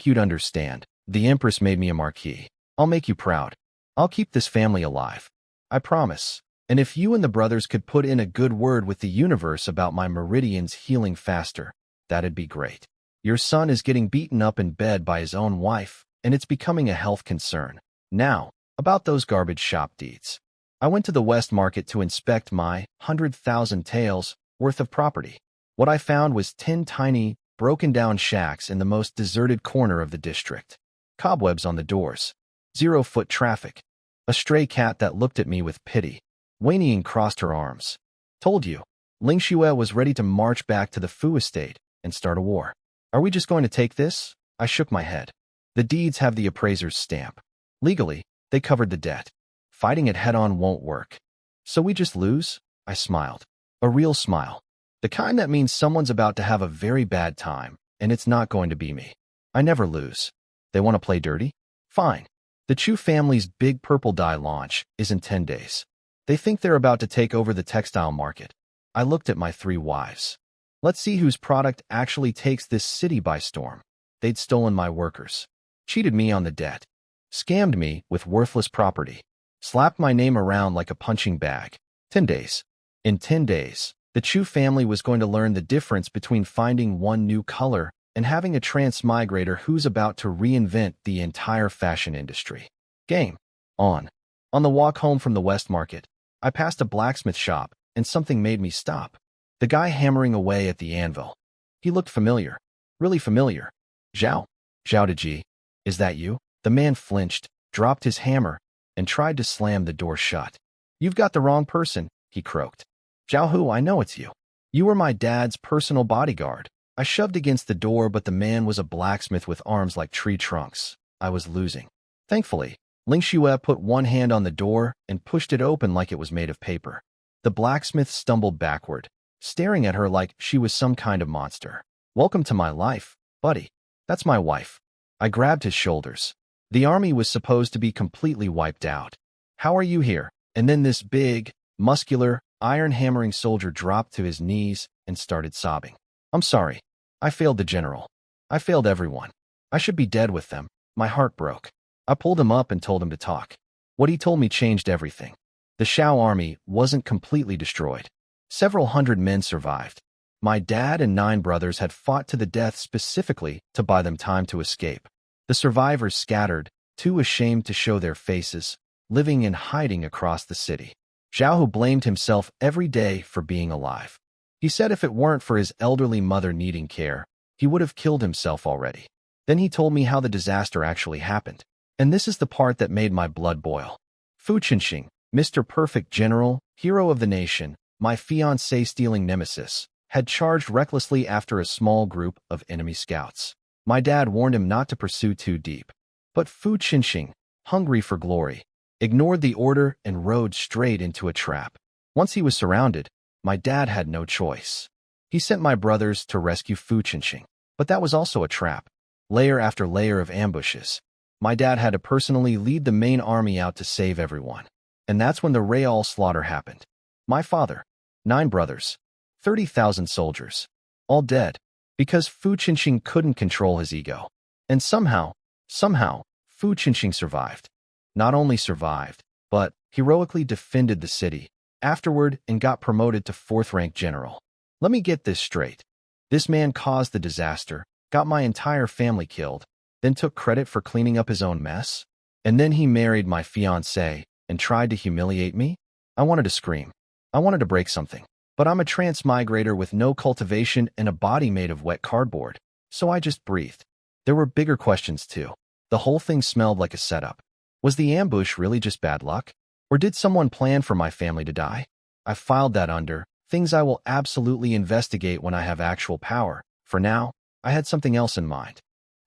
you'd understand. The Empress made me a marquis. I'll make you proud. I'll keep this family alive. I promise. And if you and the brothers could put in a good word with the universe about my meridians healing faster, that'd be great. Your son is getting beaten up in bed by his own wife, and it's becoming a health concern. Now, about those garbage shop deeds. I went to the West Market to inspect my 100,000 taels worth of property. What I found was 10 tiny, broken-down shacks in the most deserted corner of the district. Cobwebs on the doors. 0-foot traffic. A stray cat that looked at me with pity. Wei Nian crossed her arms. Told you. Ling Xue was ready to march back to the Fu estate and start a war. Are we just going to take this? I shook my head. The deeds have the appraiser's stamp. Legally, they covered the debt. Fighting it head-on won't work. So we just lose? I smiled. A real smile. The kind that means someone's about to have a very bad time, and it's not going to be me. I never lose. They want to play dirty? Fine. The Chu family's big purple dye launch is in 10 days. They think they're about to take over the textile market. I looked at my 3 wives. Let's see whose product actually takes this city by storm. They'd stolen my workers. Cheated me on the debt. Scammed me with worthless property. Slapped my name around like a punching bag. 10 days. In 10 days, the Chu family was going to learn the difference between finding one new color and having a transmigrator who's about to reinvent the entire fashion industry. Game on. On the walk home from the West Market, I passed a blacksmith shop, and something made me stop. The guy hammering away at the anvil. He looked familiar. Really familiar. Zhao. Zhao Deji. Is that you? The man flinched, dropped his hammer, and tried to slam the door shut. You've got the wrong person, he croaked. Zhao Hu, I know it's you. You were my dad's personal bodyguard. I shoved against the door, but the man was a blacksmith with arms like tree trunks. I was losing. Thankfully, Ling Xue put one hand on the door and pushed it open like it was made of paper. The blacksmith stumbled backward, staring at her like she was some kind of monster. Welcome to my life, buddy. That's my wife. I grabbed his shoulders. The army was supposed to be completely wiped out. How are you here? And then this big, muscular, iron-hammering soldier dropped to his knees and started sobbing. I'm sorry. I failed the general. I failed everyone. I should be dead with them. My heart broke. I pulled him up and told him to talk. What he told me changed everything. The Shao army wasn't completely destroyed. Several hundred men survived. My dad and 9 brothers had fought to the death specifically to buy them time to escape. The survivors scattered, too ashamed to show their faces, living in hiding across the city. Zhao Hu blamed himself every day for being alive. He said if it weren't for his elderly mother needing care, he would have killed himself already. Then he told me how the disaster actually happened. And this is the part that made my blood boil. Fu Qinxing, Mr. Perfect General, hero of the nation, my fiancé-stealing nemesis, had charged recklessly after a small group of enemy scouts. My dad warned him not to pursue too deep. But Fu Qinxing, hungry for glory, ignored the order and rode straight into a trap. Once he was surrounded, my dad had no choice. He sent my brothers to rescue Fu Qinxing. But that was also a trap. Layer after layer of ambushes. My dad had to personally lead the main army out to save everyone. And that's when the Real slaughter happened. My father, 9 brothers, 30,000 soldiers, all dead, because Fu Qinxing couldn't control his ego. And somehow, Fu Qinxing survived. Not only survived, but heroically defended the city, afterward and got promoted to 4th-rank general. Let me get this straight. This man caused the disaster, got my entire family killed, then took credit for cleaning up his own mess? And then he married my fiancée and tried to humiliate me? I wanted to scream. I wanted to break something. But I'm a transmigrator with no cultivation and a body made of wet cardboard. So I just breathed. There were bigger questions too. The whole thing smelled like a setup. Was the ambush really just bad luck? Or did someone plan for my family to die? I filed that under Things I will absolutely investigate when I have actual power. For now, I had something else in mind.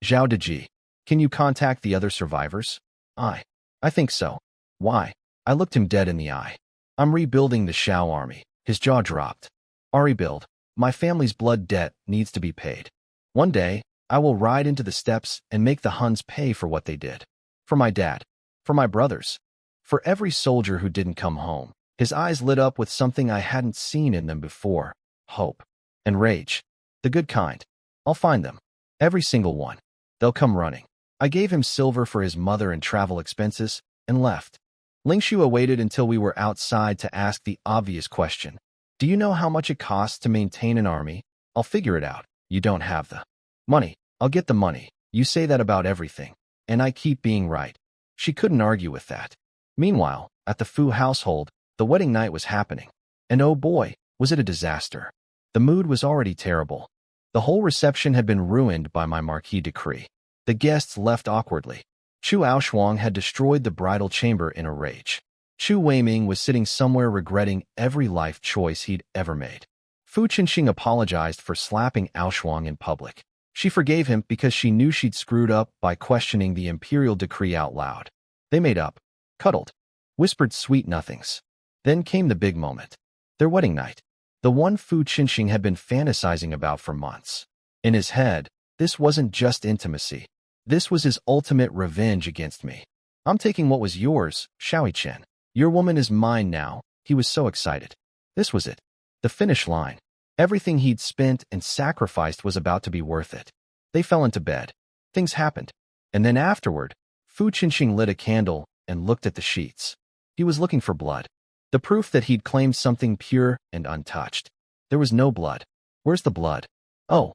Zhao Deji, can you contact the other survivors? I think so. Why? I looked him dead in the eye. I'm rebuilding the Shao army. His jaw dropped. I'll rebuild. My family's blood debt needs to be paid. One day, I will ride into the steppes and make the Huns pay for what they did. For my dad. For my brothers. For every soldier who didn't come home. His eyes lit up with something I hadn't seen in them before. Hope. And rage. The good kind. I'll find them. Every single one. They'll come running. I gave him silver for his mother and travel expenses, and left. Ling Shu waited until we were outside to ask the obvious question. Do you know how much it costs to maintain an army? I'll figure it out. You don't have the money. I'll get the money. You say that about everything. And I keep being right. She couldn't argue with that. Meanwhile, at the Fu household, the wedding night was happening. And oh boy, was it a disaster. The mood was already terrible. The whole reception had been ruined by my marquee decree. The guests left awkwardly. Chu Aoshuang had destroyed the bridal chamber in a rage. Chu Weiming was sitting somewhere regretting every life choice he'd ever made. Fu Qinxing apologized for slapping Aoshuang in public. She forgave him because she knew she'd screwed up by questioning the imperial decree out loud. They made up, cuddled, whispered sweet nothings. Then came the big moment. Their wedding night. The one Fu Qinxing had been fantasizing about for months. In his head, this wasn't just intimacy. This was his ultimate revenge against me. I'm taking what was yours, Shaoi Chen. Your woman is mine now. He was so excited. This was it. The finish line. Everything he'd spent and sacrificed was about to be worth it. They fell into bed. Things happened. And then afterward, Fu Qinxing lit a candle and looked at the sheets. He was looking for blood. The proof that he'd claimed something pure and untouched. There was no blood. Where's the blood? Oh.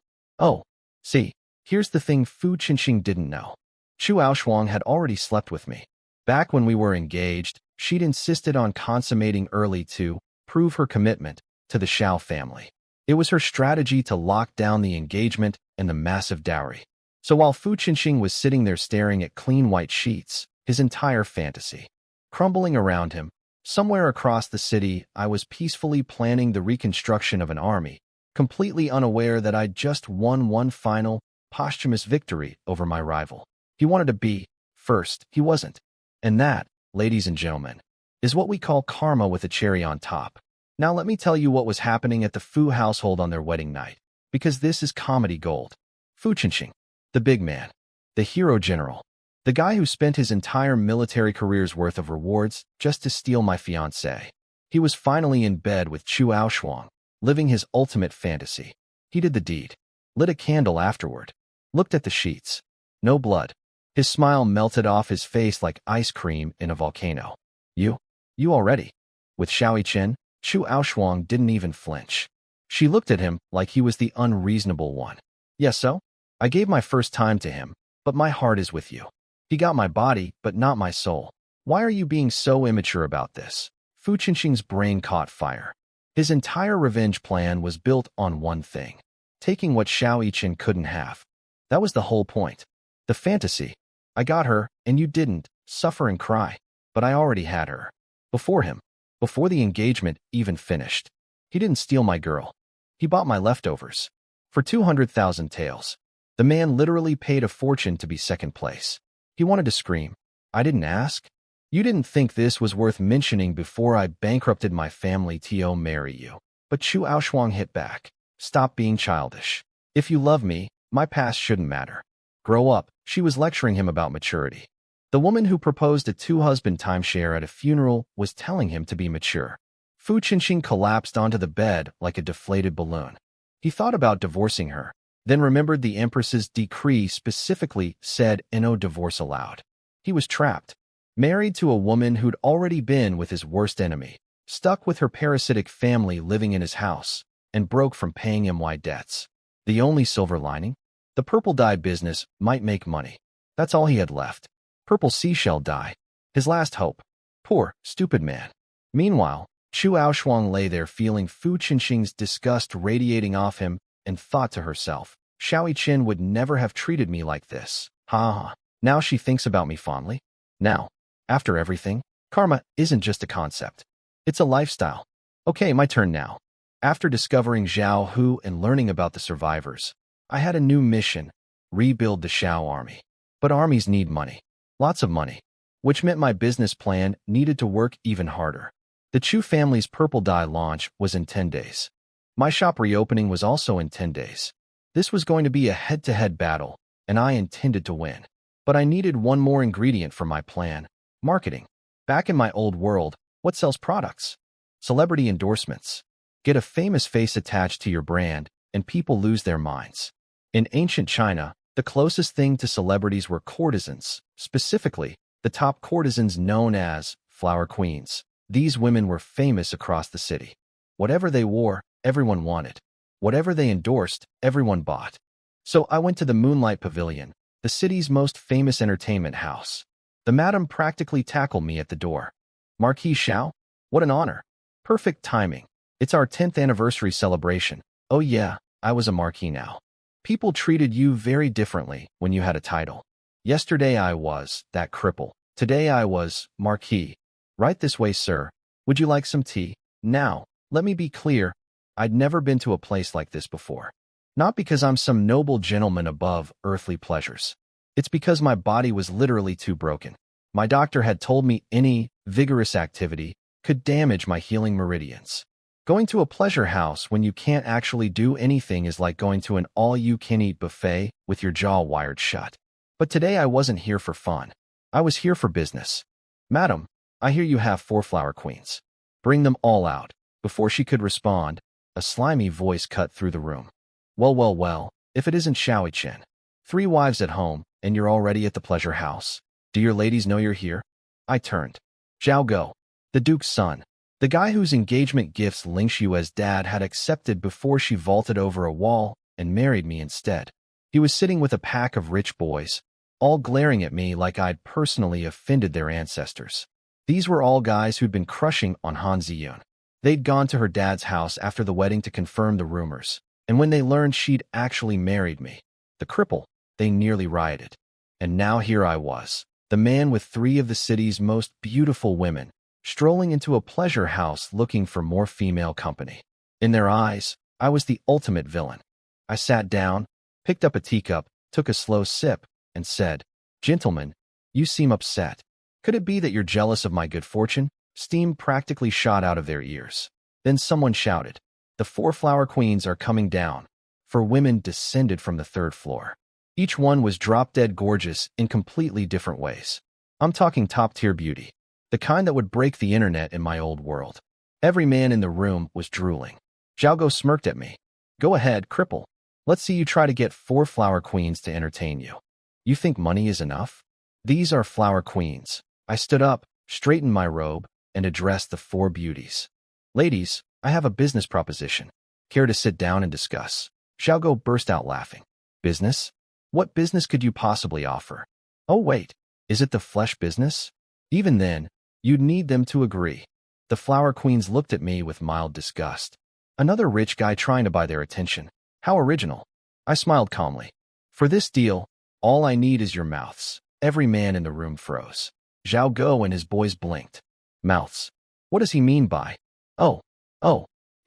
See, here's the thing Fu Qinxing didn't know. Chu Aoshuang had already slept with me. Back when we were engaged, she'd insisted on consummating early to prove her commitment to the Shao family. It was her strategy to lock down the engagement and the massive dowry. So while Fu Qinxing was sitting there staring at clean white sheets, his entire fantasy crumbling around him, somewhere across the city, I was peacefully planning the reconstruction of an army, completely unaware that I'd just won one final, posthumous victory over my rival. He wanted to be first. He wasn't. And that, ladies and gentlemen, is what we call karma with a cherry on top. Now let me tell you what was happening at the Fu household on their wedding night, because this is comedy gold. Fu Qinxing, the big man, the hero general, the guy who spent his entire military career's worth of rewards just to steal my fiancée. He was finally in bed with Chu Aoshuang, living his ultimate fantasy. He did the deed, lit a candle afterward, looked at the sheets. No blood. His smile melted off his face like ice cream in a volcano. You already? With Shaoi Chen, Chu Aoshuang didn't even flinch. She looked at him like he was the unreasonable one. Yes, so? I gave my first time to him, but my heart is with you. He got my body, but not my soul. Why are you being so immature about this? Fu Qinxing's brain caught fire. His entire revenge plan was built on one thing. Taking what Shaoi Chen couldn't have. That was the whole point. The fantasy. I got her, and you didn't. Suffer and cry. But I already had her. Before him. Before the engagement even finished. He didn't steal my girl. He bought my leftovers. For 200,000 taels. The man literally paid a fortune to be second place. He wanted to scream. I didn't ask. You didn't think this was worth mentioning before I bankrupted my family to marry you. But Chu Aoshuang hit back. Stop being childish. If you love me, my past shouldn't matter. Grow up. She was lecturing him about maturity. The woman who proposed a two-husband timeshare at a funeral was telling him to be mature. Fu Qinxing collapsed onto the bed like a deflated balloon. He thought about divorcing her, then remembered the Empress's decree specifically said no divorce allowed. He was trapped. Married to a woman who'd already been with his worst enemy, stuck with her parasitic family living in his house, and broke from paying him wide debts. The only silver lining? The purple dye business might make money. That's all he had left. Purple seashell dye. His last hope. Poor, stupid man. Meanwhile, Chu Aoshuang lay there feeling Fu Qinxing's disgust radiating off him and thought to herself, Shaoi Chen would never have treated me like this. Ha ha. Now she thinks about me fondly. Now, after everything, karma isn't just a concept. It's a lifestyle. Okay, my turn now. After discovering Zhao Hu and learning about the survivors, I had a new mission: rebuild the Shao army. But armies need money. Lots of money. Which meant my business plan needed to work even harder. The Chu family's purple dye launch was in 10 days. My shop reopening was also in 10 days. This was going to be a head-to-head battle, and I intended to win. But I needed one more ingredient for my plan: marketing. Back in my old world, what sells products? Celebrity endorsements. Get a famous face attached to your brand, and people lose their minds. In ancient China, the closest thing to celebrities were courtesans, specifically, the top courtesans known as flower queens. These women were famous across the city. Whatever they wore, everyone wanted. Whatever they endorsed, everyone bought. So I went to the Moonlight Pavilion, the city's most famous entertainment house. The madam practically tackled me at the door. "Marquis Xiao? What an honor. Perfect timing. It's our 10th anniversary celebration." Oh yeah, I was a marquis now. People treated you very differently when you had a title. Yesterday I was that cripple. Today I was marquis. Right this way, sir. Would you like some tea? Now, let me be clear. I'd never been to a place like this before. Not because I'm some noble gentleman above earthly pleasures. It's because my body was literally too broken. My doctor had told me any vigorous activity could damage my healing meridians. Going to a pleasure house when you can't actually do anything is like going to an all-you-can-eat buffet with your jaw wired shut. But today I wasn't here for fun. I was here for business. "Madam, I hear you have 4 flower queens. Bring them all out." Before she could respond, a slimy voice cut through the room. Well, if it isn't Xiao Chen. 3 wives at home, and you're already at the pleasure house. Do your ladies know you're here? I turned. Zhao Go, the Duke's son. The guy whose engagement gifts Ling Xue's dad had accepted before she vaulted over a wall and married me instead. He was sitting with a pack of rich boys, all glaring at me like I'd personally offended their ancestors. These were all guys who'd been crushing on Han Ziyun. They'd gone to her dad's house after the wedding to confirm the rumors, and when they learned she'd actually married me, the cripple, they nearly rioted. And now here I was, the man with 3 of the city's most beautiful women, strolling into a pleasure house looking for more female company. In their eyes, I was the ultimate villain. I sat down, picked up a teacup, took a slow sip, and said, "Gentlemen, you seem upset. Could it be that you're jealous of my good fortune?" Steam practically shot out of their ears. Then someone shouted, "The 4 flower queens are coming down." 4 women descended from the 3rd floor. Each one was drop-dead gorgeous in completely different ways. I'm talking top-tier beauty, the kind that would break the internet in my old world. Every man in the room was drooling. Zhao Go smirked at me. "Go ahead, cripple. Let's see you try to get 4 flower queens to entertain you. You think money is enough? These are flower queens." I stood up, straightened my robe, and addressed the 4 beauties. "Ladies, I have a business proposition. Care to sit down and discuss?" Zhao Go burst out laughing. "Business? What business could you possibly offer? Oh wait, is it the flesh business? Even then, you'd need them to agree." The flower queens looked at me with mild disgust. Another rich guy trying to buy their attention. How original. I smiled calmly. "For this deal, all I need is your mouths." Every man in the room froze. Zhao Go and his boys blinked. Mouths. What does he mean by? Oh,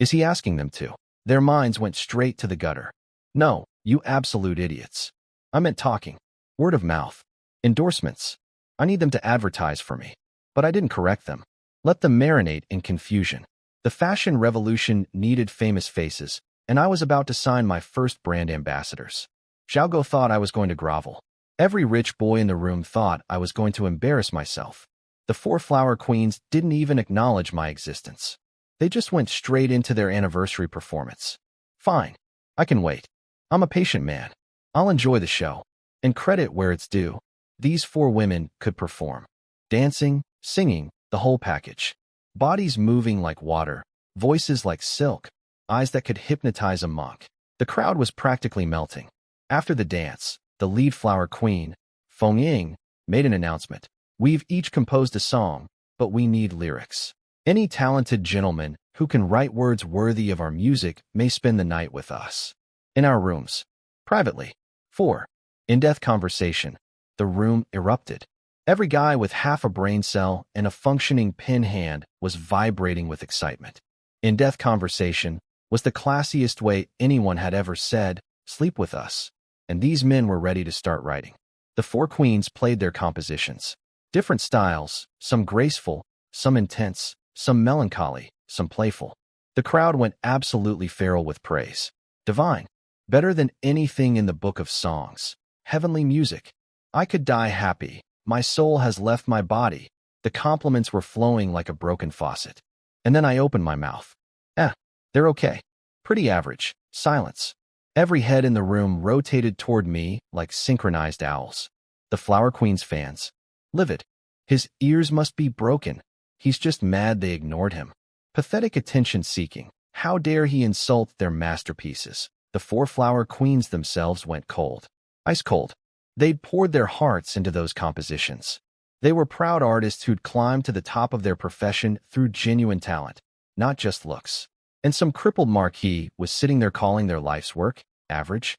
is he asking them to? Their minds went straight to the gutter. "No, you absolute idiots. I meant talking. Word of mouth. Endorsements. I need them to advertise for me." But I didn't correct them. Let them marinate in confusion. The fashion revolution needed famous faces, and I was about to sign my first brand ambassadors. Zhao Go thought I was going to grovel. Every rich boy in the room thought I was going to embarrass myself. The 4 flower queens didn't even acknowledge my existence. They just went straight into their anniversary performance. Fine, I can wait. I'm a patient man. I'll enjoy the show. And credit where it's due. These 4 women could perform. Dancing, singing, the whole package. Bodies moving like water, voices like silk, eyes that could hypnotize a monk. The crowd was practically melting. After the dance, the lead flower queen, Feng Ying, made an announcement. "We've each composed a song, but we need lyrics. Any talented gentleman who can write words worthy of our music may spend the night with us. In our rooms. Privately." 4. In-depth conversation. The room erupted. Every guy with half a brain cell and a functioning pen hand was vibrating with excitement. In-depth conversation, was the classiest way anyone had ever said, "Sleep with us." And these men were ready to start writing. The four queens played their compositions. Different styles, some graceful, some intense, some melancholy, some playful. The crowd went absolutely feral with praise. Divine. Better than anything in the book of songs. Heavenly music. I could die happy. My soul has left my body. The compliments were flowing like a broken faucet. And then I opened my mouth. They're okay. Pretty average. Silence. Every head in the room rotated toward me like synchronized owls. The Flower Queen's fans. Livid. His ears must be broken. He's just mad they ignored him. Pathetic attention-seeking. How dare he insult their masterpieces? The four Flower Queens themselves went cold. Ice cold. They'd poured their hearts into those compositions. They were proud artists who'd climbed to the top of their profession through genuine talent, not just looks. And some crippled marquis was sitting there calling their life's work average.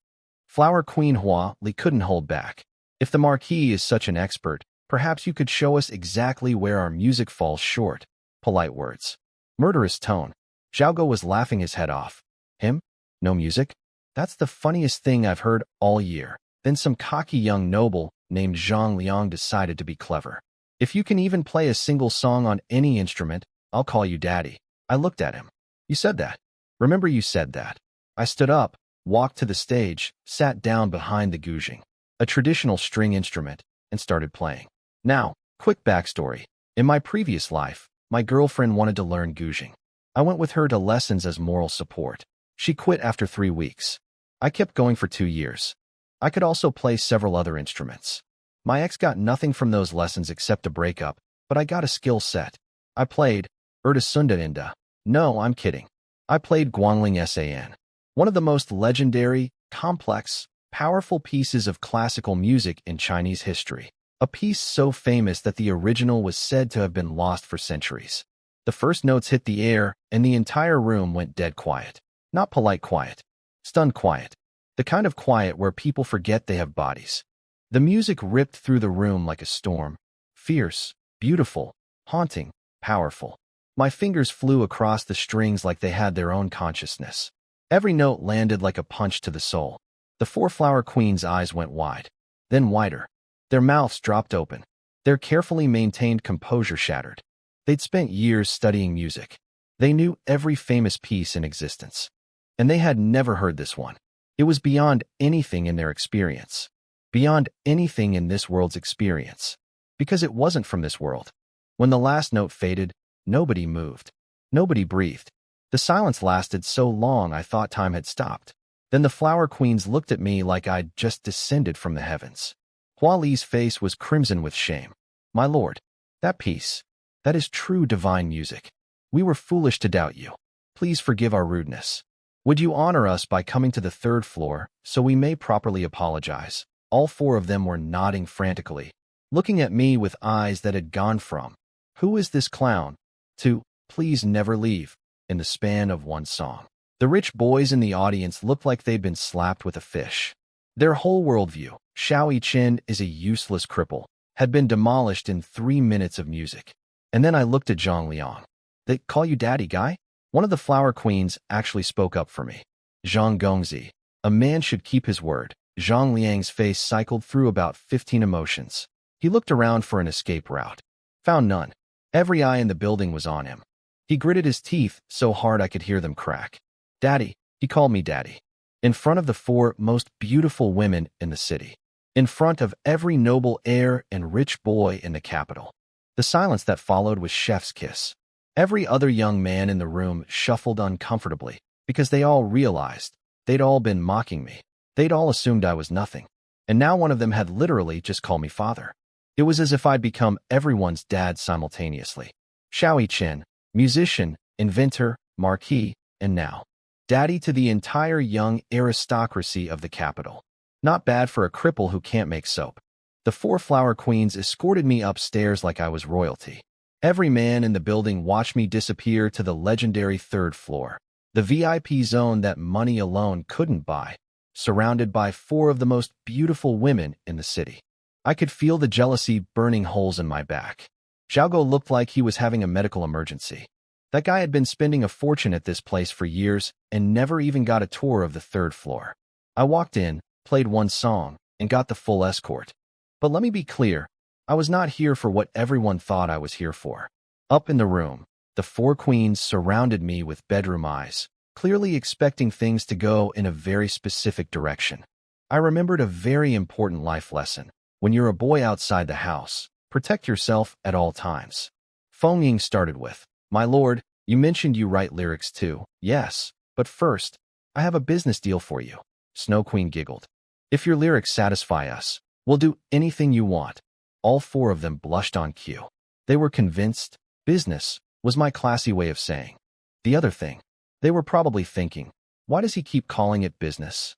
Flower Queen Hua Li couldn't hold back. If the marquis is such an expert, perhaps you could show us exactly where our music falls short. Polite words. Murderous tone. Zhao was laughing his head off. Him? No music? That's the funniest thing I've heard all year. Then some cocky young noble named Zhang Liang decided to be clever. If you can even play a single song on any instrument, I'll call you daddy. I looked at him. You said that. Remember you said that. I stood up, walked to the stage, sat down behind the guzheng, a traditional string instrument, and started playing. Now, quick backstory. In my previous life, my girlfriend wanted to learn guzheng. I went with her to lessons as moral support. She quit after 3 weeks. I kept going for 2 years. I could also play several other instruments. My ex got nothing from those lessons except a breakup, but I got a skill set. I played Erta Sundarinda. No, I'm kidding. I played Guangling San. One of the most legendary, complex, powerful pieces of classical music in Chinese history. A piece so famous that the original was said to have been lost for centuries. The first notes hit the air, and the entire room went dead quiet. Not polite quiet. Stunned quiet. The kind of quiet where people forget they have bodies. The music ripped through the room like a storm. Fierce, beautiful, haunting, powerful. My fingers flew across the strings like they had their own consciousness. Every note landed like a punch to the soul. The four Flower Queens' eyes went wide, then wider. Their mouths dropped open. Their carefully maintained composure shattered. They'd spent years studying music. They knew every famous piece in existence. And they had never heard this one. It was beyond anything in their experience. Beyond anything in this world's experience. Because it wasn't from this world. When the last note faded, nobody moved. Nobody breathed. The silence lasted so long I thought time had stopped. Then the Flower Queens looked at me like I'd just descended from the heavens. Hua Li's face was crimson with shame. My lord, that piece, that is true divine music. We were foolish to doubt you. Please forgive our rudeness. Would you honor us by coming to the 3rd floor so we may properly apologize? All 4 of them were nodding frantically, looking at me with eyes that had gone from, "Who is this clown?" to, "Please never leave," in the span of one song. The rich boys in the audience looked like they'd been slapped with a fish. Their whole worldview, Xiao Yichen is a useless cripple, had been demolished in 3 minutes of music. And then I looked at Zhang Liang. "They call you daddy, guy?" One of the Flower Queens actually spoke up for me. Zhang Gongzi. A man should keep his word. Zhang Liang's face cycled through about 15 emotions. He looked around for an escape route. Found none. Every eye in the building was on him. He gritted his teeth so hard I could hear them crack. Daddy. He called me daddy. In front of the 4 most beautiful women in the city. In front of every noble heir and rich boy in the capital. The silence that followed was chef's kiss. Every other young man in the room shuffled uncomfortably because they all realized they'd all been mocking me. They'd all assumed I was nothing. And now one of them had literally just called me father. It was as if I'd become everyone's dad simultaneously. Xiao Yichen, musician, inventor, marquis, and now daddy to the entire young aristocracy of the capital. Not bad for a cripple who can't make soap. The 4 Flower Queens escorted me upstairs like I was royalty. Every man in the building watched me disappear to the legendary 3rd floor, the VIP zone that money alone couldn't buy, surrounded by 4 of the most beautiful women in the city. I could feel the jealousy burning holes in my back. Zhao looked like he was having a medical emergency. That guy had been spending a fortune at this place for years and never even got a tour of the third floor. I walked in, played one song, and got the full escort. But let me be clear, I was not here for what everyone thought I was here for. Up in the room, the four queens surrounded me with bedroom eyes, clearly expecting things to go in a very specific direction. I remembered a very important life lesson. When you're a boy outside the house, protect yourself at all times. Feng Ying started with, "My lord, you mentioned you write lyrics too." "Yes, but first, I have a business deal for you." Snow Queen giggled. "If your lyrics satisfy us, we'll do anything you want." All four of them blushed on cue. They were convinced business was my classy way of saying. The other thing, they were probably thinking, why does he keep calling it business?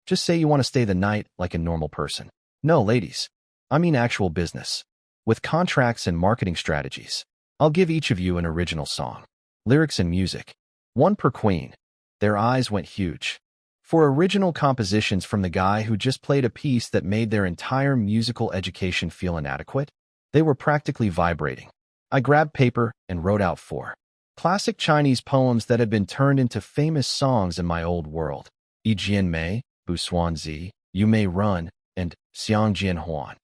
Just say you want to stay the night like a normal person. No, ladies, I mean actual business. With contracts and marketing strategies. I'll give each of you an original song. Lyrics and music. One per queen. Their eyes went huge. For original compositions from the guy who just played a piece that made their entire musical education feel inadequate, they were practically vibrating. I grabbed paper and wrote out 4 classic Chinese poems that had been turned into famous songs in my old world. Yi Jian Mei, Bu Suan Zi, You May Run, and Xiang Jian Huan.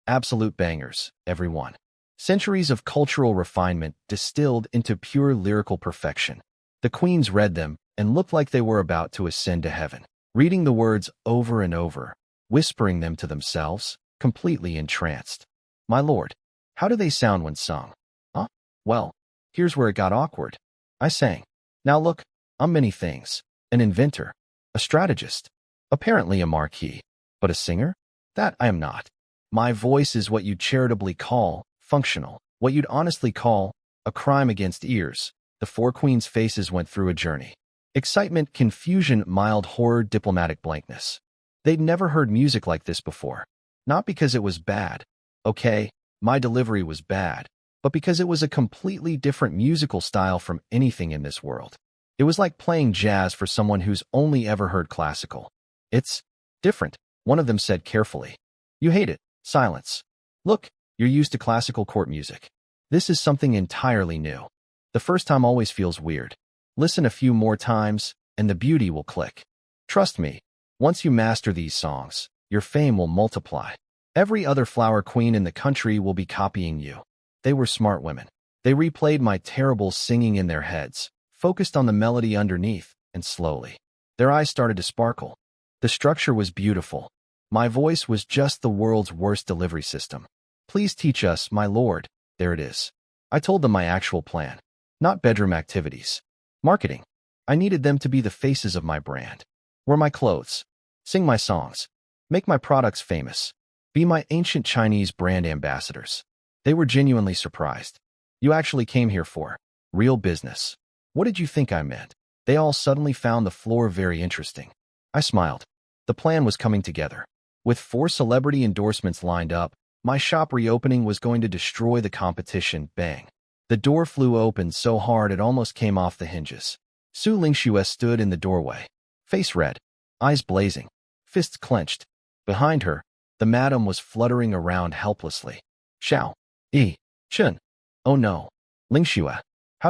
Absolute bangers, everyone. Centuries of cultural refinement distilled into pure lyrical perfection. The queens read them and looked like they were about to ascend to heaven, reading the words over and over, whispering them to themselves, completely entranced. My lord, how do they sound when sung? Huh? Well, here's where it got awkward. I sang. Now look, I'm many things. An inventor, a strategist, apparently a marquis, but a singer? That I am not. My voice is what you'd charitably call functional, what you'd honestly call a crime against ears. The four queens' faces went through a journey. Excitement, confusion, mild horror, diplomatic blankness. They'd never heard music like this before. Not because it was bad. Okay, my delivery was bad, but because it was a completely different musical style from anything in this world. It was like playing jazz for someone who's only ever heard classical. It's different, one of them said carefully. You hate it. Silence. Look, you're used to classical court music. This is something entirely new. The first time always feels weird. Listen a few more times, and the beauty will click. Trust me, once you master these songs, your fame will multiply. Every other flower queen in the country will be copying you. They were smart women. They replayed my terrible singing in their heads, focused on the melody underneath, and slowly, their eyes started to sparkle. The structure was beautiful. My voice was just the world's worst delivery system. Please teach us, my lord. There it is. I told them my actual plan. Not bedroom activities. Marketing. I needed them to be the faces of my brand. Wear my clothes. Sing my songs. Make my products famous. Be my ancient Chinese brand ambassadors. They were genuinely surprised. You actually came here for real business. What did you think I meant? They all suddenly found the floor very interesting. I smiled. The plan was coming together. With 4 celebrity endorsements lined up, my shop reopening was going to destroy the competition. Bang. The door flew open so hard it almost came off the hinges. Su Lingxue stood in the doorway, face red, eyes blazing, fists clenched. Behind her, the madam was fluttering around helplessly. Xiao. Yi. Chun. Oh no. Lingxue. How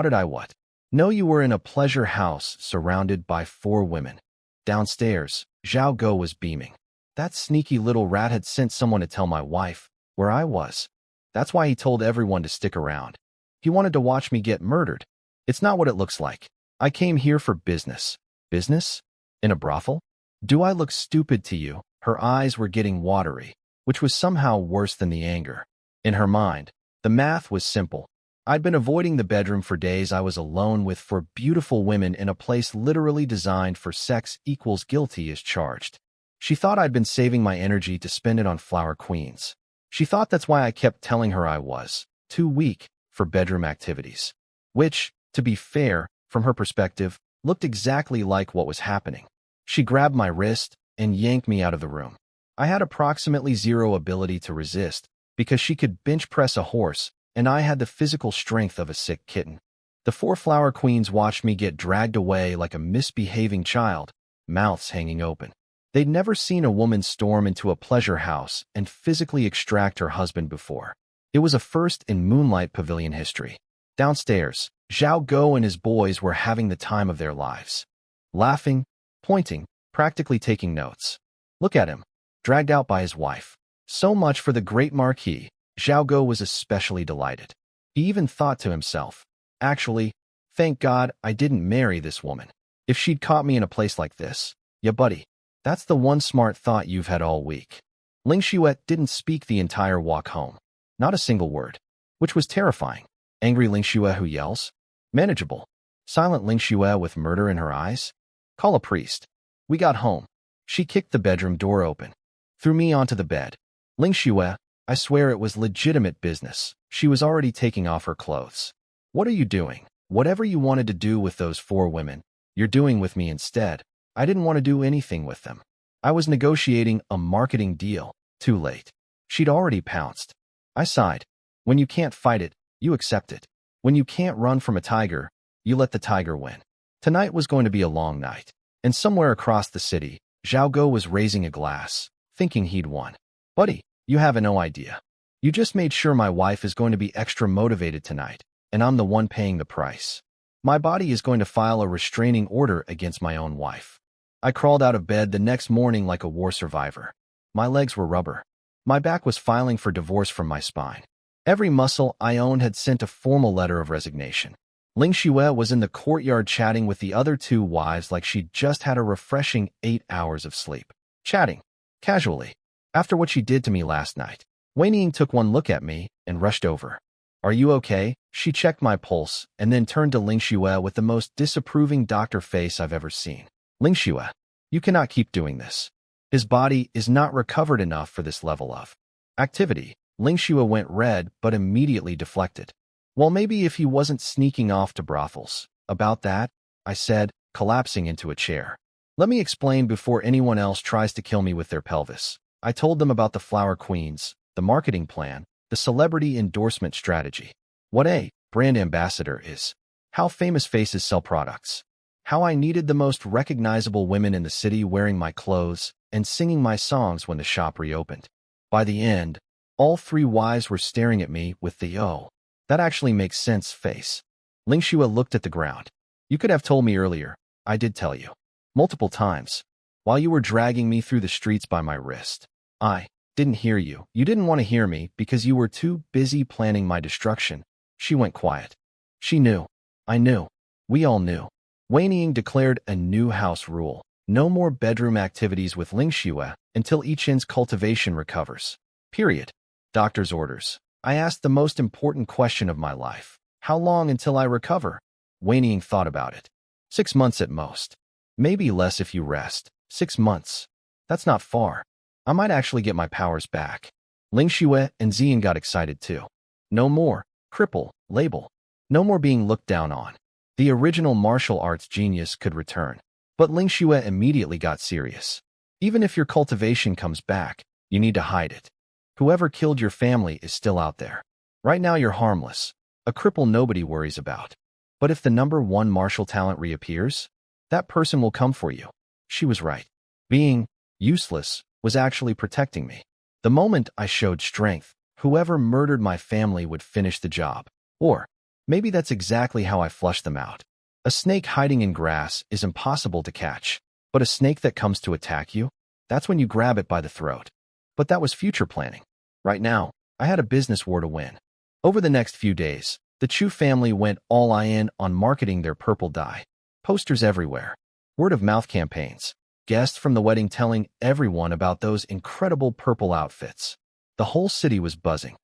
did I what? No, you were in a pleasure house surrounded by 4 women. Downstairs, Zhao Go was beaming. That sneaky little rat had sent someone to tell my wife where I was. That's why he told everyone to stick around. He wanted to watch me get murdered. It's not what it looks like. I came here for business. Business? In a brothel? Do I look stupid to you? Her eyes were getting watery, which was somehow worse than the anger. In her mind, the math was simple. I'd been avoiding the bedroom for days I was alone with 4 beautiful women in a place literally designed for sex equals guilty as charged. She thought I'd been saving my energy to spend it on flower queens. She thought that's why I kept telling her I was too weak for bedroom activities. Which, to be fair, from her perspective, looked exactly like what was happening. She grabbed my wrist and yanked me out of the room. I had approximately 0 ability to resist because she could bench press a horse and I had the physical strength of a sick kitten. The 4 flower queens watched me get dragged away like a misbehaving child, mouths hanging open. They'd never seen a woman storm into a pleasure house and physically extract her husband before. It was a first in Moonlight Pavilion history. Downstairs, Zhao Go and his boys were having the time of their lives. Laughing, pointing, practically taking notes. Look at him, dragged out by his wife. So much for the great Marquis. Zhao Go was especially delighted. He even thought to himself, actually, thank God I didn't marry this woman. If she'd caught me in a place like this. Yeah, buddy, that's the one smart thought you've had all week. Ling Xuet didn't speak the entire walk home. Not a single word. Which was terrifying. Angry Ling Xuet who yells? Manageable. Silent Ling Xuet with murder in her eyes? Call a priest. We got home. She kicked the bedroom door open. Threw me onto the bed. Ling Xuet, I swear it was legitimate business. She was already taking off her clothes. What are you doing? Whatever you wanted to do with those 4 women, you're doing with me instead. I didn't want to do anything with them. I was negotiating a marketing deal. Too late. She'd already pounced. I sighed. When you can't fight it, you accept it. When you can't run from a tiger, you let the tiger win. Tonight was going to be a long night. And somewhere across the city, Zhao Go was raising a glass, thinking he'd won. Buddy, you have no idea. You just made sure my wife is going to be extra motivated tonight, and I'm the one paying the price. My body is going to file a restraining order against my own wife. I crawled out of bed the next morning like a war survivor. My legs were rubber. My back was filing for divorce from my spine. Every muscle I owned had sent a formal letter of resignation. Ling Xuet was in the courtyard chatting with the other 2 wives like she'd just had a refreshing 8 hours of sleep. Chatting. Casually. After what she did to me last night. Wei Ning took one look at me and rushed over. Are you okay? She checked my pulse and then turned to Ling Xuet with the most disapproving doctor face I've ever seen. Ling Xuet, you cannot keep doing this. His body is not recovered enough for this level of activity. Ling Xuet went red but immediately deflected. Well, maybe if he wasn't sneaking off to brothels. About that, I said, collapsing into a chair. Let me explain before anyone else tries to kill me with their pelvis. I told them about the Flower Queens, the marketing plan, the celebrity endorsement strategy. What a brand ambassador is. How famous faces sell products. How I needed the most recognizable women in the city wearing my clothes and singing my songs when the shop reopened. By the end, all 3 wives were staring at me with the "oh, that actually makes sense" face. Ling Xuet looked at the ground. You could have told me earlier. I did tell you. Multiple times. While you were dragging me through the streets by my wrist. I didn't hear you. You didn't want to hear me because you were too busy planning my destruction. She went quiet. She knew. I knew. We all knew. Wei Ning declared a new house rule. No more bedroom activities with Ling Xuet until Ichin's cultivation recovers. Period. Doctor's orders. I asked the most important question of my life. How long until I recover? Wei Ning thought about it. 6 months at most. Maybe less if you rest. 6 months. That's not far. I might actually get my powers back. Ling Xuet and Zian got excited too. No more cripple label. No more being looked down on. The original martial arts genius could return. But Ling Xuet immediately got serious. Even if your cultivation comes back, you need to hide it. Whoever killed your family is still out there. Right now you're harmless. A cripple nobody worries about. But if the #1 martial talent reappears, that person will come for you. She was right. Being useless was actually protecting me. The moment I showed strength, whoever murdered my family would finish the job. Or maybe that's exactly how I flushed them out. A snake hiding in grass is impossible to catch, but a snake that comes to attack you, that's when you grab it by the throat. But that was future planning. Right now, I had a business war to win. Over the next few days, the Chu family went all in on marketing their purple dye. Posters everywhere. Word-of-mouth campaigns. Guests from the wedding telling everyone about those incredible purple outfits. The whole city was buzzing.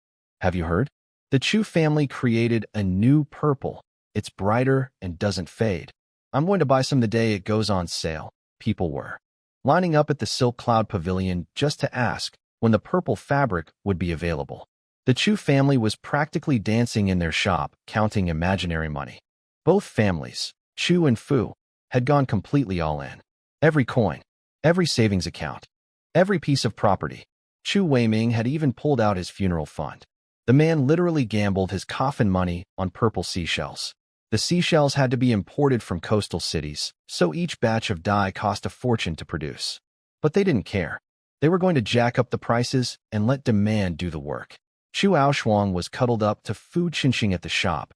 Have you heard? The Chu family created a new purple. It's brighter and doesn't fade. I'm going to buy some the day it goes on sale. People were lining up at the Silk Cloud Pavilion just to ask when the purple fabric would be available. The Chu family was practically dancing in their shop, counting imaginary money. Both families, Chu and Fu, had gone completely all in. Every coin, every savings account, every piece of property. Chu Weiming had even pulled out his funeral fund. The man literally gambled his coffin money on purple seashells. The seashells had to be imported from coastal cities, so each batch of dye cost a fortune to produce. But they didn't care. They were going to jack up the prices and let demand do the work. Chu Aoshuang was cuddled up to Fu Qinxing at the shop,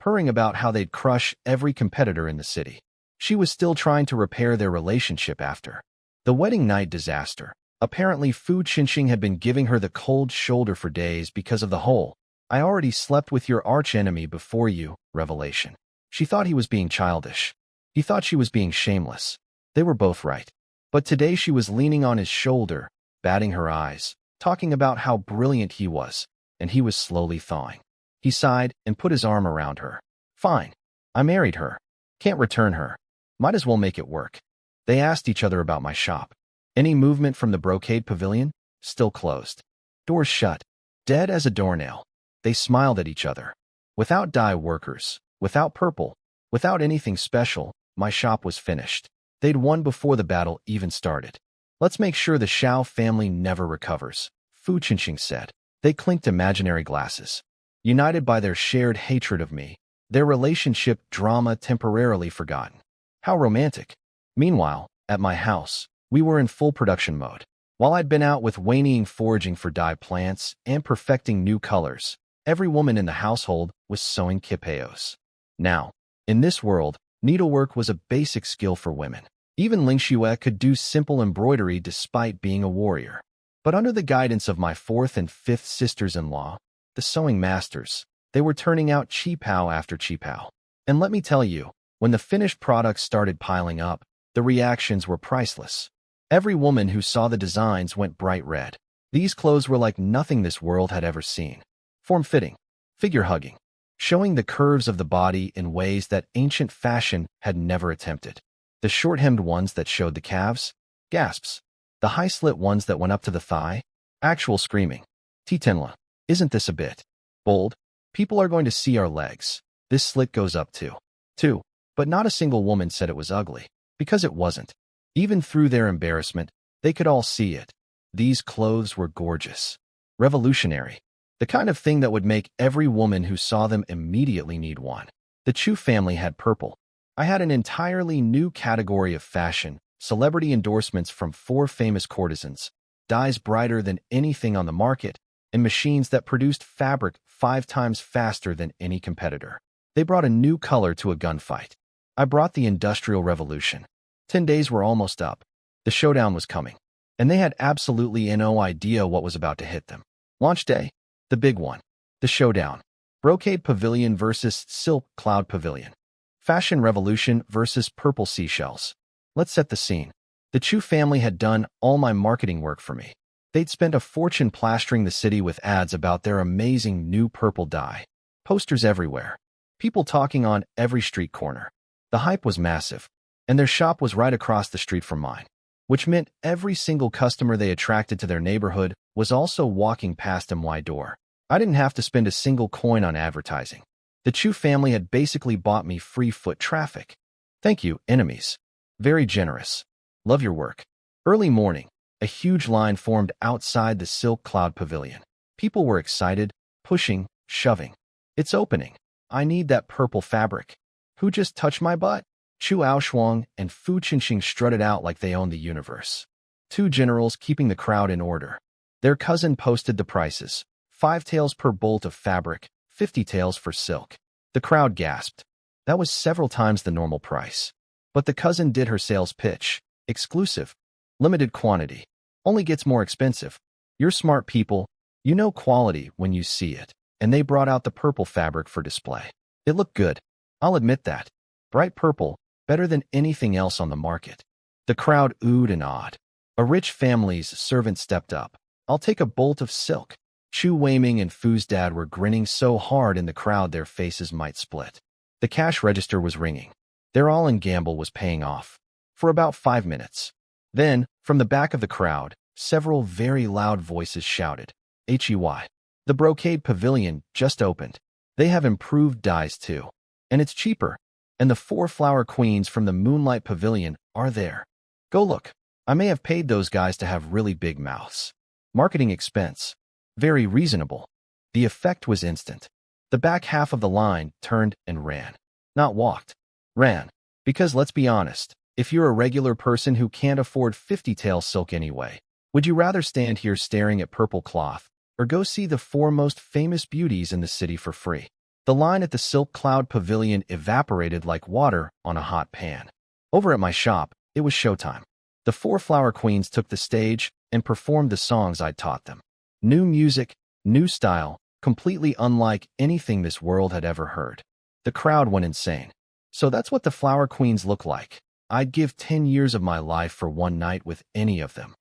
purring about how they'd crush every competitor in the city. She was still trying to repair their relationship after the wedding night disaster. Apparently, Fu Qinxing had been giving her the cold shoulder for days because of the whole "I already slept with your archenemy before you" revelation. She thought he was being childish. He thought she was being shameless. They were both right. But today she was leaning on his shoulder, batting her eyes, talking about how brilliant he was, and he was slowly thawing. He sighed and put his arm around her. "Fine. I married her. Can't return her. Might as well make it work." They asked each other about my shop. Any movement from the brocade pavilion? Still closed. Doors shut. Dead as a doornail. They smiled at each other. Without dye workers, without purple, without anything special, my shop was finished. They'd won before the battle even started. "Let's make sure the Xiao family never recovers," Fu Qinxing said. They clinked imaginary glasses. United by their shared hatred of me, their relationship drama temporarily forgotten. How romantic. Meanwhile, at my house, we were in full production mode. While I'd been out with whinnying foraging for dye plants and perfecting new colors, every woman in the household was sewing kipeos. Now, in this world, needlework was a basic skill for women. Even Ling Xue could do simple embroidery despite being a warrior. But under the guidance of my fourth and fifth sisters-in-law, the sewing masters, they were turning out qipao after qipao. And let me tell you, when the finished products started piling up, the reactions were priceless. Every woman who saw the designs went bright red. These clothes were like nothing this world had ever seen. Form-fitting, figure-hugging, showing the curves of the body in ways that ancient fashion had never attempted. The short-hemmed ones that showed the calves? Gasps. The high-slit ones that went up to the thigh? Actual screaming. Titenla, isn't this a bit bold? People are going to see our legs. This slit goes up too. But not a single woman said it was ugly, because it wasn't. Even through their embarrassment, they could all see it. These clothes were gorgeous. Revolutionary. The kind of thing that would make every woman who saw them immediately need one. The Chu family had purple. I had an entirely new category of fashion, celebrity endorsements from 4 famous courtesans, dyes brighter than anything on the market, and machines that produced fabric 5 times faster than any competitor. They brought a new color to a gunfight. I brought the Industrial Revolution. 10 days were almost up. The showdown was coming, and they had absolutely no idea what was about to hit them. Launch day. The big one. The showdown. Brocade Pavilion versus Silk Cloud Pavilion. Fashion Revolution versus Purple Seashells. Let's set the scene. The Chu family had done all my marketing work for me. They'd spent a fortune plastering the city with ads about their amazing new purple dye. Posters everywhere. People talking on every street corner. The hype was massive, and their shop was right across the street from mine, which meant every single customer they attracted to their neighborhood was also walking past my door. I didn't have to spend a single coin on advertising. The Chu family had basically bought me free foot traffic. Thank you, enemies. Very generous. Love your work. Early morning, a huge line formed outside the Silk Cloud Pavilion. People were excited, pushing, shoving. It's opening. I need that purple fabric. Who just touched my butt? Chu Aoshuang and Fu Qinxing strutted out like they owned the universe. 2 generals keeping the crowd in order. Their cousin posted the prices. 5 taels per bolt of fabric, 50 taels for silk. The crowd gasped. That was several times the normal price. But the cousin did her sales pitch. Exclusive. Limited quantity. Only gets more expensive. You're smart people. You know quality when you see it. And they brought out the purple fabric for display. It looked good. I'll admit that. Bright purple, better than anything else on the market. The crowd oohed and awed. A rich family's servant stepped up. I'll take a bolt of silk. Chu Weiming and Fu's dad were grinning so hard in the crowd their faces might split. The cash register was ringing. Their all-in gamble was paying off. For about 5 minutes. Then, from the back of the crowd, several very loud voices shouted, "HEY. The Brocade Pavilion just opened. They have improved dyes too. And it's cheaper. And the 4 flower queens from the Moonlight Pavilion are there. Go look. I may have paid those guys to have really big mouths. Marketing expense. Very reasonable." The effect was instant. The back half of the line turned and ran. Not walked. Ran. Because let's be honest, if you're a regular person who can't afford 50-tail silk anyway, would you rather stand here staring at purple cloth, or go see the 4 most famous beauties in the city for free? The line at the Silk Cloud Pavilion evaporated like water on a hot pan. Over at my shop, it was showtime. The four flower queens took the stage and performed the songs I'd taught them. New music, new style, completely unlike anything this world had ever heard. The crowd went insane. So that's what the flower queens look like. I'd give 10 years of my life for one night with any of them.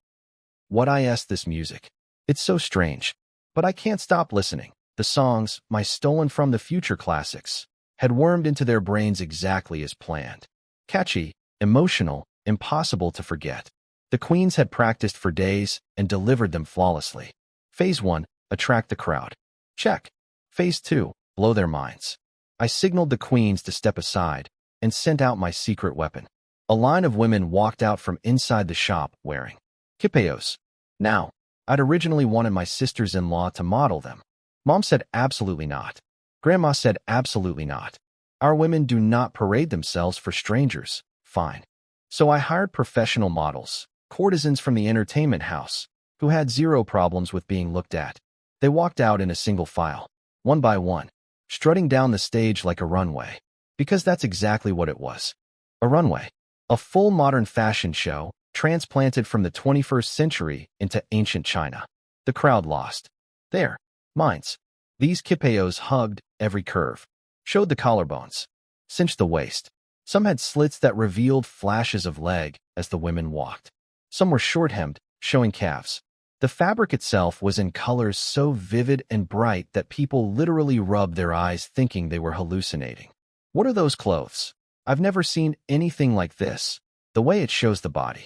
What I asked this music. It's so strange, but I can't stop listening. The songs, my stolen from the future classics, had wormed into their brains exactly as planned. Catchy, emotional, impossible to forget. The queens had practiced for days and delivered them flawlessly. Phase 1, attract the crowd. Check. Phase 2, blow their minds. I signaled the queens to step aside and sent out my secret weapon. A line of women walked out from inside the shop wearing kipayos. Now, I'd originally wanted my sisters-in-law to model them. Mom said absolutely not. Grandma said absolutely not. Our women do not parade themselves for strangers. Fine. So I hired professional models, courtesans from the entertainment house, who had zero problems with being looked at. They walked out in a single file, one by one, strutting down the stage like a runway. Because that's exactly what it was. A runway. A full modern fashion show, transplanted from the 21st century into ancient China. The crowd lost their minds. These kipayos hugged every curve, showed the collarbones, cinched the waist. Some had slits that revealed flashes of leg as the women walked. Some were short-hemmed, showing calves. The fabric itself was in colors so vivid and bright that people literally rubbed their eyes thinking they were hallucinating. What are those clothes? I've never seen anything like this. The way it shows the body.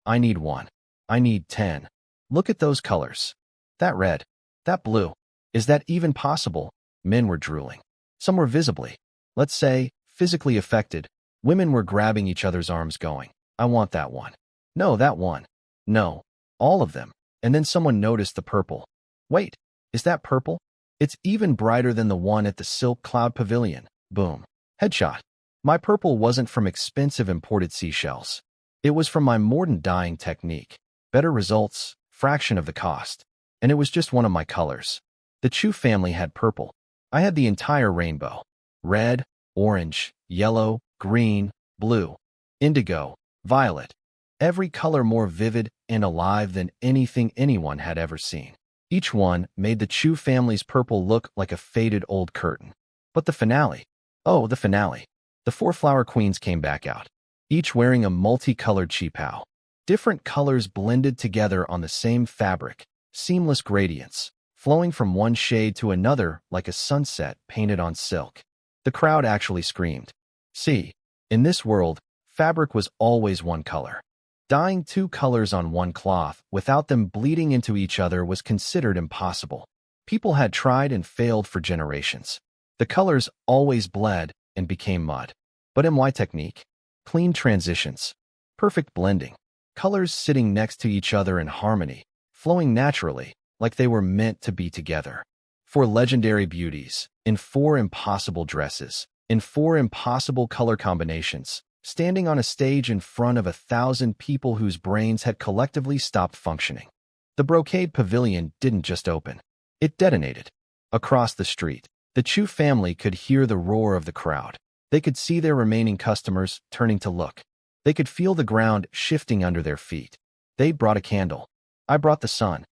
I need one. I need 10. Look at those colors. That red. That blue. Is that even possible? Men were drooling. Some were visibly, let's say, physically affected. Women were grabbing each other's arms going, I want that one. No, that one. No. All of them. And then someone noticed the purple. Wait, is that purple? It's even brighter than the one at the Silk Cloud Pavilion. Boom. Headshot. My purple wasn't from expensive imported seashells. It was from my mordant dyeing technique. Better results, fraction of the cost. And it was just one of my colors. The Chu family had purple. I had the entire rainbow. Red, orange, yellow, green, blue, indigo, violet. Every color more vivid and alive than anything anyone had ever seen. Each one made the Chu family's purple look like a faded old curtain. But the finale. Oh, the finale. The four flower queens came back out, each wearing a multicolored qipao. Different colors blended together on the same fabric, seamless gradients, flowing from one shade to another like a sunset painted on silk. The crowd actually screamed. See, in this world, fabric was always one color. Dyeing two colors on one cloth without them bleeding into each other was considered impossible. People had tried and failed for generations. The colors always bled and became mud. But in my technique, clean transitions, perfect blending, colors sitting next to each other in harmony, flowing naturally, like they were meant to be together. Four legendary beauties, in four impossible dresses, in four impossible color combinations, standing on a stage in front of 1,000 people whose brains had collectively stopped functioning. The brocade pavilion didn't just open. It detonated. Across the street, the Chu family could hear the roar of the crowd. They could see their remaining customers turning to look. They could feel the ground shifting under their feet. They brought a candle. I brought the sun.